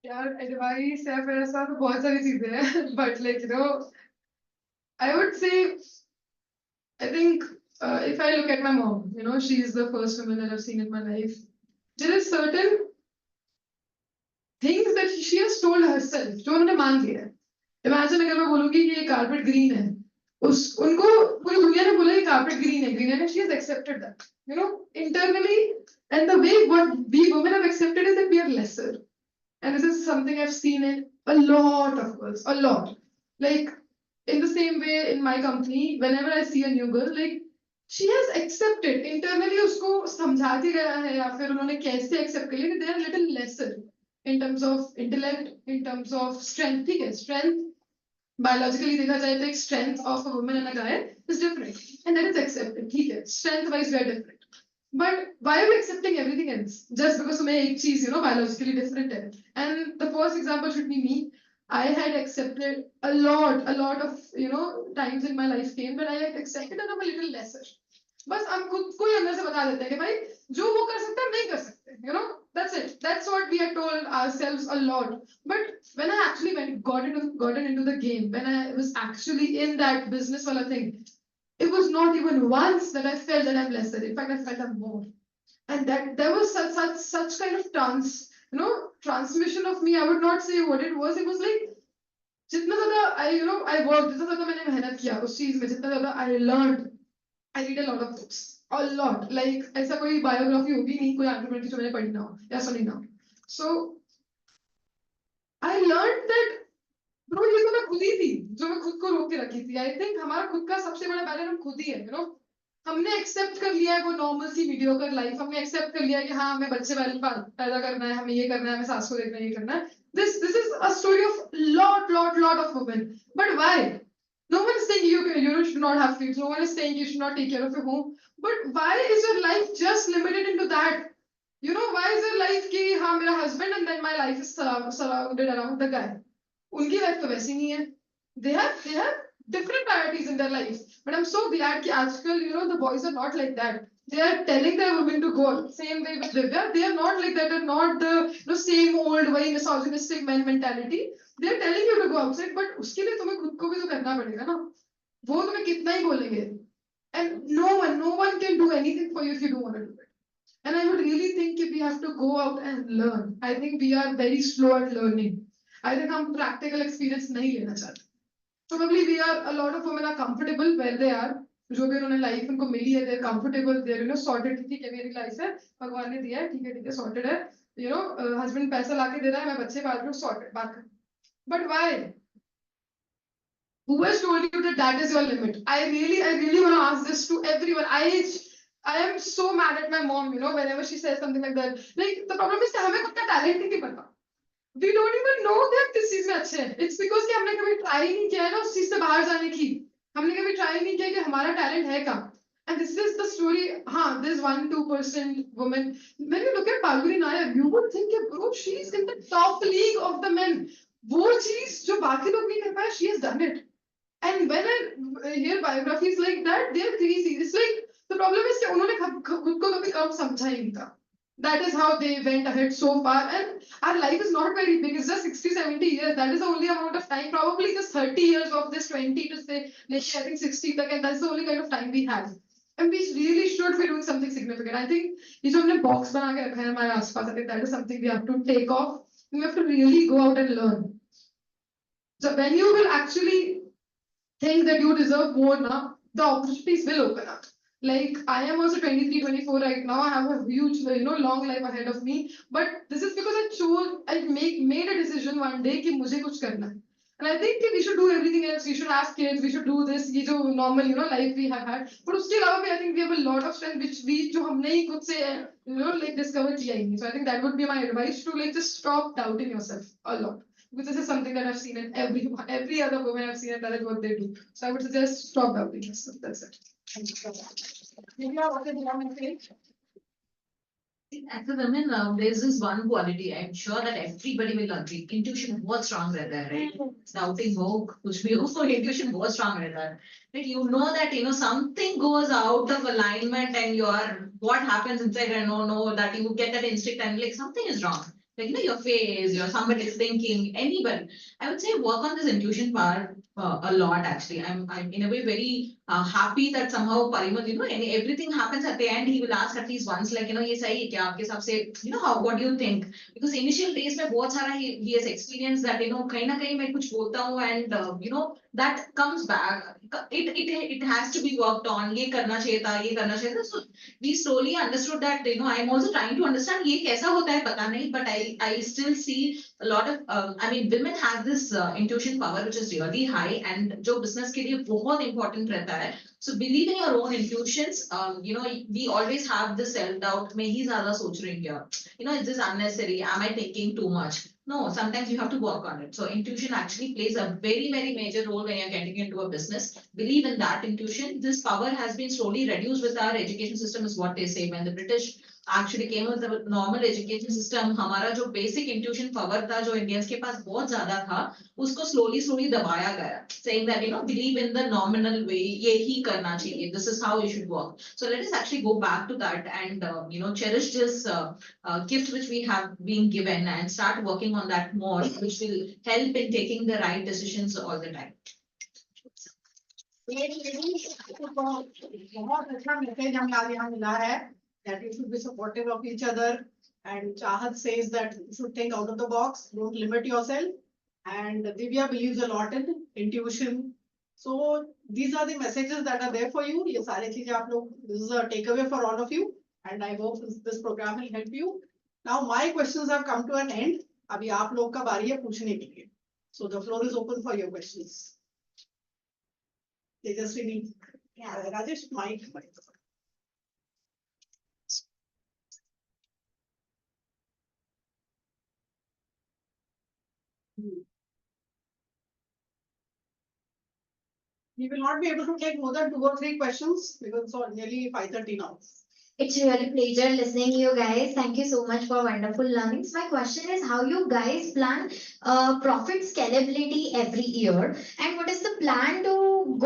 यार advice है मेरे साथ तो बहुत सारी चीजें हैं but like I would say I think if I look at my mom, she is the first woman that I've seen in my life. There is certain things that she has told herself जो उन्होंने मान लिया है. Imagine अगर मैं बोलूँगी कि ये carpet green है, उनको पूरी दुनिया ने बोला ये carpet green है and she has accepted that. Internally, and the way what we women have accepted is that we are lesser. And this is something I've seen in a lot of girls, a lot. Like in the same way in my company, whenever I see a new girl, like she has accepted internally उसको समझाती गया है या फिर उन्होंने कैसे accept कर लिया कि they are little lesser in terms of intellect, in terms of strength. ठीक है, strength biologically देखा जाए तो एक strength of a woman and a guy is different, and that is accepted. ठीक है, strength wise we are different. But why are we accepting everything else? Just because तुम्हें एक चीज biologically different है. And the first example should be me. I had accepted a lot of times in my life came when I had accepted that I'm a little lesser. बस हम खुद को ही अंदर से बता देते हैं कि भाई जो वो कर सकता है नहीं कर सकते. That's it. That's what we had told ourselves a lot. But when I actually gotten into the game, when I was actually in that business wala thing, it was not even once that I felt that I'm lesser. In fact, I felt I'm more. And that there was such kind of transmission of me. I would not say what it was. It was like जितना ज़्यादा I worked, जितना ज़्यादा मैंने मेहनत किया उस चीज में, जितना ज़्यादा I learned. I read a lot of books. a lot. Like ऐसा कोई biography होगी नहीं कोई entrepreneur की जो मैंने पढ़ी ना हो या सुनी ना हो. So I learned that bro ये तो मैं खुद ही थी जो मैं खुद को रोक के रखी थी. I think हमारा खुद का सबसे बड़ा बैरियर हम खुद ही है, you know. हमने एक्सेप्ट कर लिया है वो नॉर्मल सी मीडियोकर लाइफ. हमने एक्सेप्ट कर लिया है कि हाँ हमें बच्चे वाले पैदा करना है, हमें ये करना है, हमें सास को देखना है, ये करना है. This is a story of lot of women. But why? No one is saying you should not have kids. No one is saying you should not take care of your home. But why is your life just limited into that? You know, why is your life कि हाँ मेरा husband and then my life is surrounded around the guy. उनकी life तो वैसी नहीं है. They have different priorities in their lives. But I'm so glad कि आजकल you know the boys are not like that. They are telling their women to go same way with Divya. They are not like that. They're not the you know same old way misogynistic men mentality. They're telling you to go outside. But उसके लिए तुम्हें खुद को भी तो करना पड़ेगा ना. वो तुम्हें कितना ही बोलेंगे. And no one can do anything for you if you don't want to do it. And I would really think if we have to go out and learn. I think we are very slow at learning. I think हम practical experience नहीं लेना चाहते. Probably we are a lot of women are comfortable where they are. जो भी उन्होंने life उनको मिली है, they're comfortable, they're you know sorted. ठीक है मेरी लाइफ है, भगवान ने दिया है, ठीक है sorted है. You know husband पैसा लाके दे रहा है, मैं बच्चे पाल रही हूँ, sorted बात. But why? Who has told you that that is your limit? I really want to ask this to everyone. I am so mad at my mom, you know, whenever she says something like that. Like the problem is that हमें खुद का talent ही नहीं पता. We don't even know that किस चीज में अच्छे हैं. It's because कि हमने कभी try नहीं किया है ना उस चीज से बाहर जाने की. हमने कभी try नहीं किया कि हमारा talent है कहाँ. And this is the story. हाँ, there's 1-2% women. When you look at Falguni Nayar, you would think that bro, she's in the top league of the men. वो चीज जो बाकी लोग नहीं कर पाए, she has done it. And when I hear biographies like that, they're crazy. It's like the problem is कि उन्होंने खुद को कभी कम समझा ही नहीं था. That is how they went ahead so far. And our life is not very big. It's just 60-70 years. That is the only amount of time. Probably just 30 years of this 20 to say, let's say, I think 60 तक, and that's the only kind of time we have. And we really should be doing something significant. I think ये जो हमने box बना के रखा है हमारे आसपास, I think that is something we have to take off. We have to really go out and learn. So when you will actually think that you deserve more now, the opportunities will open up. Like I am also 23, 24 right now. I have a huge, you know, long life ahead of me. But this is because I made a decision one day कि मुझे कुछ करना है. And I think we should do everything else. We should have kids. We should do this. ये जो normal, you know, life we have had. But उसके अलावा भी I think we have a lot of strength which we जो हमने ही खुद से you know like discover किया ही नहीं. So I think that would be my advice to like just stop doubting yourself a lot. Because this is something that I've seen in every other woman I've seen, and that is what they do. So I would suggest stop doubting yourself. That's it. Divya, what did you want to say? As a woman, there's this one quality I'm sure that everybody will agree. Intuition बहुत strong रहता है, right? Doubting हो, कुछ भी हो, intuition बहुत strong रहता है. Right? You know that you know something goes out of alignment, and what happens inside, and know that you get that instinct, and like something is wrong. Like you know your face, somebody is thinking, anybody. I would say work on this intuition part a lot actually. I'm in a way very happy that somehow Parimal, you know, everything happens at the end. He will ask at least once, like, you know, ये सही है क्या आपके हिसाब से, you know, what do you think? Because initial days में बहुत सारा he has experienced that, you know, कहीं ना कहीं मैं कुछ बोलता हूँ, and you know that comes back. It has to be worked on. ये करना चाहिए था, ये करना चाहिए था. So we slowly understood that, you know, I'm also trying to understand ये कैसा होता है पता नहीं, but I still see a lot of I mean women have this intuition power which is really high, and जो business के लिए बहुत important रहता है. So believe in your own intuitions. You know, we always have this self doubt. मैं ही ज़्यादा सोच रही हूँ क्या? You know, is this unnecessary? Am I thinking too much? No, sometimes you have to work on it. So intuition actually plays a very major role when you're getting into a business. Believe in that intuition. This power has been slowly reduced with our education system, is what they say. When the British actually came with the normal education system, हमारा जो basic intuition power था, जो Indians के पास बहुत ज़्यादा था, उसको slowly दबाया गया, saying that, you know, believe in the nominal way, ये ही करना चाहिए. This is how you should work. So let us actually go back to that and you know, cherish this gift which we have been given, and start working on that more, which will help in taking the right decisions all the time. बहुत अच्छा message हमें आज यहाँ मिला है that you should be supportive of each other, and Chahat says that you should think out of the box, don't limit yourself, and Divya believes a lot in intuition, So these are the messages that are there for you. ये सारी चीजें आप लोग, this is a takeaway for all of you, and I hope this program will help you. Now my questions have come to an end. अभी आप लोग का बारी है पूछने के लिए. So the floor is open for your questions. Tejaswini, Rajesh, mic. We will not be able to take more than 2 or 3 questions because it's nearly 5:30 now. It's really pleasure listening to you guys. Thank you so much for wonderful learnings. My question is how you guys plan profit scalability every year, and what is the plan to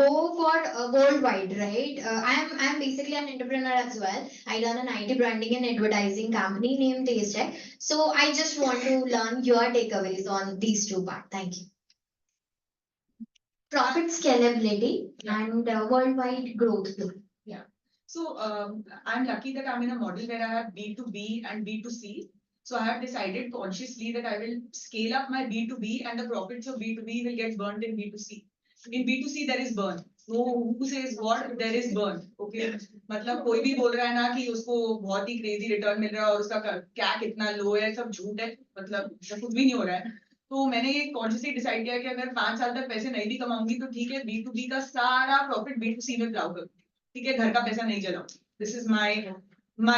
go for worldwide, right? I'm basically an entrepreneur as well. I run an IT branding and advertising company named TasteTech. So I just want to learn your takeaways on these two parts. Thank you. Profit scalability and worldwide growth too. So I'm lucky that I'm in a model where I have B2B and B2C. So I have decided consciously that I will scale up my B2B and the profits of B2B will get burned in B2C. In B2C there is burn. Who says what? There is burn. Okay. मतलब कोई भी बोल रहा है ना कि उसको बहुत ही crazy return मिल रहा है और उसका CAC इतना low है, सब झूठ है. मतलब कुछ भी नहीं हो रहा है. तो मैंने ये consciously decide किया कि अगर 5 साल तक पैसे नहीं भी कमाऊंगी तो ठीक है, B2B का सारा profit B2C में plow करूंगी. ठीक है, घर का पैसा नहीं जलाऊं. This is my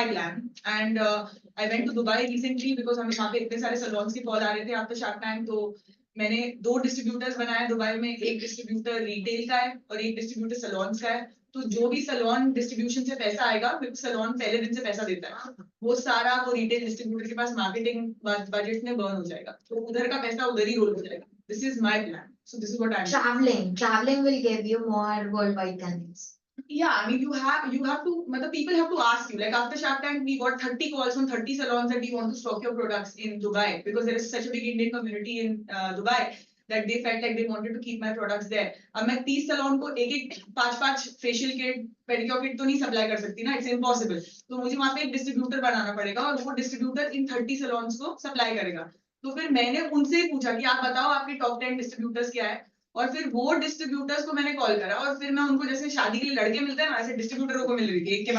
plan. And I went to Dubai recently because हमें वहाँ पे इतने सारे salons के कॉल आ रहे थे after Shark Tank. तो मैंने 2 डिस्ट्रीब्यूटर्स बनाए दुबई में. एक डिस्ट्रीब्यूटर रिटेल का है और एक डिस्ट्रीब्यूटर सलोन्स का है. तो जो भी सलोन डिस्ट्रीब्यूशन से पैसा आएगा, फिर सलोन पहले दिन से पैसा देता है, वो सारा वो रिटेल डिस्ट्रीब्यूटर के पास मार्केटिंग बजट में बर्न हो जाएगा. तो उधर का पैसा उधर ही रोल हो जाएगा. This is my plan. So this is what I'm doing. Traveling will give you more worldwide connects. Yeah, I mean, you have to, but people have to ask you. Like after Shark Tank, we got 30 calls from 30 salons that you want to stock your products in Dubai because there is such a big Indian community in Dubai that they felt like they wanted to keep my products there. अब मैं 30 salon को एक 5 facial kit, pedicure kit तो नहीं supply कर सकती ना, it's impossible. तो मुझे वहाँ पे एक distributor बनाना पड़ेगा और वो distributor इन 30 salons को supply करेगा. तो फिर मैंने उनसे पूछा कि आप बताओ आपके top 10 distributors क्या है. और फिर वो डिस्ट्रीब्यूटर्स को मैंने कॉल करा और फिर मैं उनको जैसे शादी के लिए लड़के मिलते हैं ना, ऐसे डिस्ट्रीब्यूटरों को मिल रही थी एक के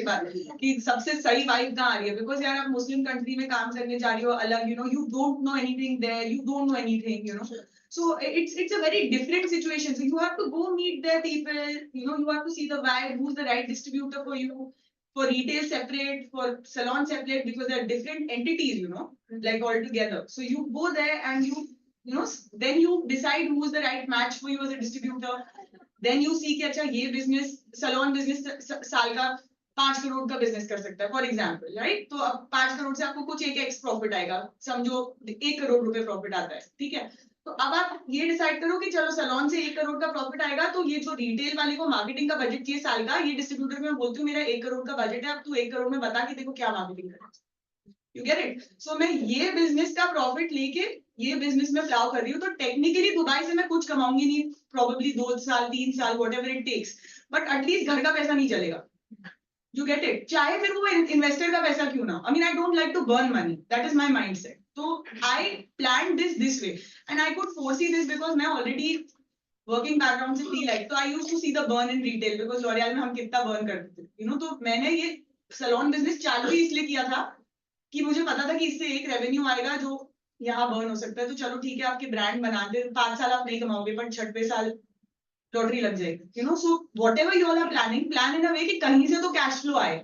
बाद कि सबसे सही वाइब कहाँ आ रही है. बिकॉज यार आप मुस्लिम कंट्री में काम करने जा रही हो अलग, you don't know anything there, you don't know anything, so it's a very different situation. So you have to go meet their people, you have to see the vibe, who's the right distributor for you, for retail separate, for salon separate, because they're different entities, like all together. So you go there and then you decide who's the right match for you as a distributor. Then you see कि अच्छा ये business, salon business साल का 5 करोड़ का business कर सकता है, for example, right? तो अब 5 करोड़ से आपको कुछ एक x profit आएगा, समझो 1 करोड़ रुपए profit आता है, ठीक है? तो अब आप ये decide करो कि चलो salon से 1 करोड़ का profit आएगा, तो ये जो retail वाले को marketing का budget चाहिए साल का, ये distributor में बोलती हूँ मेरा 1 करोड़ का budget है, अब तू 1 करोड़ में बता कि देखो क्या marketing करना है. You get it? So मैं ये business का profit लेके ये business में plow कर रही हूँ, तो technically दुबई से मैं कुछ कमाऊंगी नहीं, probably 2 साल 3 साल whatever it takes, but at least घर का पैसा नहीं चलेगा. You get it? चाहे फिर वो investor का पैसा क्यों ना. I mean, I don't like to burn money. That is my mindset. So I planned this way, and I could foresee this because मैं already working background से थी, like, so I used to see the burn in retail because L'Oreal में हम कितना burn करते थे, तो मैंने ये salon business चालू ही इसलिए किया था कि मुझे पता था कि इससे एक रेवेन्यू आएगा जो यहाँ बर्न हो सकता है. तो चलो ठीक है, आपके ब्रांड बनाते 5 साल आप नहीं कमाओगे, बट 6वें साल लॉटरी लग जाएगी. So whatever you all are planning, plan in a way कि कहीं से तो कैश फ्लो आए.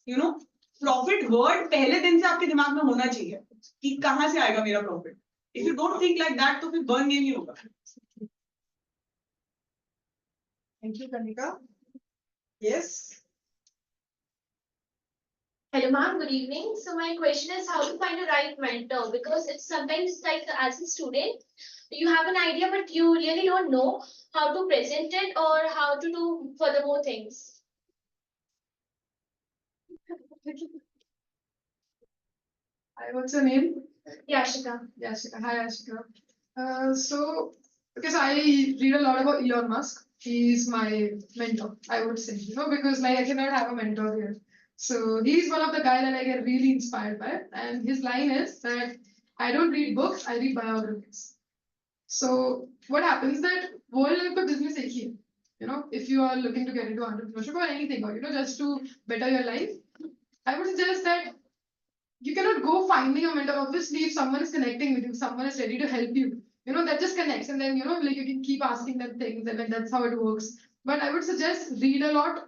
प्रॉफिट वर्ड पहले दिन से आपके दिमाग में होना चाहिए कि कहाँ से आएगा मेरा profit. If you don't think like that तो फिर बर्न गेम ही होगा. Thank you, Kanika. Yes. Hello ma'am, good evening. So my question is how to find a right mentor, because it's sometimes like as a student, you have an idea but you really don't know how to present it or how to do furthermore things. Hi, what's your name? Yashika. Yashika. Hi, Yashika. So, because I read a lot about Elon Musk, he's my mentor, I would say, because like I cannot have a mentor here. So he's one of the guys that I get really inspired by, and his line is that I don't read books, I read biographies. So what happens that world level पे business एक ही है. You know, if you are looking to get into entrepreneurship or anything, or you know, just to better your life, I would suggest that you cannot go finding a mentor. Obviously, if someone is connecting with you, someone is ready to help you, you know, that just connects, and then you know, like you can keep asking them things, and like that's how it works. But I would suggest read a lot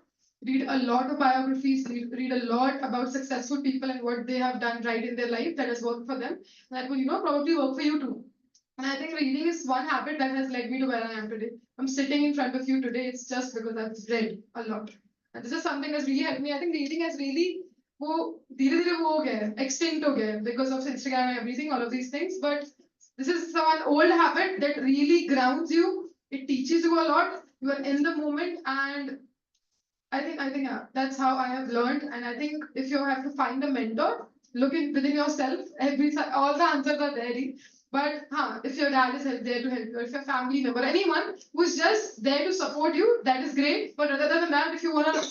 of biographies, read a lot about successful people and what they have done right in their life that has worked for them. That will, you know, probably work for you too. And I think reading is one habit that has led me to where I am today. I'm sitting in front of you today. It's just because I've read a lot. And this is something that's really helped me. I think reading has really वो धीरे धीरे वो हो गया है, extinct हो गया है because of Instagram and everything, all of these things. But this is one old habit that really grounds you. It teaches you a lot. You are in the moment, and I think yeah, that's how I have learned. And I think if you have to find a mentor, look within yourself. All the answers are there. But if your dad is there to help you, or if your family member, anyone who is just there to support you, that is great. But other than that, if you want to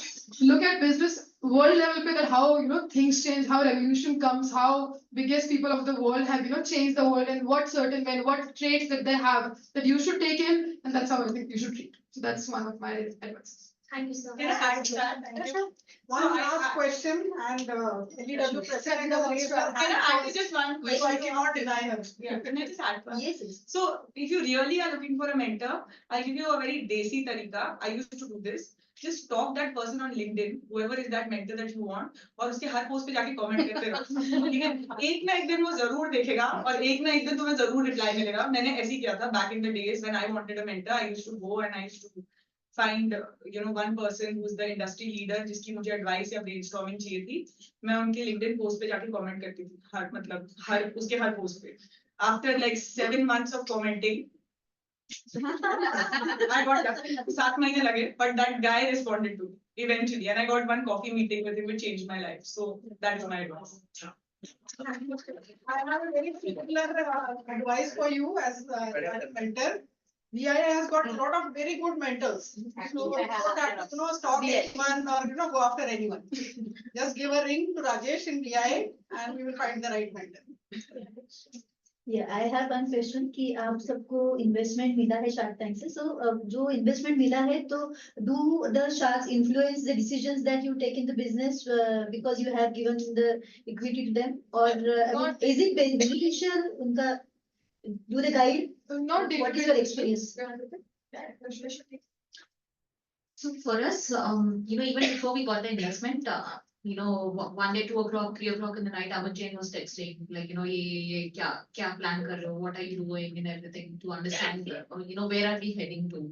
look at business world level, that how you know things change, how revolution comes, how biggest people of the world have you know changed the world, and what certain men, what traits that they have that you should take in, and that's how I think you should treat. So that's one of my advices. Thank you so Can much. I add to that? Thank you. So One I- last question, and LEW president has raised her Can I add hand to just one first, so I question? cannot deny her. Yeah, can I just add one? Yes, yes. So if you really are looking for a mentor, I'll give you a very desi tarika. I used to do this. Just stalk that person on LinkedIn, whoever is that mentor that you want, और उसके हर post पे जाके comment करते रहो. ठीक है? एक ना एक दिन वो जरूर देखेगा और एक ना एक दिन तुम्हें जरूर रिप्लाई मिलेगा. मैंने ऐसे ही किया था back in the days when I wanted a mentor. I used to go and I used to find one person who's the industry leader जिसकी मुझे advice या brainstorming चाहिए थी. मैं उनके LinkedIn post पे जाके comment करती थी. हर उसके हर post पे. After like 7 months of commenting, I got 7 महीने लगे, but that guy responded to me eventually, and I got one coffee meeting with him, which changed my life. So that is my advice. I have a very similar advice for you as a mentor. VIA has got a lot of very good mentors. So you don't have to stalk anyone or go after anyone. Just give a ring to Rajesh in VIA and we will find the right mentor. Yeah, I have one question कि आप सबको investment मिला है Shark Tank से, so जो investment मिला है तो do the sharks influence the decisions that you take in the business because you have given the equity to them, or is it beneficial उनका, do they guide? Not What is your experience? So for us, even before we got the investment, 1 day, 2 o'clock, 3 o'clock in the night, our Jane was texting, like, ye kya plan kar rahe ho, what are you doing and everything to understand, where are we heading to.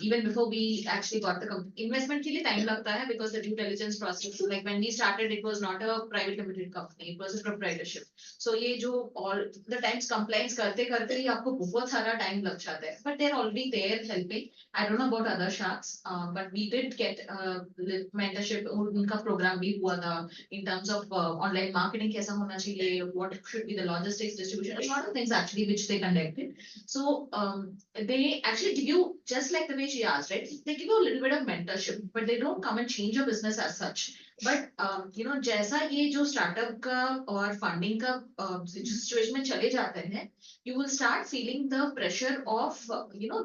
Even before we actually got the investment के लिए time लगता है because the due diligence process, like when we started, it was not a private limited company, it was a proprietorship. So ये जो all the times compliance करते करते ही आपको बहुत सारा time लग जाता है. But they're already there helping. I don't know about other sharks, but we did get mentorship. उनका program भी हुआ था in terms of online marketing कैसा होना चाहिए, what should be the logistics distribution, a lot of things actually which they conducted. So they actually give you, just like the way she asked, right? They give you a little bit of mentorship, but they don't come and change your business as such. But जैसा ये जो startup का और funding का situation में चले जाते हैं, you will start feeling the pressure of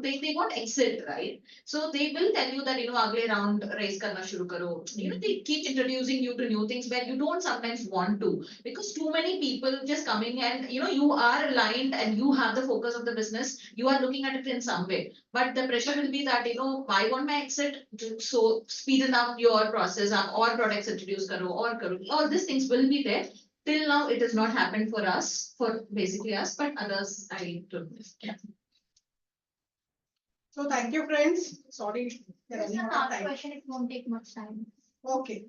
they want exit, right? So they will tell you that अगले round raise करना शुरू करो. They keep introducing you to new things where you don't sometimes want to, because too many people just coming and you are aligned and you have the focus of the business, you are looking at it in some way, but the pressure will be that I want my exit, so speed up your process or products introduce karo or all these things will be there. Till now it has not happened for us, for basically us, but others I don't know. Yeah. So thank you, friends. Sorry. there is Just not one time. question, it won't take much time. Okay.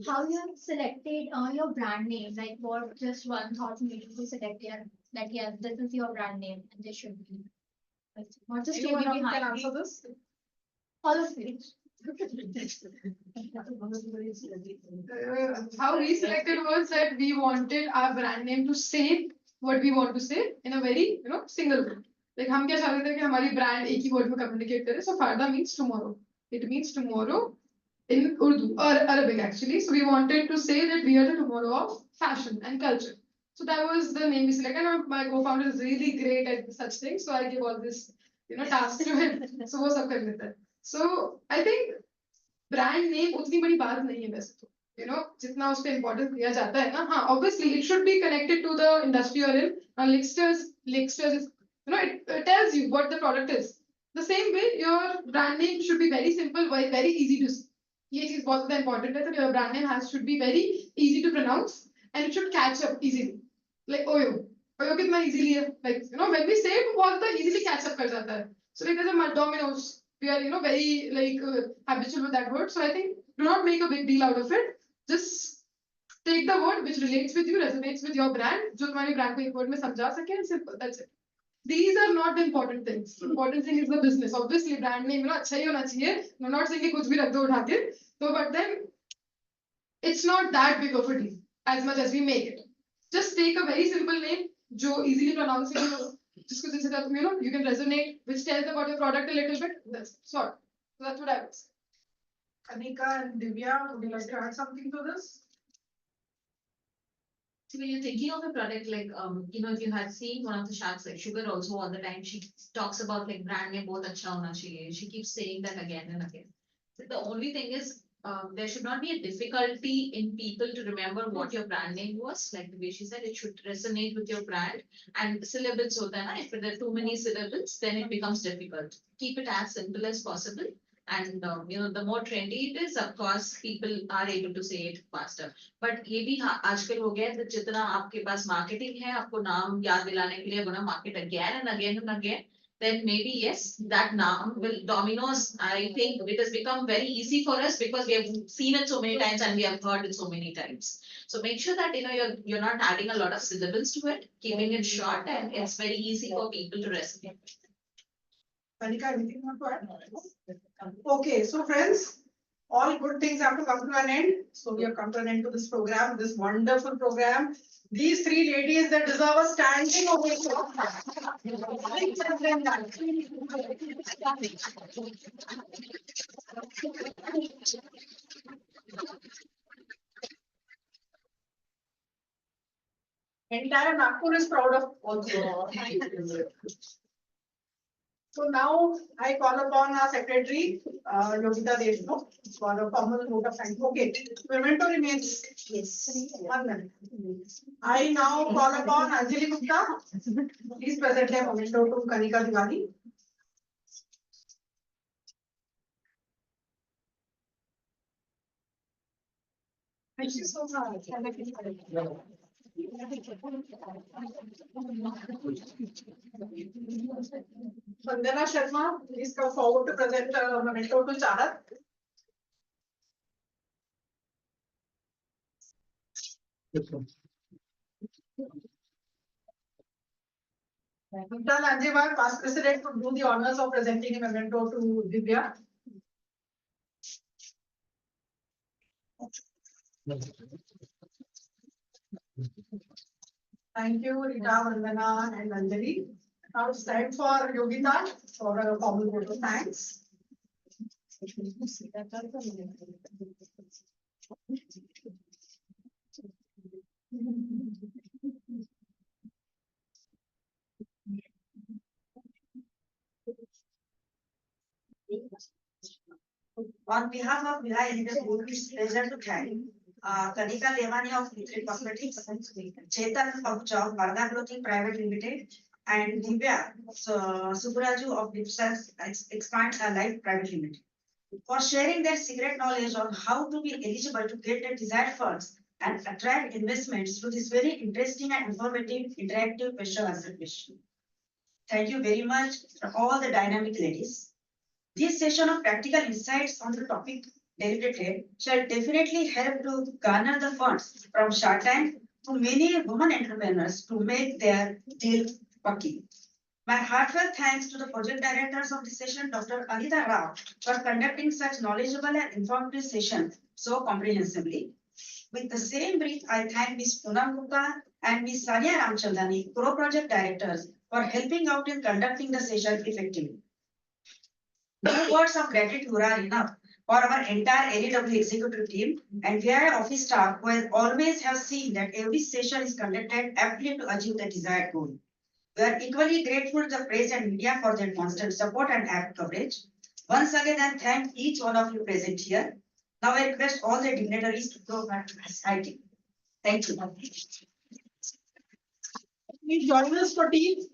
How you have selected your brand name? Like what just one thought made you to select that yes, this is your brand name and this should be. What just Anyone story else can behind answer it? this? All of it. How we selected was that we wanted our brand name to say what we want to say in a very single word. Like हम क्या चाहते थे कि हमारी brand एक ही word में communicate करे. So Farda means tomorrow. It means tomorrow in Urdu or Arabic actually. So we wanted to say that we are the tomorrow of fashion and culture. So that was the name we selected. And my co-founder is really great at such things, so I give all this, tasks to him. So वो सब कर लेता है. So I think brand name उतनी बड़ी बात नहीं है वैसे तो. जितना उस पे importance दिया जाता है ना. हाँ, obviously it should be connected to the industry you're in. Licksters is, it tells you what the product is. The same way, your brand name should be very simple, very easy to see. ये चीज बहुत ज़्यादा important है, that your brand name should be very easy to pronounce and it should catch up easily. Like Oyo कितना easily है, like when we say it बहुत ज़्यादा easily catch up कर जाता है. So like there's a Domino's, we are very like habitual with that word. So I think do not make a big deal out of it. Just take the word which relates with you, resonates with your brand, जो तुम्हारी brand को एक word में समझा सके, and simple. That's it. These are not the important things. The important thing is the business. Obviously, brand name अच्छा ही होना चाहिए. I'm not saying कि कुछ भी रख दो उठा के. So, but then it's not that big of a deal as much as we make it. Just take a very simple name, जो easily pronounceable हो, जिसको जिससे तुम you can resonate, which tells about your product a little bit. That's sort. So that's what I would say. Kanika and Divya, would you like to add something to this? So when you're thinking of a product like, if you had seen one of the sharks, like Sugar also all the time, she talks about like brand name बहुत अच्छा होना चाहिए. She keeps saying that again and again. So the only thing is, there should not be a difficulty in people to remember what your brand name was. Like the way she said, it should resonate with your brand. And syllables होता है ना, if there are too many syllables, then it becomes difficult. Keep it as simple as possible. And the more trendy it is, of course, people are able to say it faster. But ये भी आजकल हो गया है, तो जितना आपके पास marketing है, आपको नाम याद दिलाने के लिए gonna market again and again and again, then maybe yes, that name will Domino's. I think it has become very easy for us because we have seen it so many times and we have heard it so many times. So make sure that you're not adding a lot of syllables to it, keeping it short, and it's very easy for people to resonate. Kanika, anything you want to add? Okay, so friends, all good things have to come to an end. So we have come to an end to this program, this wonderful program. These three ladies, they deserve a standing ovation. Entire Nagpur is proud of also. So now I call upon our secretary, Yogita Deshmukh, for a formal vote of thanks. Okay, memento remains. Yes. 1 minute. I now call upon Anjali Gupta. Please present a memento to Kanika Diwali. Thank you so much. Vandana Sharma, please come forward to present a memento to Chahat. Vital Anjewar, past president, to do the honors of presenting a memento to Divya. Thank you, Rita, Vandana, and Anjali. Now it's time for Yogita for a formal vote of thanks. On behalf of Vilay Leaders Group, it's a pleasure to thank Kanika Devani of Vitri Cosmetics, Chetan Pahucha of Varda Clothing Private Limited, and Divya Subraju of Dipsas Expand Life Private Limited for sharing their secret knowledge on how to be eligible to get the desired funds and attract investments through this very interesting and informative interactive question answer question. Thank you very much for all the dynamic ladies. This session of practical insights on the topic deliberated shall definitely help to garner the funds from Shark Tank to many women entrepreneurs to make their deal working. My heartfelt thanks to the project directors of this session, Dr. Anita Rao, for conducting such knowledgeable and informative session so comprehensively. With the same breath, I thank Ms. Poonam Gupta and Ms. Sania Ramchandani, co-project directors, for helping out in conducting the session effectively. No words of gratitude are enough for our entire LEW executive team and VI office staff who has always have seen that every session is conducted aptly to achieve the desired goal. We are equally grateful to the press and media for their constant support and apt coverage. Once again, I thank each one of you present here. Now I request all the dignitaries to go back to the site. Thank you. Please join us for tea.